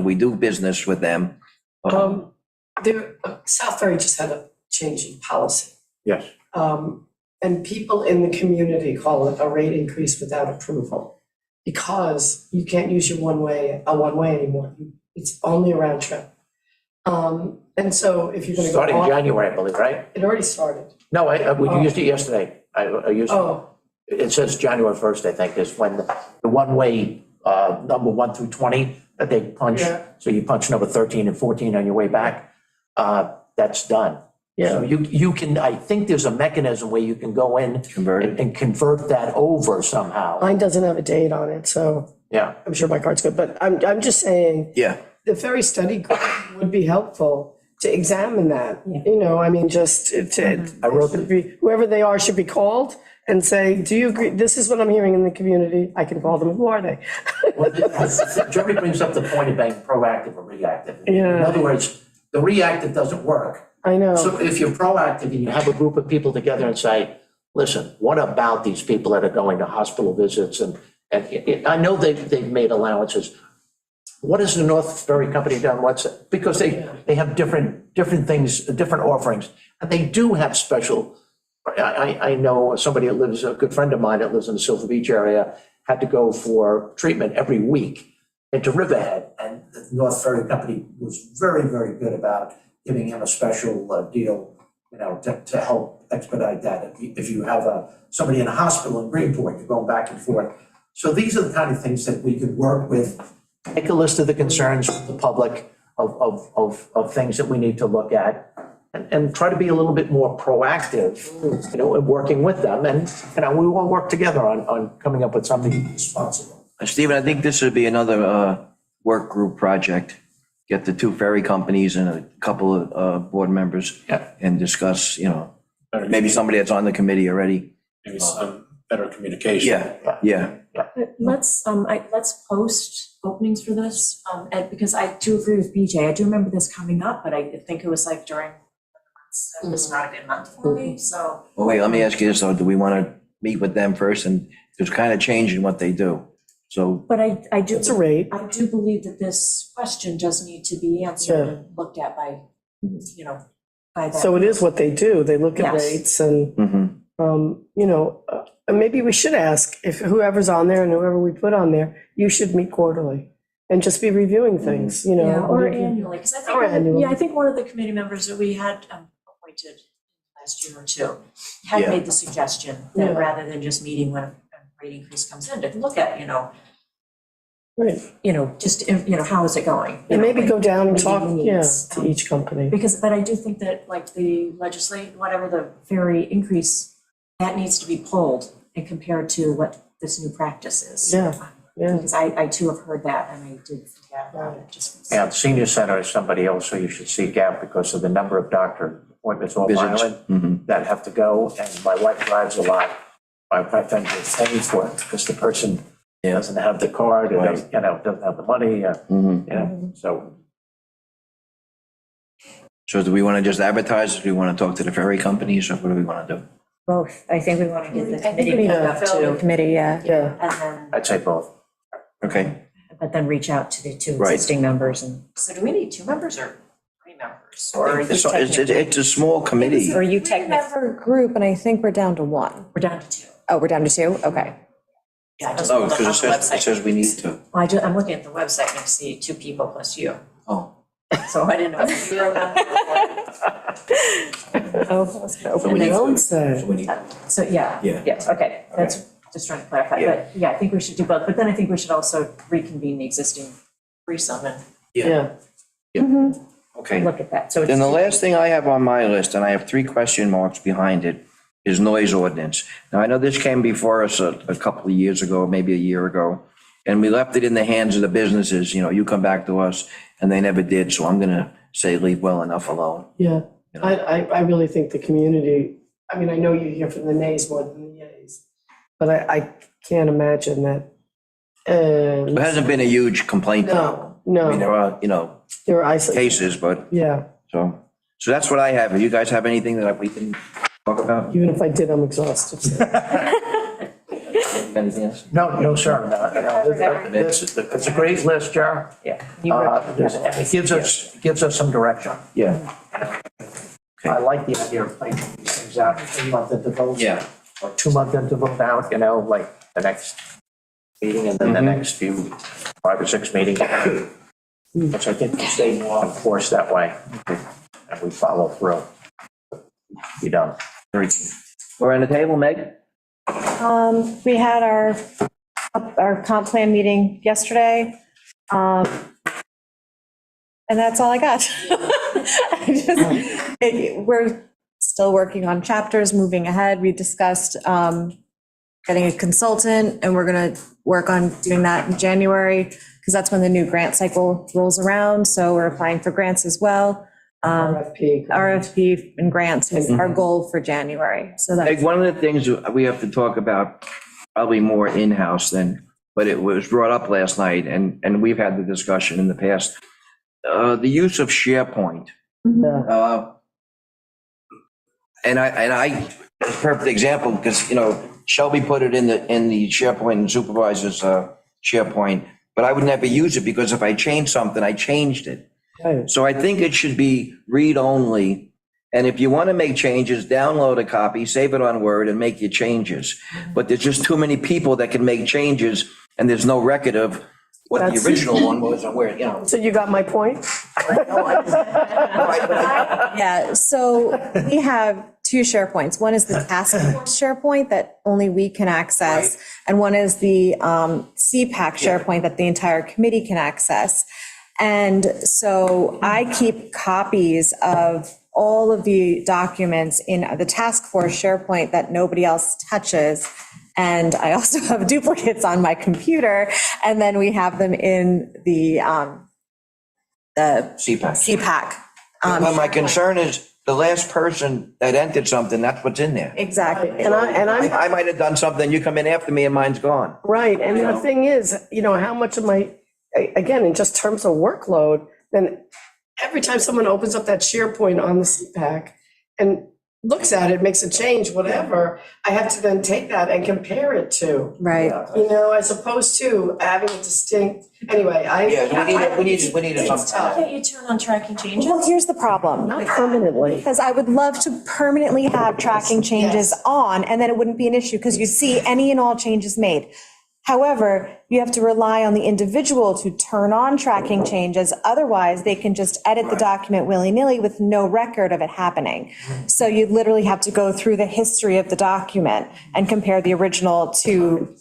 Speaker 2: we do business with them.
Speaker 8: South Ferry just had a change in policy.
Speaker 1: Yes.
Speaker 8: And people in the community call it a rate increase without approval because you can't use your one-way anymore. It's only a round trip. And so if you're gonna go.
Speaker 1: Starting January, I believe, right?
Speaker 8: It already started.
Speaker 1: No, we used it yesterday. I used it.
Speaker 8: Oh,
Speaker 1: It says January 1st, I think, is when the one-way, number 1 through 20 that they punch.
Speaker 8: Yeah.
Speaker 1: So you punch number 13 and 14 on your way back. That's done. So
Speaker 8: yeah.
Speaker 1: you can, I think there's a mechanism where you can go in
Speaker 2: Convert it.
Speaker 1: and convert that over somehow.
Speaker 8: Mine doesn't have a date on it, so
Speaker 1: Yeah.
Speaker 8: I'm sure my card's good, but I'm just saying.
Speaker 2: Yeah.
Speaker 8: The ferry study group would be helpful to examine that, just to.
Speaker 1: I wrote
Speaker 8: Whoever they are should be called and say, do you agree? This is what I'm hearing in the community. I can call them. Who are they?
Speaker 1: Jeremy brings up the point of being proactive or reactive.
Speaker 8: Yeah.
Speaker 1: In other words, the reactive doesn't work.
Speaker 8: I know.
Speaker 1: So if you're proactive and you have a group of people together and say, listen, what about these people that are going to hospital visits? And I know they've made allowances. What has the North Ferry Company done? Because they have different things, different offerings. And they do have special, I know somebody that lives, a good friend of mine that lives in the Silver Beach area, had to go for treatment every week into Riverhead. And the North Ferry Company was very, very good about giving him a special deal, to help expedite that. If you have somebody in a hospital in Greenport, you're going back and forth. So these are the kind of things that we could work with. Take a list of the concerns of the public of things that we need to look at and try to be a little bit more proactive, in working with them. And, we will work together on coming up with something responsible.
Speaker 2: Stephen, I think this would be another work group project. Get the two ferry companies and a couple of board members and discuss, maybe somebody that's on the committee already.
Speaker 7: Maybe some better communication.
Speaker 2: Yeah.
Speaker 3: Let's post openings for this, and because I do agree with BJ, I do remember this coming up, but I think it was like during the months, it was not a good month for me, so.
Speaker 2: Well, wait, let me ask you this though. Do we want to meet with them first? And there's kind of change in what they do. So.
Speaker 3: But I do.
Speaker 8: It's a rate.
Speaker 3: I do believe that this question does need to be answered and looked at by that.
Speaker 8: So it is what they do. They look at
Speaker 3: Yes.
Speaker 8: rates and,
Speaker 2: Mhm.
Speaker 8: and maybe we should ask if whoever's on there and whoever we put on there, you should meet quarterly and just be reviewing things,
Speaker 3: Yeah, or annually, because I think,
Speaker 8: Or annually.
Speaker 3: I think one of the committee members that we had appointed last year or two had
Speaker 2: Yeah.
Speaker 3: made the suggestion that
Speaker 8: Yeah.
Speaker 3: rather than just meeting when a rate increase comes in, to look at,
Speaker 8: Right.
Speaker 3: just, how is it going?
Speaker 8: And maybe go down and
Speaker 3: meeting
Speaker 8: talk,
Speaker 3: needs.
Speaker 8: to each company.
Speaker 3: But I do think that like the whatever the ferry increase, that needs to be pulled and compared to what this new practice is.
Speaker 8: Yeah.
Speaker 3: Because I too have heard that and I did forget about it, just.
Speaker 1: Yeah, the senior center is somebody else who you should seek out because of the number of doctor appointments off
Speaker 2: Visits.
Speaker 1: island
Speaker 2: Mhm.
Speaker 1: that have to go. And my wife drives a lot. My wife ends up paying for it because the person doesn't have the card and doesn't have the money,
Speaker 2: Mhm.
Speaker 1: so.
Speaker 2: So do we want to just advertise? Do we want to talk to the ferry companies or what do we want to do?
Speaker 6: Both. I think we want to get the
Speaker 3: I think
Speaker 6: committee
Speaker 3: we need
Speaker 6: up
Speaker 3: to
Speaker 6: to
Speaker 3: fill-
Speaker 6: committee,
Speaker 8: Yeah.
Speaker 3: And then,
Speaker 1: I'd say both.
Speaker 2: Okay.
Speaker 3: but then reach out to the two
Speaker 2: Right.
Speaker 3: existing members and, so do we need 2 members or 3 members? Or are you
Speaker 2: It's
Speaker 3: technically-
Speaker 2: a small committee.
Speaker 3: Or are you technically,
Speaker 6: member group, and I think we're down to 1.
Speaker 3: we're down to 2.
Speaker 6: Oh, we're down to 2? Okay.
Speaker 3: Yeah, I just
Speaker 2: Oh,
Speaker 3: looked on the
Speaker 2: because it
Speaker 3: website.
Speaker 2: says we need to.
Speaker 3: Well, I'm looking at the website and I see 2 people plus you,
Speaker 2: Oh.
Speaker 3: so I didn't know if you were a member.
Speaker 6: Oh, I was gonna open
Speaker 2: we
Speaker 6: it.
Speaker 2: need-
Speaker 8: Don't say.
Speaker 2: So we need.
Speaker 3: So, yeah,
Speaker 2: Yeah.
Speaker 3: yes, okay, that's just trying to clarify,
Speaker 2: Yeah.
Speaker 3: but yeah, I think we should do both, but then I think we should also reconvene the existing threesome
Speaker 8: Yeah.
Speaker 2: Okay.
Speaker 3: and look at that, so it's.
Speaker 2: Then the last thing I have on my list, and I have 3 question marks behind it, is noise ordinance. Now, I know this came before us a couple of years ago, maybe a year ago, and we left it in the hands of the businesses, you come back to us, and they never did, so I'm gonna say leave well enough alone.
Speaker 8: Yeah, I really think the community, I mean, I know you hear from the nays more than the yays, but I can't imagine that.
Speaker 2: There hasn't been a huge complaint.
Speaker 8: No,
Speaker 2: I mean,
Speaker 8: no,
Speaker 2: there are,
Speaker 8: there are isolated.
Speaker 2: cases, but,
Speaker 8: Yeah,
Speaker 2: so that's what I have. You guys have anything that we can talk about?
Speaker 8: even if I did, I'm exhausted.
Speaker 2: Anything else?
Speaker 1: No, sir. It's a great list, Jar.
Speaker 3: Yeah.
Speaker 1: It gives us some direction.
Speaker 2: Yeah.
Speaker 1: I like the idea of playing these things out in 3-month intervals.
Speaker 2: Yeah.
Speaker 1: Or 2-month intervals out, like the next meeting and then the next few 5 or 6 meetings. Which I think we stay more on course that way. And we follow through. Be done.
Speaker 2: We're on the table, Meg?
Speaker 6: We had our comp plan meeting yesterday. And that's all I got. We're still working on chapters, moving ahead. We discussed getting a consultant, and we're going to work on doing that in January, because that's when the new grant cycle rolls around. So we're applying for grants as well. RFP and grants is our goal for January. So
Speaker 2: Meg,
Speaker 6: that's,
Speaker 2: one of the things we have to talk about, probably more in-house than, but it was brought up last night, and we've had the discussion in the past. The use of SharePoint. And I, a perfect example, because, Shelby put it in the SharePoint supervisor's SharePoint, but I would never use it because if I changed something, I changed it.
Speaker 8: Right.
Speaker 2: So I think it should be read only. And if you want to make changes, download a copy, save it on Word and make your changes. But there's just too many people that can make changes and there's no record of what the original one was and where,
Speaker 8: So you got my point?
Speaker 6: yeah, so we have 2 SharePoints. One is the task force SharePoint that only we can access, and one is the CPAC SharePoint that the entire committee can access. And so I keep copies of all of the documents in the task force SharePoint that nobody else touches. And I also have duplicates on my computer, and then we have them in the CPAC.
Speaker 2: But my concern is the last person that entered something, that's what's in there.
Speaker 6: Exactly.
Speaker 2: I might have done something, you come in after me and mine's gone.
Speaker 8: Right, and the thing is, how much of my, again, in just terms of workload, then every time someone opens up that SharePoint on the CPAC and looks at it, makes a change, whatever, I have to then take that and compare it to.
Speaker 6: Right.
Speaker 8: As opposed to having a distinct, anyway,
Speaker 2: We need something.
Speaker 3: Can't you turn on tracking changes?
Speaker 6: Well, here's the problem.
Speaker 8: not permanently.
Speaker 6: Because I would love to permanently have tracking changes on, and then it wouldn't be an issue, because you'd see any and all changes made. However, you have to rely on the individual to turn on tracking changes. Otherwise, they can just edit the document willy-nilly with no record of it happening. So you literally have to go through the history of the document and compare the original to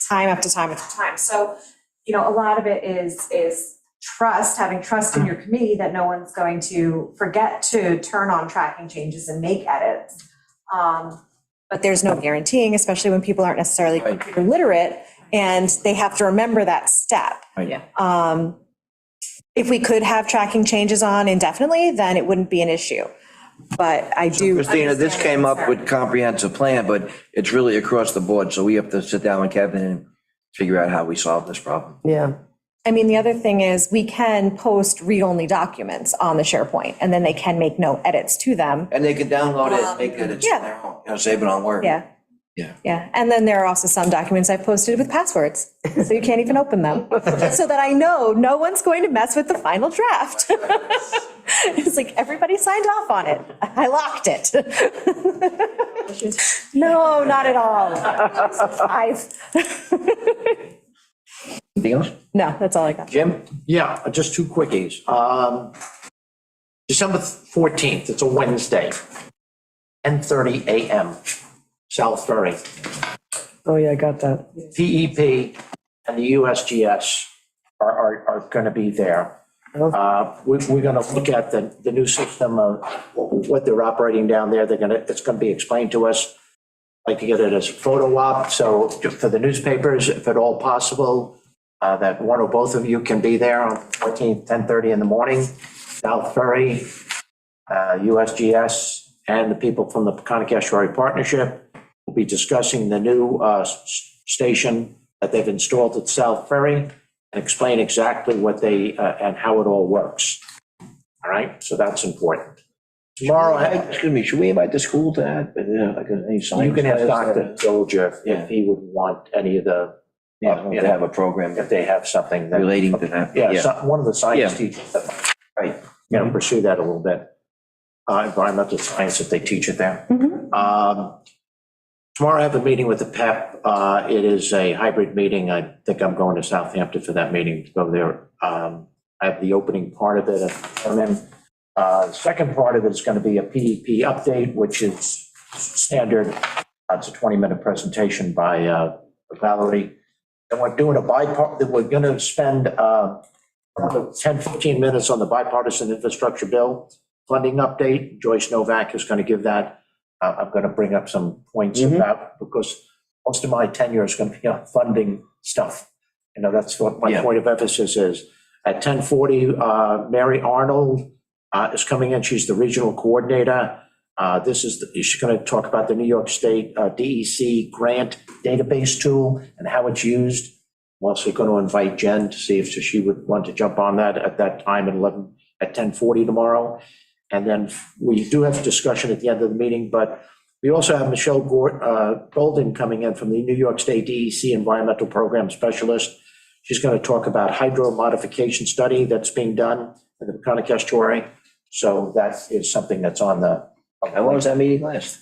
Speaker 6: time after time after time. So, a lot of it is trust, having trust in your committee that no one's going to forget to turn on tracking changes and make edits. But there's no guaranteeing, especially when people aren't necessarily computer literate, and they have to remember that step. If we could have tracking changes on indefinitely, then it wouldn't be an issue. But I do.
Speaker 2: Christina, this came up with comprehensive plan, but it's really across the board. So we have to sit down with Kevin and figure out how we solve this problem.
Speaker 8: Yeah.
Speaker 6: I mean, the other thing is we can post read-only documents on the SharePoint, and then they can make no edits to them.
Speaker 2: And they can download it, make edits on their own, save it on Word.
Speaker 6: Yeah. Yeah. And then there are also some documents I've posted with passwords, so you can't even open them, so that I know no one's going to mess with the final draft. It's like everybody signed off on it. I locked it. No, not at all.
Speaker 2: Anything else?
Speaker 6: No, that's all I got.
Speaker 2: Jim?
Speaker 1: Yeah, just 2 quickies. December 14th, it's a Wednesday, 10:30 a.m., South Ferry.
Speaker 8: Oh, yeah, I got that.
Speaker 1: PEP and the USGS are going to be there. We're going to look at the new system of what they're operating down there. It's going to be explained to us. like to get it as a photo op, so for the newspapers, if at all possible, that one or both of you can be there on 14th, 10:30 in the morning, South Ferry, USGS, and the people from the Peconic Estuary Partnership will be discussing the new station that they've installed at South Ferry and explain exactly what they, and how it all works. All right, so that's important. Tomorrow,
Speaker 2: Excuse me, should we invite the school to that? Like any science
Speaker 1: you can ask
Speaker 2: class
Speaker 1: Dr.
Speaker 2: that-
Speaker 1: Doja
Speaker 2: Yeah.
Speaker 1: if he would want any of the,
Speaker 2: Yeah,
Speaker 1: you
Speaker 2: to
Speaker 1: know,
Speaker 2: have a program
Speaker 1: if they have something that.
Speaker 2: relating to that.
Speaker 1: Yeah, one of the science
Speaker 2: Yeah.
Speaker 1: teachers that might,
Speaker 2: Right.
Speaker 1: pursue that a little bit. Environmental science, if they teach it there. Tomorrow I have a meeting with the PEP. It is a hybrid meeting. I think I'm going to Southampton for that meeting to go there. I have the opening part of it. And then the second part of it is going to be a PEP update, which is standard. It's a 20-minute presentation by Valerie. And we're doing we're going to spend 10, 15 minutes on the bipartisan infrastructure bill funding update. Joyce Novak is going to give that. I'm going to bring up some points about, because most of my tenure is going to be on funding stuff. That's what my point of emphasis is. At 10:40, Mary Arnold is coming in. She's the regional coordinator. She's going to talk about the New York State DEC grant database tool and how it's used. I'm also going to invite Jen to see if she would want to jump on that at that time at 10:40 tomorrow. And then we do have a discussion at the end of the meeting, but we also have Michelle Golden coming in from the New York State DEC Environmental Program Specialist. She's going to talk about hydro modification study that's being done in the Peconic Estuary. So that is something that's on the.
Speaker 2: How long does that meeting last?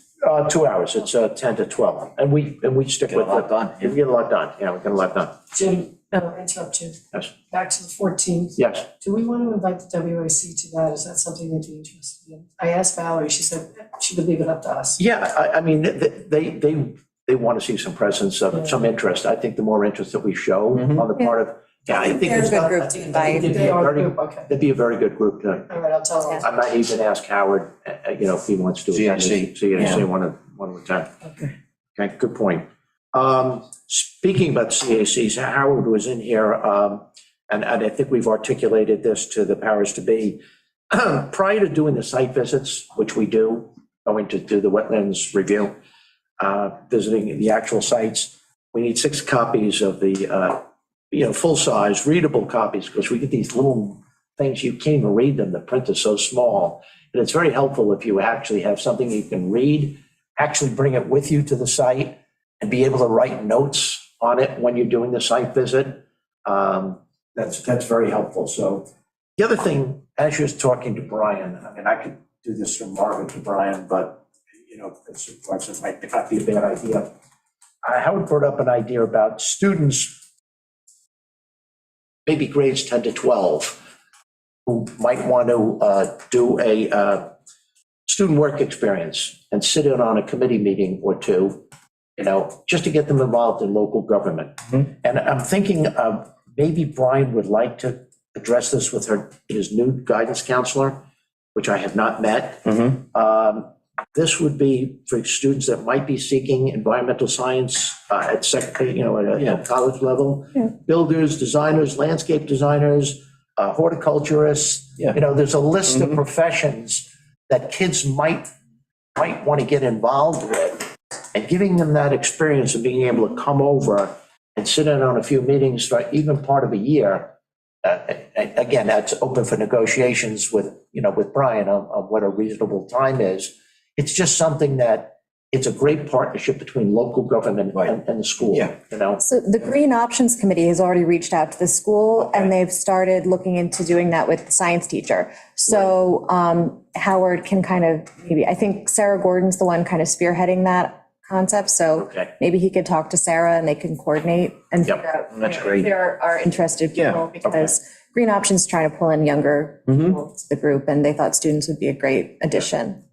Speaker 1: 2 hours. It's 10 to 12. And we stick
Speaker 2: Get a
Speaker 1: with
Speaker 2: lot
Speaker 1: it.
Speaker 2: done.
Speaker 1: We get a lot done. Yeah, we get a lot done.
Speaker 8: Jim, interrupt you.
Speaker 1: Yes.
Speaker 8: Back to the 14th.
Speaker 1: Yes.
Speaker 8: Do we want to invite the WAC to that? Is that something they'd be interested in? I asked Valerie, she said she would leave it up to us.
Speaker 1: Yeah, I mean, they want to see some presence of some interest. I think the more interest that we show on the part of, I think.
Speaker 6: They're a
Speaker 1: it's
Speaker 6: good
Speaker 1: not-
Speaker 6: group to
Speaker 1: I think
Speaker 6: invite.
Speaker 1: it'd be
Speaker 8: They
Speaker 1: a
Speaker 8: are
Speaker 1: very-
Speaker 8: group, okay.
Speaker 1: It'd be a very good group to,
Speaker 8: All right, I'll tell them.
Speaker 1: I might even ask Howard, if he wants to.
Speaker 2: CAC.
Speaker 1: CAC one at a time.
Speaker 8: Okay.
Speaker 1: Okay, good point. Speaking about CACs, Howard was in here, and I think we've articulated this to the powers to be. Prior to doing the site visits, which we do, going to do the wetlands review, visiting the actual sites, we need 6 copies of the, full-size readable copies, because we get these little things, you can't even read them, the print is so small. And it's very helpful if you actually have something you can read, actually bring it with you to the site and be able to write notes on it when you're doing the site visit. That's very helpful. So the other thing, as you was talking to Brian, I mean, I could do this from Marvin to Brian, but, it might not be a bad idea. Howard brought up an idea about students, maybe grades 10 to 12, who might want to do a student work experience and sit in on a committee meeting or two, just to get them involved in local government. And I'm thinking maybe Brian would like to address this with his new guidance counselor, which I have not met. This would be for students that might be seeking environmental science at secondary, at college level. Builders, designers, landscape designers, horticulturists. There's a list of professions that kids might want to get involved with, and giving them that experience of being able to come over and sit in on a few meetings for even part of a year. Again, that's open for negotiations with Brian on what a reasonable time is. It's just something that it's a great partnership between local government and the school.
Speaker 6: So the Green Options Committee has already reached out to the school, and they've started looking into doing that with the science teacher. So Howard can kind of, I think Sarah Gordon's the one kind of spearheading that concept. So maybe he could talk to Sarah and they can coordinate and figure out
Speaker 2: That's
Speaker 6: if
Speaker 2: great.
Speaker 6: there are interested people, because Green Options is trying to pull in younger people to the group, and they thought students would be a great addition.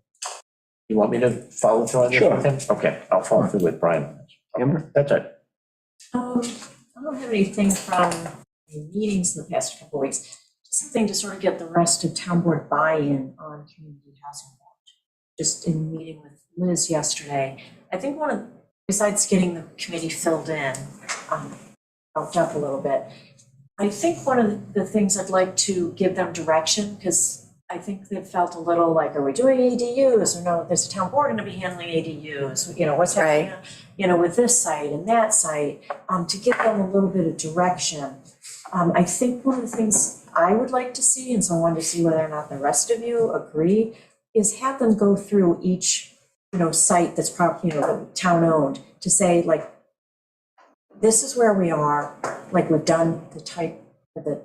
Speaker 1: You want me to follow through on this with him? Okay, I'll follow through with Brian. That's it.
Speaker 3: I don't have anything from the meetings in the past couple of weeks. Just something to sort of get the rest of town board buy-in on community housing. Just in meeting with Liz yesterday, I think one of besides getting the committee filled in, I'll jump a little bit. I think one of the things I'd like to give them direction, because I think they've felt a little like, are we doing ADUs? Or no, there's a town board going to be handling ADUs, you know, what's happening, you know, with this site and that site, to give them a little bit of direction. I think one of the things I would like to see, and so I wanted to see whether or not the rest of you agree, is have them go through each, you know, site that's probably, you know, town owned, to say like, this is where we are, like we've done the type of the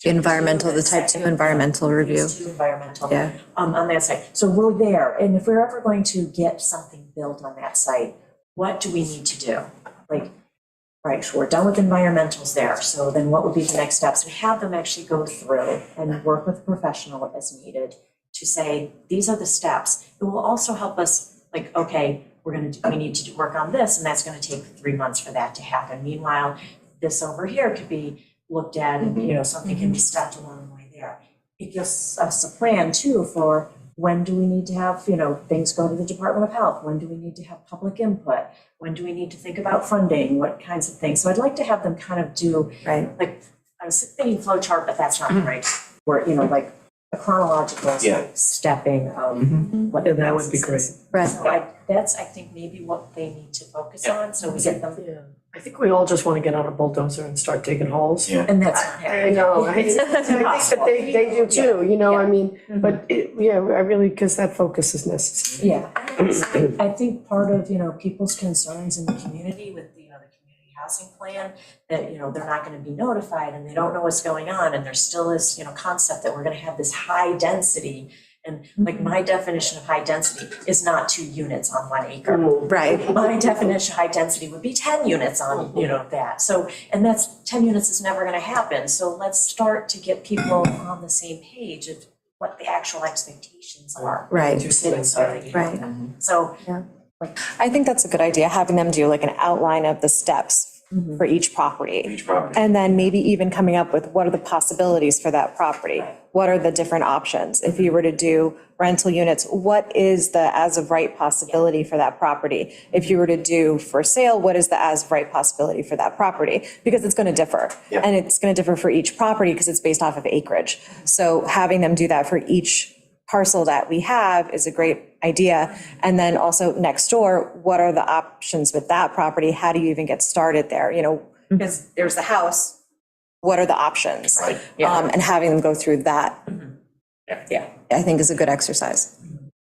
Speaker 6: Environmental, the type 2 environmental review.
Speaker 3: Phase 2 environmental,
Speaker 6: Yeah.
Speaker 3: on that site. So we're there, and if we're ever going to get something built on that site, what do we need to do? Like, right, so we're done with environmentals there, so then what would be the next steps? We have them actually go through and work with a professional as needed to say, these are the steps. It will also help us, like, okay, we need to work on this, and that's gonna take 3 months for that to happen. Meanwhile, this over here could be looked at, and, you know, something can be stepped along the way there. It gives us a plan too for when do we need to have, you know, things go to the Department of Health? When do we need to have public input? When do we need to think about funding? What kinds of things? So I'd like to have them kind of do, like, I was thinking flow chart, but that's not right. Where, you know, like a chronological stepping of what
Speaker 8: Yeah, that would be great.
Speaker 6: Right.
Speaker 3: So that's, I think, maybe what they need to focus on, so we get them,
Speaker 8: Yeah, I think we all just want to get on a bulldozer and start digging holes.
Speaker 2: Yeah.
Speaker 3: and that's not
Speaker 8: I
Speaker 3: happening.
Speaker 8: know, I think that they do too, you know, I mean, but I really, because that focus is necessary.
Speaker 3: Yeah, I think part of, you know, people's concerns in the community with, you know, the community housing plan, that, you know, they're not gonna be notified and they don't know what's going on, and there still is, you know, concept that we're gonna have this high density. And like my definition of high density is not 2 units on 1 acre.
Speaker 6: Right.
Speaker 3: My definition of high density would be 10 units on, you know, that. So, and that's, 10 units is never gonna happen. So let's start to get people on the same page of what the actual expectations are.
Speaker 6: Right.
Speaker 3: So that you have them. So,
Speaker 6: I think that's a good idea, having them do like an outline of the steps for each property.
Speaker 2: Each property.
Speaker 6: And then maybe even coming up with what are the possibilities for that property? What are the different options? If you were to do rental units, what is the as of right possibility for that property? If you were to do for sale, what is the as of right possibility for that property? Because it's going to differ.
Speaker 2: Yeah.
Speaker 6: And it's going to differ for each property because it's based off of acreage. So having them do that for each parcel that we have is a great idea. And then also next door, what are the options with that property? How do you even get started there? You know, because there's the house, what are the options?
Speaker 2: Right.
Speaker 6: And having them go through that,
Speaker 3: yeah.
Speaker 6: I think is a good exercise.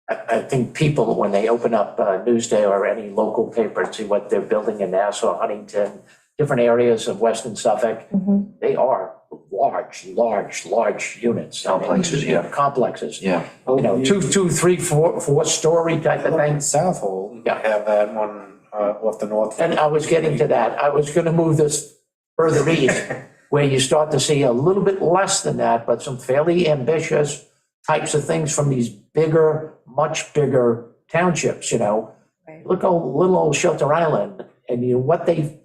Speaker 1: I think people, when they open up Newsday or any local paper and see what they're building in Nassau, Huntington, different areas of Western Suffolk, they are large units.
Speaker 2: Complexes, yeah.
Speaker 1: Complexes.
Speaker 2: Yeah.
Speaker 1: You know, 2, 3, 4 story type of thing.
Speaker 7: South Hole, you
Speaker 1: Yeah.
Speaker 7: have that one off the north.
Speaker 1: And I was getting to that. I was gonna move this further east, where you start to see a little bit less than that, but some fairly ambitious types of things from these bigger, much bigger townships, you know.
Speaker 6: Right.
Speaker 1: Look at little old Shelter Island, and you know, what they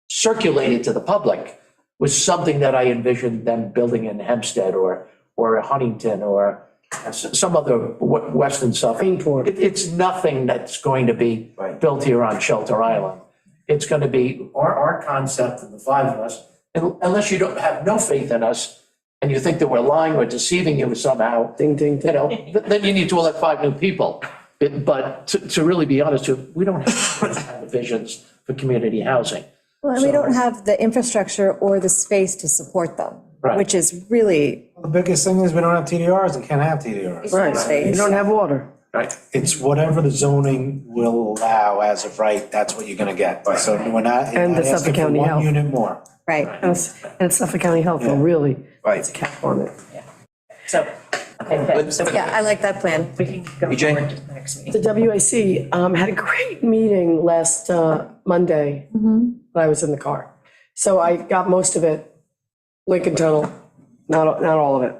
Speaker 1: circulated to the public was something that I envisioned them building in Hempstead or Huntington or some other Western Suffolk.
Speaker 8: Greenport.
Speaker 1: It's nothing that's going to be built here on Shelter Island. It's going to be our concept of the 5 of us, unless you don't have no faith in us and you think that we're lying or deceiving you somehow,
Speaker 8: Ding, ding,
Speaker 1: you
Speaker 8: ding.
Speaker 1: know, then you need to elect 5 new people. But to really be honest, we don't have visions for community housing.
Speaker 6: Well, and we don't have the infrastructure or the space to support them,
Speaker 1: Right.
Speaker 6: which is really.
Speaker 12: The biggest thing is we don't have TDRs and can't have TDRs.
Speaker 8: Right, you don't have water.
Speaker 1: Right.
Speaker 12: It's whatever the zoning will allow as of right, that's what you're gonna get. So we're not,
Speaker 8: And
Speaker 12: not
Speaker 8: the
Speaker 12: asking
Speaker 8: Suffolk
Speaker 12: for
Speaker 8: County
Speaker 12: 1
Speaker 8: Health.
Speaker 12: unit more.
Speaker 6: Right.
Speaker 8: And Suffolk County Health will really,
Speaker 2: Right.
Speaker 8: it's a cap on it.
Speaker 3: So, okay, good. So
Speaker 6: Yeah, I like that plan.
Speaker 3: we can go
Speaker 2: BJ?
Speaker 3: forward to the next meeting.
Speaker 8: The WAC had a great meeting last Monday when I was in the car. So I got most of it, Lincoln Tunnel, not all of it.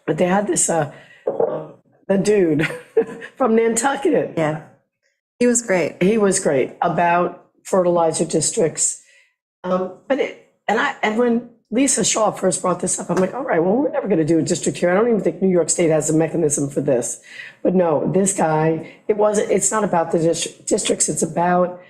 Speaker 8: But they had this, the dude from Nantucket.
Speaker 6: Yeah. He was great.
Speaker 8: He was great about fertilizer districts. And when Lisa Shaw first brought this up, I'm like, all right, well, we're never going to do a district here. I don't even think New York State has a mechanism for this. But no, this guy, it's not about the districts. It's about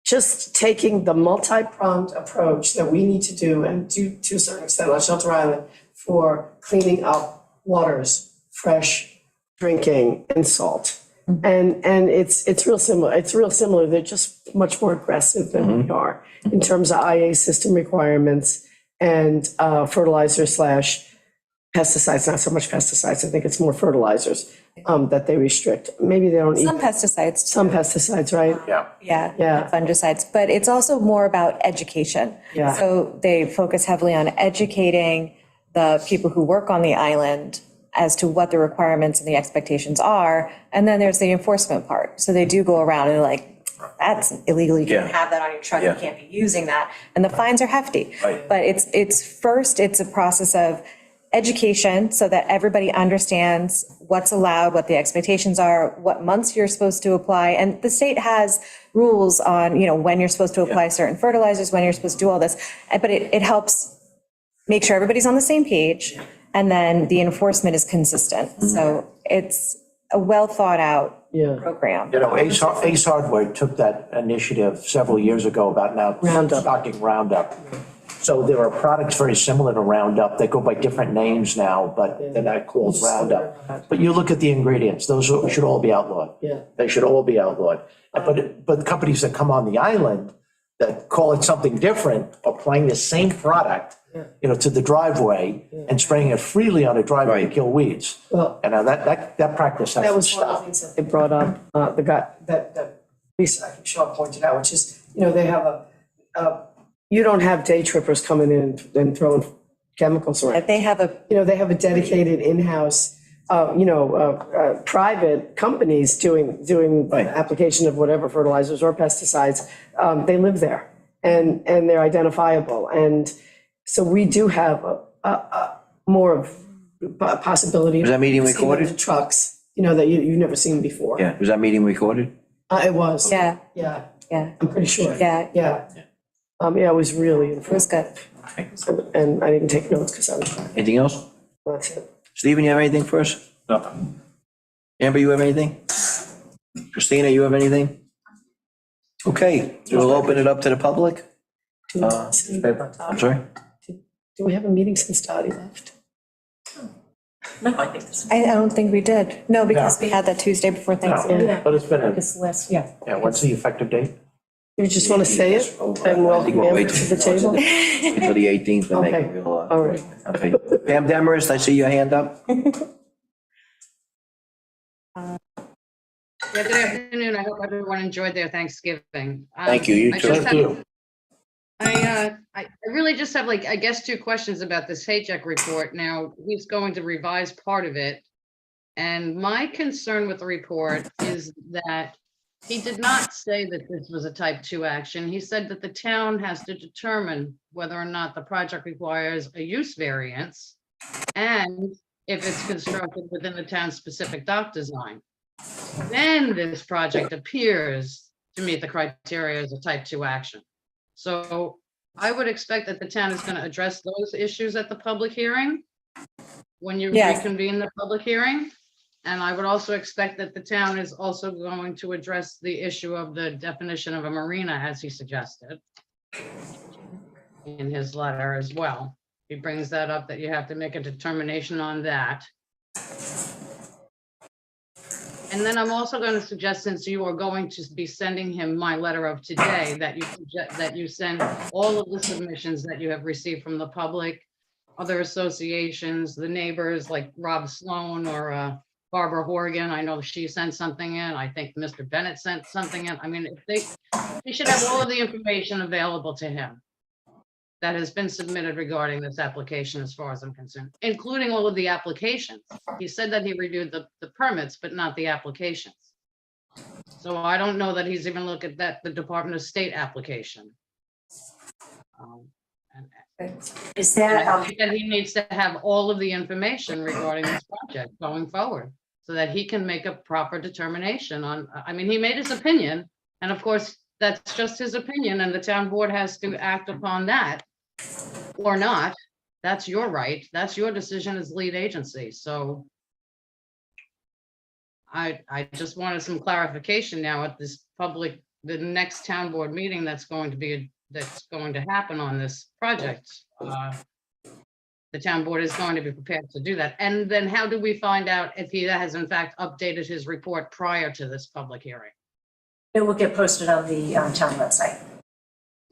Speaker 8: just taking the multi-pronged approach that we need to do and do to a certain extent on Shelter Island for cleaning up waters, fresh drinking and salt. And it's real similar. It's real similar. They're just much more aggressive than we are in terms of IA system requirements and fertilizer / pesticides, not so much pesticides. I think it's more fertilizers that they restrict. Maybe they don't
Speaker 6: Some
Speaker 8: eat
Speaker 6: pesticides.
Speaker 8: some pesticides, right?
Speaker 1: Yeah.
Speaker 6: Yeah.
Speaker 8: Yeah.
Speaker 6: Fungicides, but it's also more about education.
Speaker 8: Yeah.
Speaker 6: So they focus heavily on educating the people who work on the island as to what the requirements and the expectations are. And then there's the enforcement part. So they do go around and like, that's illegal, you can't have that on your truck, you can't be using that. And the fines are hefty.
Speaker 2: Right.
Speaker 6: But it's a process of education so that everybody understands what's allowed, what the expectations are, what months you're supposed to apply. And the state has rules on, when you're supposed to apply certain fertilizers, when you're supposed to do all this. But it helps make sure everybody's on the same page. And then the enforcement is consistent. So it's a well thought out program.
Speaker 1: Ace Hardware took that initiative several years ago about now stocking Roundup. So there are products very similar to Roundup. They go by different names now, but they're not called Roundup. But you look at the ingredients, those should all be outlawed.
Speaker 8: Yeah.
Speaker 1: They should all be outlawed. But companies that come on the island that call it something different, applying the same product, to the driveway and spraying it freely on a driveway to kill weeds.
Speaker 8: Well,
Speaker 1: And that practice has
Speaker 8: that
Speaker 1: to
Speaker 8: was one of the
Speaker 1: stop.
Speaker 8: things that they brought up, the guy that Lisa, I think Shaw pointed out, which is, they have you don't have day trippers coming in and throwing chemicals around.
Speaker 6: They have
Speaker 8: They have a dedicated in-house, private companies doing application of whatever fertilizers or pesticides. They live there and they're identifiable. And so we do have more of a possibility.
Speaker 2: Was that meeting
Speaker 8: of seeing
Speaker 2: recorded?
Speaker 8: the trucks, that you've never seen before.
Speaker 2: Yeah, was that meeting recorded?
Speaker 8: It was.
Speaker 6: Yeah.
Speaker 8: Yeah,
Speaker 6: Yeah.
Speaker 8: I'm pretty sure.
Speaker 6: Yeah.
Speaker 8: Yeah. It was really
Speaker 6: It was good.
Speaker 8: And I didn't take notes because I was trying.
Speaker 2: Anything else?
Speaker 8: That's it.
Speaker 2: Stephen, you have anything for us?
Speaker 7: Nothing.
Speaker 2: Amber, you have anything? Christina, you have anything? Okay, we'll open it up to the public. I'm sorry?
Speaker 8: Do we have a meeting since Dottie left?
Speaker 3: No, I think this.
Speaker 6: I don't think we did. No, because we had that Tuesday before Thanksgiving.
Speaker 1: But it's been,
Speaker 3: This list, yeah.
Speaker 1: what's the effective date?
Speaker 8: You just want to say it and welcome
Speaker 2: we'll
Speaker 8: Amber
Speaker 2: wait
Speaker 8: to the table?
Speaker 2: Until the 18th. and make
Speaker 8: Okay.
Speaker 2: it real,
Speaker 8: All right.
Speaker 2: Okay. Pam Demarest, I see your hand up.
Speaker 11: Yeah, good afternoon. I hope everyone enjoyed their Thanksgiving.
Speaker 2: Thank you, you
Speaker 11: I
Speaker 2: too.
Speaker 11: just
Speaker 1: Thank
Speaker 11: have-
Speaker 1: you.
Speaker 11: I really just have I guess 2 questions about this Haycheck report. Now, he's going to revise part of it. And my concern with the report is that he did not say that this was a type 2 action. He said that the town has to determine whether or not the project requires a use variance and if it's constructed within the town's specific dock design. Then this project appears to meet the criteria as a type 2 action. So I would expect that the town is going to address those issues at the public hearing when you
Speaker 6: Yes.
Speaker 11: reconvene the public hearing. And I would also expect that the town is also going to address the issue of the definition of a marina, as he suggested in his letter as well. He brings that up, that you have to make a determination on that. And then I'm also going to suggest, since you are going to be sending him my letter of today, that you send all of the submissions that you have received from the public, other associations, the neighbors like Rob Sloan or Barbara Horgan. I know she sent something in. I think Mr. Bennett sent something in. I mean, he should have all of the information available to him that has been submitted regarding this application, as far as I'm concerned, including all of the applications. He said that he reviewed the permits, but not the applications. So I don't know that he's even looked at the Department of State application.
Speaker 3: Is
Speaker 11: And
Speaker 3: that,
Speaker 11: I think that he needs to have all of the information regarding this project going forward, so that he can make a proper determination on, I mean, he made his opinion, and of course, that's just his opinion, and the town board has to act upon that or not. That's your right. That's your decision as lead agency. So I just wanted some clarification now at this public the next town board meeting that's going to happen on this project, the town board is going to be prepared to do that. And then how do we find out if he has in fact updated his report prior to this public hearing?
Speaker 3: It will get posted on the town website.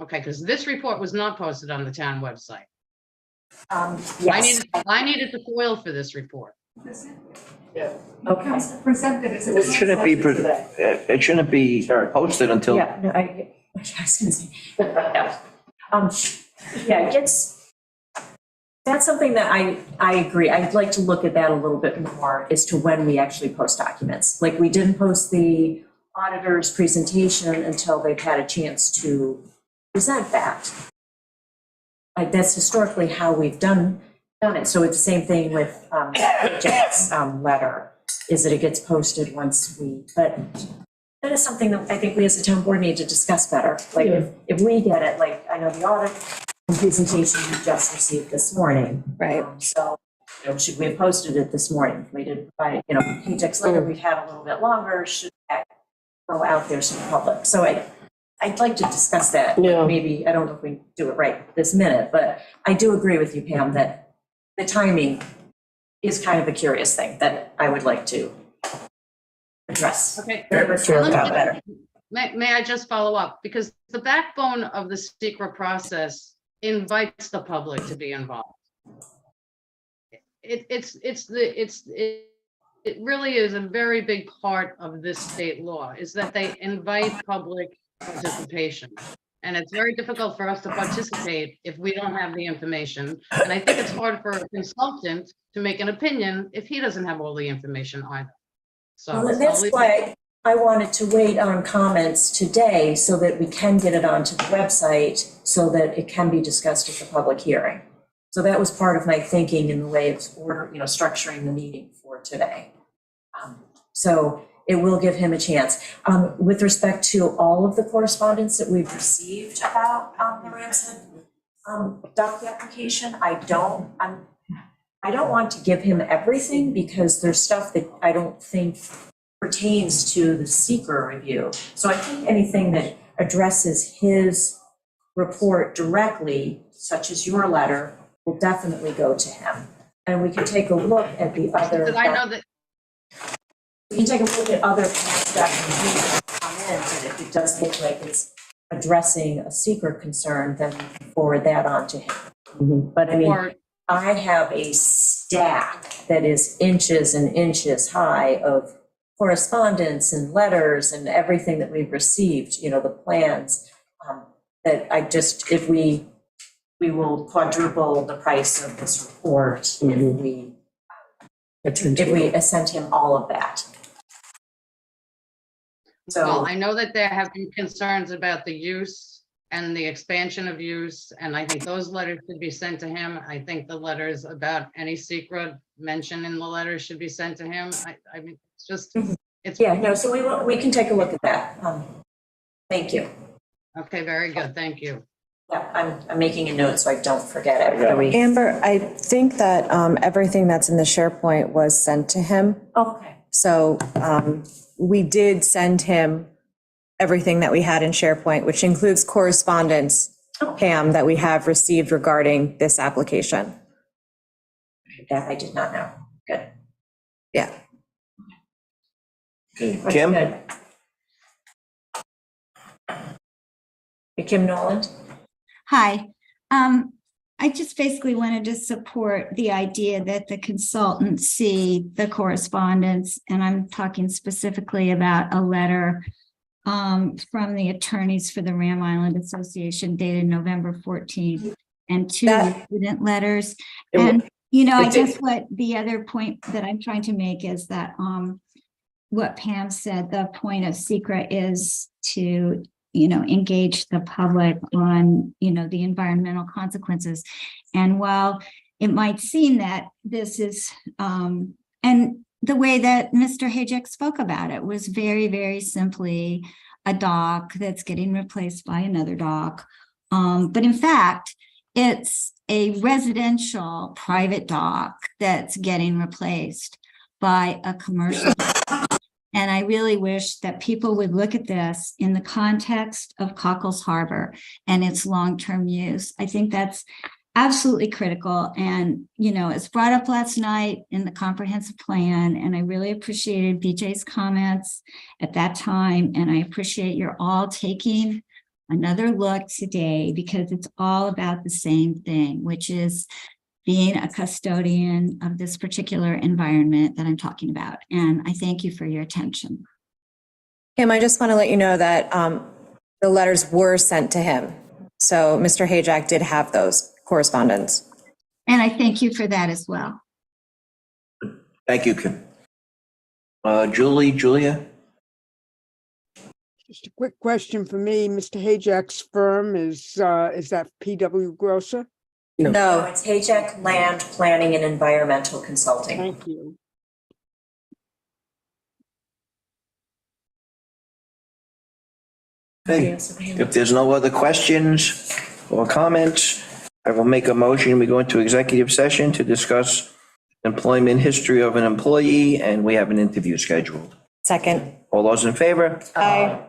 Speaker 11: Okay, because this report was not posted on the town website.
Speaker 3: Yes.
Speaker 11: I needed the foil for this report.
Speaker 3: Okay.
Speaker 2: It shouldn't be, it shouldn't be posted until.
Speaker 3: Yeah, no, I was gonna say. Yeah, it gets, that's something that I agree. I'd like to look at that a little bit more as to when we actually post documents. Like, we didn't post the auditor's presentation until they've had a chance to present that. Like, that's historically how we've done it. So it's the same thing with Jack's letter, is that it gets posted once but that is something that I think we as a town board need to discuss better. Like, if we get it, like, I know the audit presentation we just received this morning.
Speaker 6: Right.
Speaker 3: So, should we have posted it this morning? We did by, Jack's letter, we've had a little bit longer, should that go out there to the public? So I'd like to discuss that.
Speaker 8: Yeah.
Speaker 3: Maybe, I don't know if we do it right this minute, but I do agree with you, Pam, that the timing is kind of a curious thing that I would like to address.
Speaker 11: Okay.
Speaker 3: Better.
Speaker 11: May I just follow up? Because the backbone of the secret process invites the public to be involved. It really is a very big part of this state law, is that they invite public participation. And it's very difficult for us to participate if we don't have the information. And I think it's hard for a consultant to make an opinion if he doesn't have all the information either. So
Speaker 3: Well, that's why I wanted to wait on comments today so that we can get it onto the website so that it can be discussed at the public hearing. So that was part of my thinking in the way of structuring the meeting for today. So it will give him a chance. With respect to all of the correspondence that we've received about the Ramshead dock application, I don't want to give him everything because there's stuff that I don't think pertains to the seeker review. So I think anything that addresses his report directly, such as your letter, will definitely go to him. And we can take a look at the other.
Speaker 11: Because I know that.
Speaker 3: We can take a look at other past documents that come in, and if it does look like it's addressing a seeker concern, then we can forward that on to him. But I mean, I have a stack that is inches and inches high of correspondence and letters and everything that we've received, the plans, that if we will quadruple the price of this report if we send him all of that. So
Speaker 11: Well, I know that there have been concerns about the use and the expansion of use, and I think those letters should be sent to him. I think the letters about any secret mention in the letters should be sent to him. I mean, it's just, it's.
Speaker 3: Yeah, no, so we can take a look at that. Thank you.
Speaker 11: Okay, very good, thank you.
Speaker 3: Yeah, I'm making a note so I don't forget it.
Speaker 6: Amber, I think that everything that's in the SharePoint was sent to him.
Speaker 3: Okay.
Speaker 6: So we did send him everything that we had in SharePoint, which includes correspondence, Pam, that we have received regarding this application.
Speaker 3: That I did not know. Good.
Speaker 6: Yeah.
Speaker 2: Okay, Kim?
Speaker 3: Good. Hey, Kim Noland?
Speaker 13: Hi. I just basically wanted to support the idea that the consultant see the correspondence, and I'm talking specifically about a letter from the attorneys for the Ram Island Association dated November 14th and two resident letters. And, I guess what the other point that I'm trying to make is that what Pam said, the point of secret is to engage the public on, the environmental consequences. And while it might seem that this is, and the way that Mr. Hajek spoke about it was very, very simply a dock that's getting replaced by another dock. But in fact, it's a residential private dock that's getting replaced by a commercial dock. And I really wish that people would look at this in the context of Cockles Harbor and its long-term use. I think that's absolutely critical. And, you know, it's brought up last night in the comprehensive plan, and I really appreciated BJ's comments at that time. And I appreciate you're all taking another look today, because it's all about the same thing, which is being a custodian of this particular environment that I'm talking about. And I thank you for your attention.
Speaker 6: Kim, I just want to let you know that the letters were sent to him. So Mr. Hayjack did have those correspondence.
Speaker 13: And I thank you for that as well.
Speaker 2: Thank you, Kim. Julia?
Speaker 14: Just a quick question for me. Mr. Hayjack's firm is that PW Grosser?
Speaker 3: No, it's Hayjack Land Planning and Environmental Consulting.
Speaker 14: Thank you.
Speaker 2: Hey, if there's no other questions or comments, I will make a motion. We go into executive session to discuss employment history of an employee, and we have an interview scheduled.
Speaker 6: Second.
Speaker 2: All those in favor?
Speaker 6: Aye.